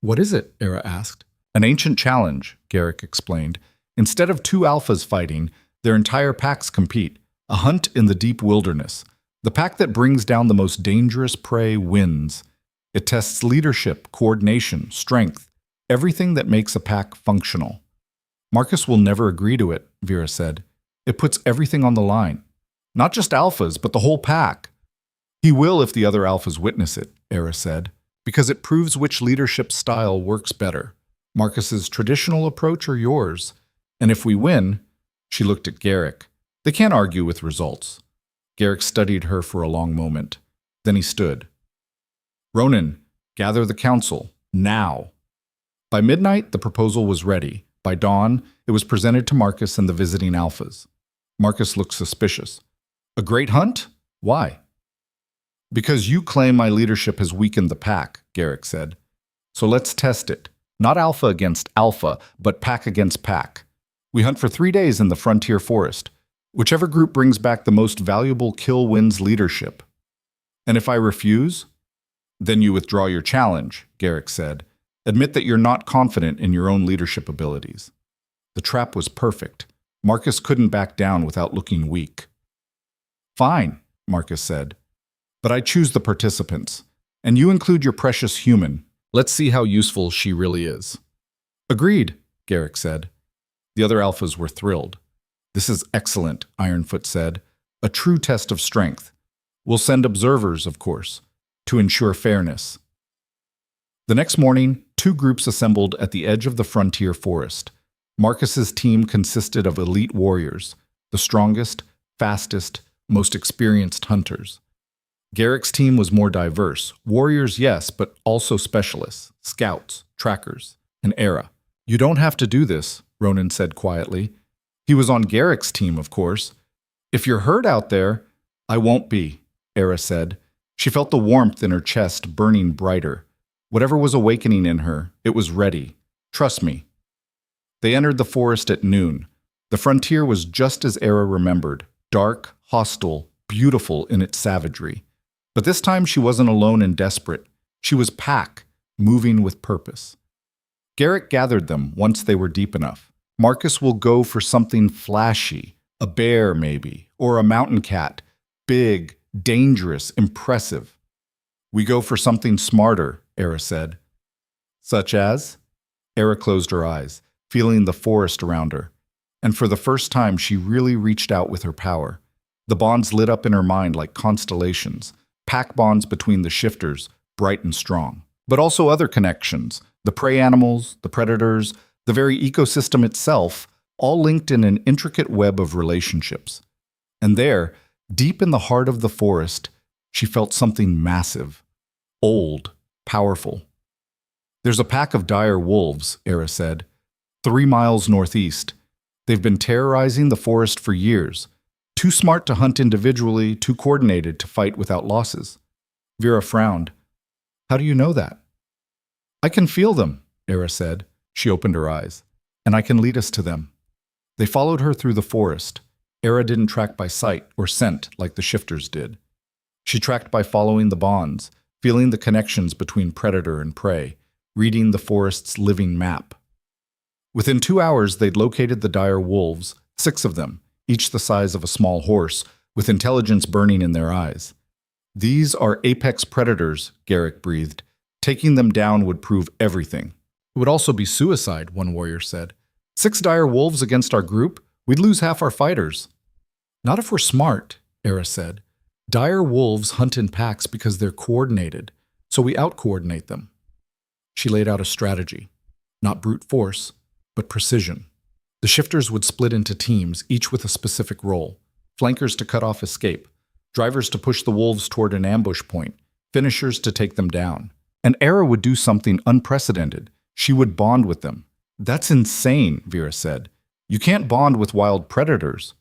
"What is it?" Eira asked. "An ancient challenge," Garrick explained. "Instead of two alphas fighting, their entire packs compete. A hunt in the deep wilderness. The pack that brings down the most dangerous prey wins. It tests leadership, coordination, strength, everything that makes a pack functional." "Marcus will never agree to it," Vera said. "It puts everything on the line. Not just alphas, but the whole pack." "He will if the other alphas witness it," Eira said, "because it proves which leadership style works better. Marcus's traditional approach or yours. And if we win," she looked at Garrick, "they can't argue with results." Garrick studied her for a long moment. Then he stood. "Ronan, gather the council, now." By midnight, the proposal was ready. By dawn, it was presented to Marcus and the visiting alphas. Marcus looked suspicious. "A great hunt? Why?" "Because you claim my leadership has weakened the pack," Garrick said. "So let's test it. Not alpha against alpha, but pack against pack. We hunt for 3 days in the frontier forest. Whichever group brings back the most valuable kill wins leadership. And if I refuse?" "Then you withdraw your challenge," Garrick said. "Admit that you're not confident in your own leadership abilities." The trap was perfect. Marcus couldn't back down without looking weak. "Fine," Marcus said. "But I choose the participants. And you include your precious human. Let's see how useful she really is." "Agreed," Garrick said. The other alphas were thrilled. "This is excellent," Ironfoot said. "A true test of strength. We'll send observers, of course, to ensure fairness." The next morning, 2 groups assembled at the edge of the frontier forest. Marcus's team consisted of elite warriors, the strongest, fastest, most experienced hunters. Garrick's team was more diverse. Warriors, yes, but also specialists, scouts, trackers, and Eira. "You don't have to do this," Ronan said quietly. He was on Garrick's team, of course. "If you're hurt out there—" "I won't be," Eira said. She felt the warmth in her chest burning brighter. Whatever was awakening in her, it was ready. "Trust me." They entered the forest at noon. The frontier was just as Eira remembered, dark, hostile, beautiful in its savagery. But this time she wasn't alone and desperate. She was pack, moving with purpose. Garrick gathered them once they were deep enough. "Marcus will go for something flashy, a bear maybe, or a mountain cat, big, dangerous, impressive." "We go for something smarter," Eira said. "Such as?" Eira closed her eyes, feeling the forest around her. And for the first time, she really reached out with her power. The bonds lit up in her mind like constellations, pack bonds between the shifters, bright and strong. But also other connections, the prey animals, the predators, the very ecosystem itself, all linked in an intricate web of relationships. And there, deep in the heart of the forest, she felt something massive, old, powerful. "There's a pack of dire wolves," Eira said, 3 miles northeast. They've been terrorizing the forest for years. Too smart to hunt individually, too coordinated to fight without losses. Vera frowned. "How do you know that?" "I can feel them," Eira said. She opened her eyes. "And I can lead us to them." They followed her through the forest. Eira didn't track by sight or scent like the shifters did. She tracked by following the bonds, feeling the connections between predator and prey, reading the forest's living map. Within 2 hours, they'd located the dire wolves, 6 of them, each the size of a small horse, with intelligence burning in their eyes. These are apex predators, Garrick breathed. Taking them down would prove everything. It would also be suicide, one warrior said. 6 dire wolves against our group? We'd lose half our fighters. Not if we're smart, Eira said. Dire wolves hunt in packs because they're coordinated, so we out-coordinate them. She laid out a strategy. Not brute force, but precision. The shifters would split into teams, each with a specific role. Flankers to cut off escape, drivers to push the wolves toward an ambush point, finishers to take them down. And Eira would do something unprecedented. She would bond with them. That's insane, Vera said. You can't bond with wild predators.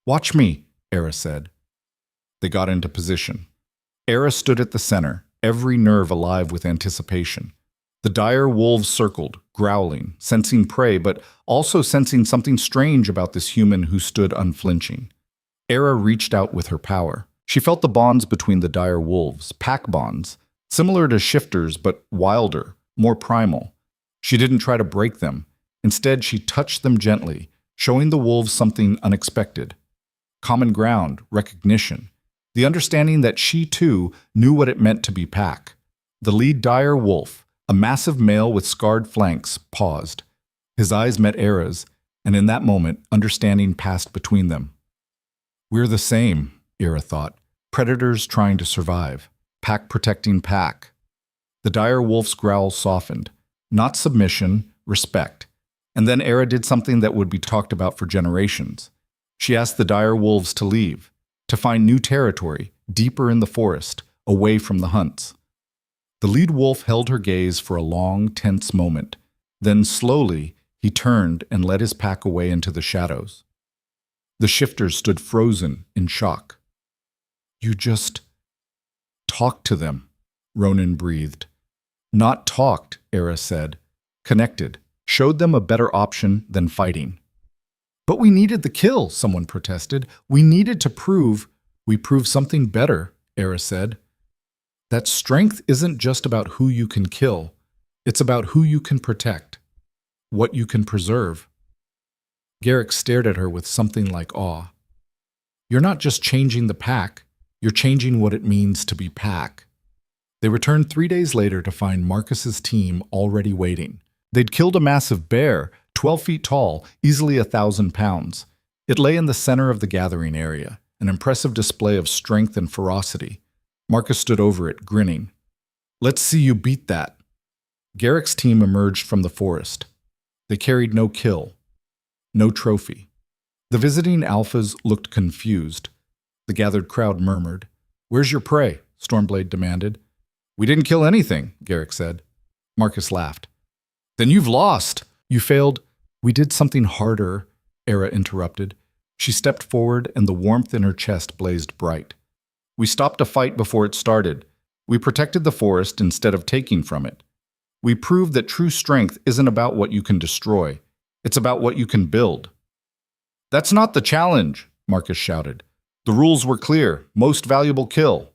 Watch me, Eira said. They got into position. Eira stood at the center, every nerve alive with anticipation. The dire wolves circled, growling, sensing prey, but also sensing something strange about this human who stood unflinching. Eira reached out with her power. She felt the bonds between the dire wolves, pack bonds, similar to shifters but wilder, more primal. She didn't try to break them. Instead, she touched them gently, showing the wolves something unexpected. Common ground, recognition. The understanding that she, too, knew what it meant to be pack. The lead dire wolf, a massive male with scarred flanks, paused. His eyes met Eira's, and in that moment, understanding passed between them. We're the same, Eira thought. Predators trying to survive. Pack protecting pack. The dire wolf's growl softened. Not submission, respect. And then Eira did something that would be talked about for generations. She asked the dire wolves to leave, to find new territory, deeper in the forest, away from the hunts. The lead wolf held her gaze for a long, tense moment. Then slowly, he turned and led his pack away into the shadows. The shifters stood frozen in shock. You just talked to them, Ronan breathed. Not talked, Eira said. Connected. Showed them a better option than fighting. But we needed the kill, someone protested. We needed to prove. We proved something better, Eira said. That strength isn't just about who you can kill. It's about who you can protect. What you can preserve. Garrick stared at her with something like awe. You're not just changing the pack. You're changing what it means to be pack. They returned 3 days later to find Marcus's team already waiting. They'd killed a massive bear, 12 feet tall, easily 1,000 pounds. It lay in the center of the gathering area, an impressive display of strength and ferocity. Marcus stood over it, grinning. Let's see you beat that. Garrick's team emerged from the forest. They carried no kill, no trophy. The visiting alphas looked confused. The gathered crowd murmured. Where's your prey? Stormblade demanded. We didn't kill anything, Garrick said. Marcus laughed. Then you've lost. You failed. We did something harder, Eira interrupted. She stepped forward and the warmth in her chest blazed bright. We stopped a fight before it started. We protected the forest instead of taking from it. We proved that true strength isn't about what you can destroy. It's about what you can build. That's not the challenge, Marcus shouted. The rules were clear. Most valuable kill.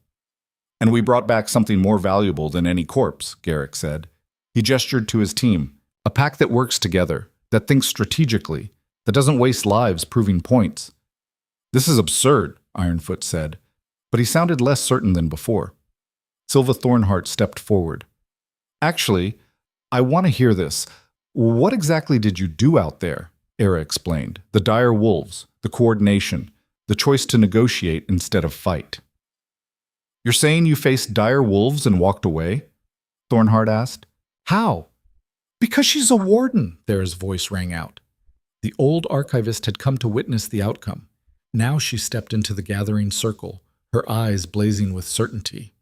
And we brought back something more valuable than any corpse, Garrick said. He gestured to his team. A pack that works together, that thinks strategically, that doesn't waste lives proving points. This is absurd, Ironfoot said, but he sounded less certain than before. Silva Thornheart stepped forward. Actually, I want to hear this. What exactly did you do out there? Eira explained. The dire wolves, the coordination, the choice to negotiate instead of fight. You're saying you faced dire wolves and walked away? Thornheart asked. How? Because she's a warden, Thera's voice rang out. The old archivist had come to witness the outcome. Now she stepped into the gathering circle, her eyes blazing with certainty.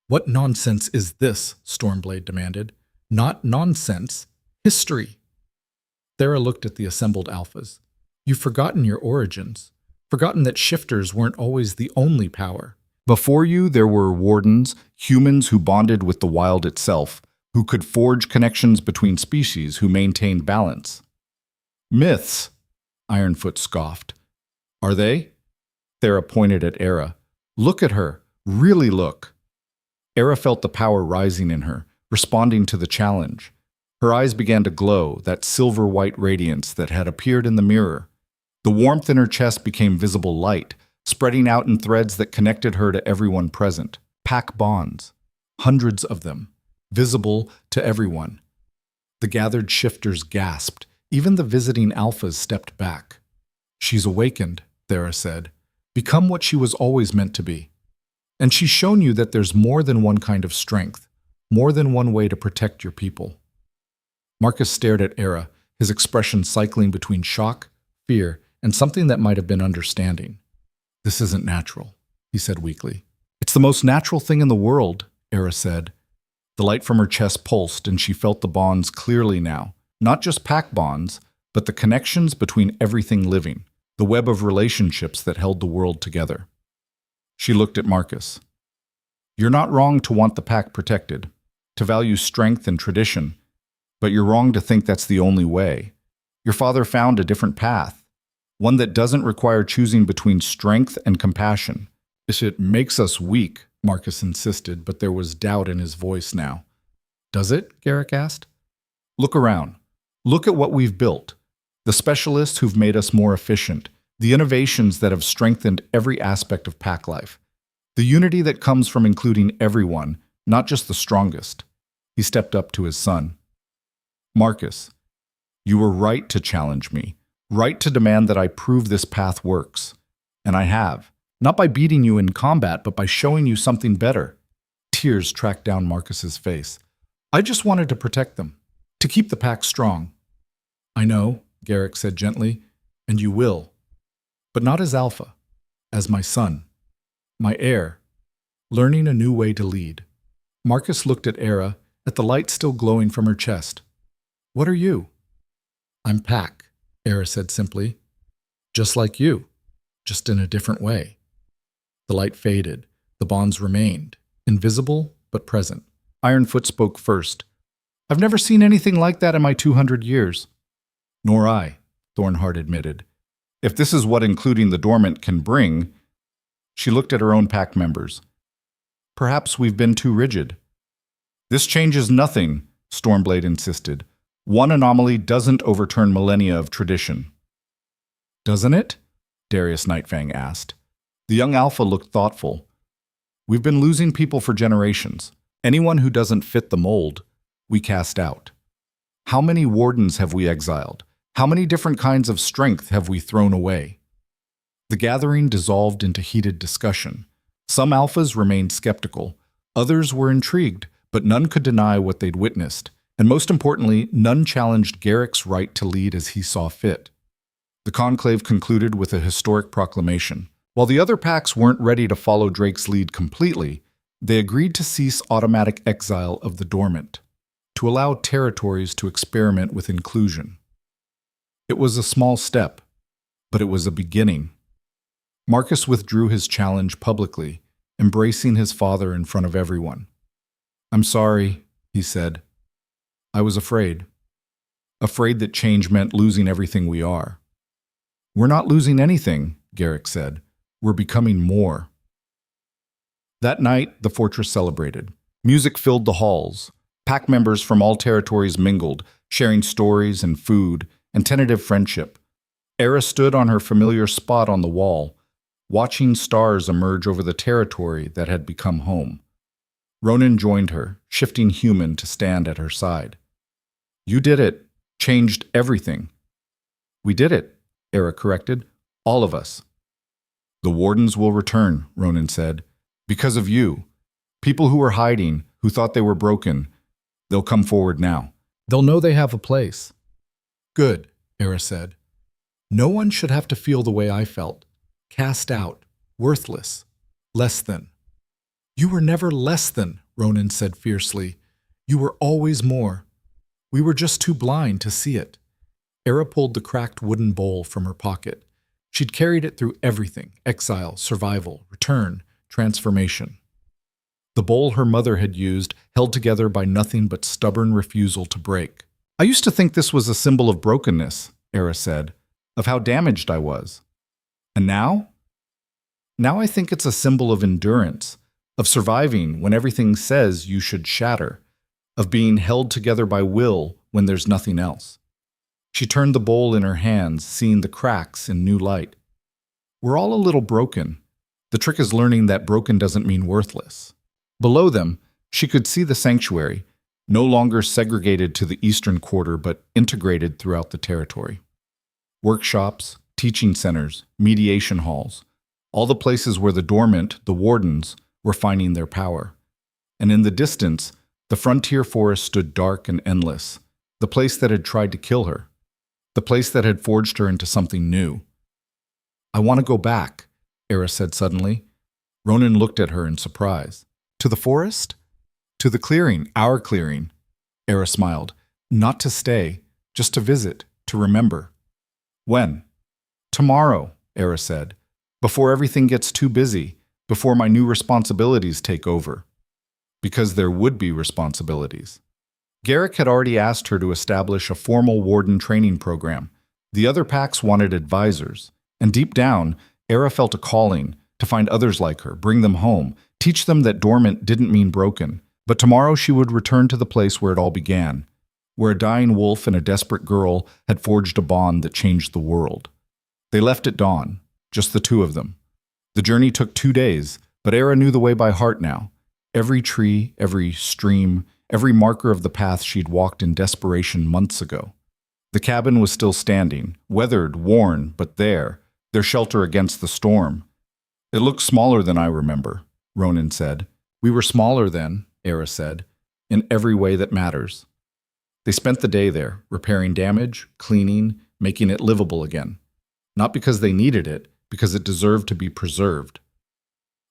What nonsense is this? Stormblade demanded. Not nonsense. History. Thera looked at the assembled alphas. You've forgotten your origins. Forgotten that shifters weren't always the only power. Before you, there were wardens, humans who bonded with the wild itself, who could forge connections between species who maintained balance. Myths, Ironfoot scoffed. Are they? Thera pointed at Eira. Look at her. Really look. Eira felt the power rising in her, responding to the challenge. Her eyes began to glow, that silver-white radiance that had appeared in the mirror. The warmth in her chest became visible light, spreading out in threads that connected her to everyone present. Pack bonds. Hundreds of them. Visible to everyone. The gathered shifters gasped. Even the visiting alphas stepped back. She's awakened, Thera said. Become what she was always meant to be. And she's shown you that there's more than one kind of strength, more than one way to protect your people. Marcus stared at Eira, his expression cycling between shock, fear, and something that might have been understanding. This isn't natural, he said weakly. It's the most natural thing in the world, Eira said. The light from her chest pulsed, and she felt the bonds clearly now. Not just pack bonds, but the connections between everything living, the web of relationships that held the world together. She looked at Marcus. You're not wrong to want the pack protected, to value strength and tradition, but you're wrong to think that's the only way. Your father found a different path, one that doesn't require choosing between strength and compassion. It makes us weak, Marcus insisted, but there was doubt in his voice now. Does it? Garrick asked. Look around. Look at what we've built. The specialists who've made us more efficient, the innovations that have strengthened every aspect of pack life, the unity that comes from including everyone, not just the strongest. He stepped up to his son. Marcus, you were right to challenge me, right to demand that I prove this path works. And I have. Not by beating you in combat, but by showing you something better. Tears tracked down Marcus's face. I just wanted to protect them, to keep the pack strong. I know, Garrick said gently, and you will. But not as Alpha, as my son, my heir, learning a new way to lead. Marcus looked at Eira, at the light still glowing from her chest. What are you? I'm Pack, Eira said simply. Just like you, just in a different way. The light faded. The bonds remained, invisible but present. Ironfoot spoke first. I've never seen anything like that in my 200 years. Nor I, Thornheart admitted. If this is what including the dormant can bring, she looked at her own pack members. Perhaps we've been too rigid. This changes nothing, Stormblade insisted. One anomaly doesn't overturn millennia of tradition. Doesn't it? Darius Nightfang asked. The young Alpha looked thoughtful. We've been losing people for generations. Anyone who doesn't fit the mold, we cast out. How many wardens have we exiled? How many different kinds of strength have we thrown away? The gathering dissolved into heated discussion. Some Alphas remained skeptical. Others were intrigued, but none could deny what they'd witnessed. And most importantly, none challenged Garrick's right to lead as he saw fit. The conclave concluded with a historic proclamation. While the other packs weren't ready to follow Drake's lead completely, they agreed to cease automatic exile of the dormant, to allow territories to experiment with inclusion. It was a small step, but it was a beginning. Marcus withdrew his challenge publicly, embracing his father in front of everyone. I'm sorry, he said. I was afraid. Afraid that change meant losing everything we are. We're not losing anything, Garrick said. We're becoming more. That night, the fortress celebrated. Music filled the halls. Pack members from all territories mingled, sharing stories and food and tentative friendship. Eira stood on her familiar spot on the wall, watching stars emerge over the territory that had become home. Ronan joined her, shifting human to stand at her side. You did it. Changed everything. We did it, Eira corrected. All of us. The wardens will return, Ronan said. Because of you. People who were hiding, who thought they were broken, they'll come forward now. They'll know they have a place. Good, Eira said. No one should have to feel the way I felt. Cast out, worthless, less than. You were never less than, Ronan said fiercely. You were always more. We were just too blind to see it. Eira pulled the cracked wooden bowl from her pocket. She'd carried it through everything: exile, survival, return, transformation. The bowl her mother had used, held together by nothing but stubborn refusal to break. I used to think this was a symbol of brokenness, Eira said, of how damaged I was. And now? Now I think it's a symbol of endurance, of surviving when everything says you should shatter, of being held together by will when there's nothing else. She turned the bowl in her hands, seeing the cracks in new light. We're all a little broken. The trick is learning that broken doesn't mean worthless. Below them, she could see the sanctuary, no longer segregated to the eastern quarter but integrated throughout the territory. Workshops, teaching centers, mediation halls, all the places where the dormant, the wardens, were finding their power. And in the distance, the frontier forest stood dark and endless, the place that had tried to kill her, the place that had forged her into something new. I want to go back, Eira said suddenly. Ronan looked at her in surprise. To the forest? To the clearing, our clearing. Eira smiled. Not to stay, just to visit, to remember. When? Tomorrow, Eira said. Before everything gets too busy, before my new responsibilities take over. Because there would be responsibilities. Garrick had already asked her to establish a formal warden training program. The other packs wanted advisors, and deep down, Eira felt a calling to find others like her, bring them home, teach them that dormant didn't mean broken. But tomorrow she would return to the place where it all began, where a dying wolf and a desperate girl had forged a bond that changed the world. They left at dawn, just the two of them. The journey took 2 days, but Eira knew the way by heart now. Every tree, every stream, every marker of the path she'd walked in desperation months ago. The cabin was still standing, weathered, worn, but there, their shelter against the storm. It looked smaller than I remember, Ronan said. We were smaller then, Eira said, in every way that matters. They spent the day there, repairing damage, cleaning, making it livable again. Not because they needed it, because it deserved to be preserved.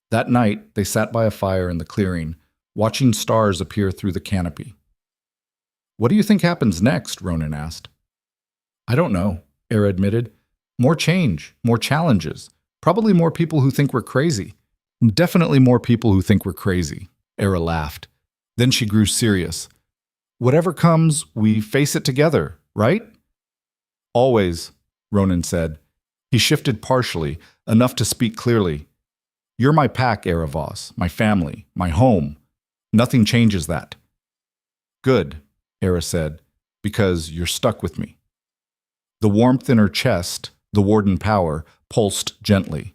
That night, they sat by a fire in the clearing, watching stars appear through the canopy. What do you think happens next? Ronan asked. I don't know, Eira admitted. More change, more challenges, probably more people who think we're crazy. Definitely more people who think we're crazy, Eira laughed. Then she grew serious. Whatever comes, we face it together, right? Always, Ronan said. He shifted partially, enough to speak clearly. You're my pack, Eira Voss, my family, my home. Nothing changes that. Good, Eira said, because you're stuck with me. The warmth in her chest, the warden power, pulsed gently.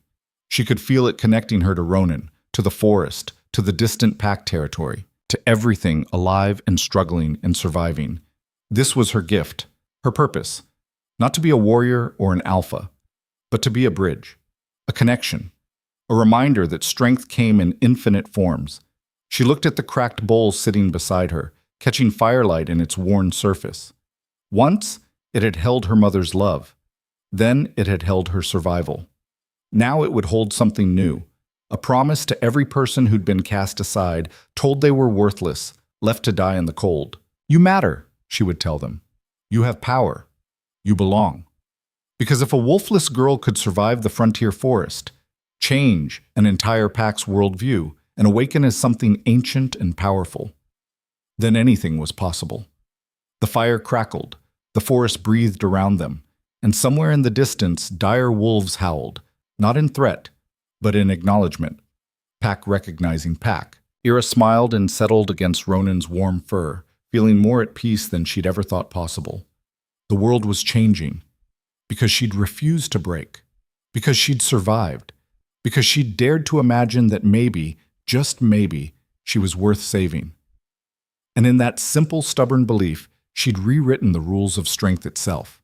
She could feel it connecting her to Ronan, to the forest, to the distant pack territory, to everything alive and struggling and surviving. This was her gift, her purpose. Not to be a warrior or an alpha, but to be a bridge, a connection, a reminder that strength came in infinite forms. She looked at the cracked bowl sitting beside her, catching firelight in its worn surface. Once, it had held her mother's love. Then it had held her survival. Now it would hold something new, a promise to every person who'd been cast aside, told they were worthless, left to die in the cold. You matter, she would tell them. You have power. You belong. Because if a wolfless girl could survive the frontier forest, change an entire pack's worldview, and awaken as something ancient and powerful, then anything was possible. The fire crackled, the forest breathed around them, and somewhere in the distance dire wolves howled, not in threat, but in acknowledgement. Pack recognizing pack. Eira smiled and settled against Ronan's warm fur, feeling more at peace than she'd ever thought possible. The world was changing, because she'd refused to break, because she'd survived, because she'd dared to imagine that maybe, just maybe, she was worth saving. And in that simple, stubborn belief, she'd rewritten the rules of strength itself.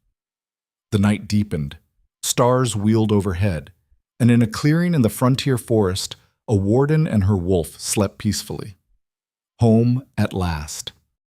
The night deepened. Stars wheeled overhead, and in a clearing in the frontier forest, a warden and her wolf slept peacefully. Home at last.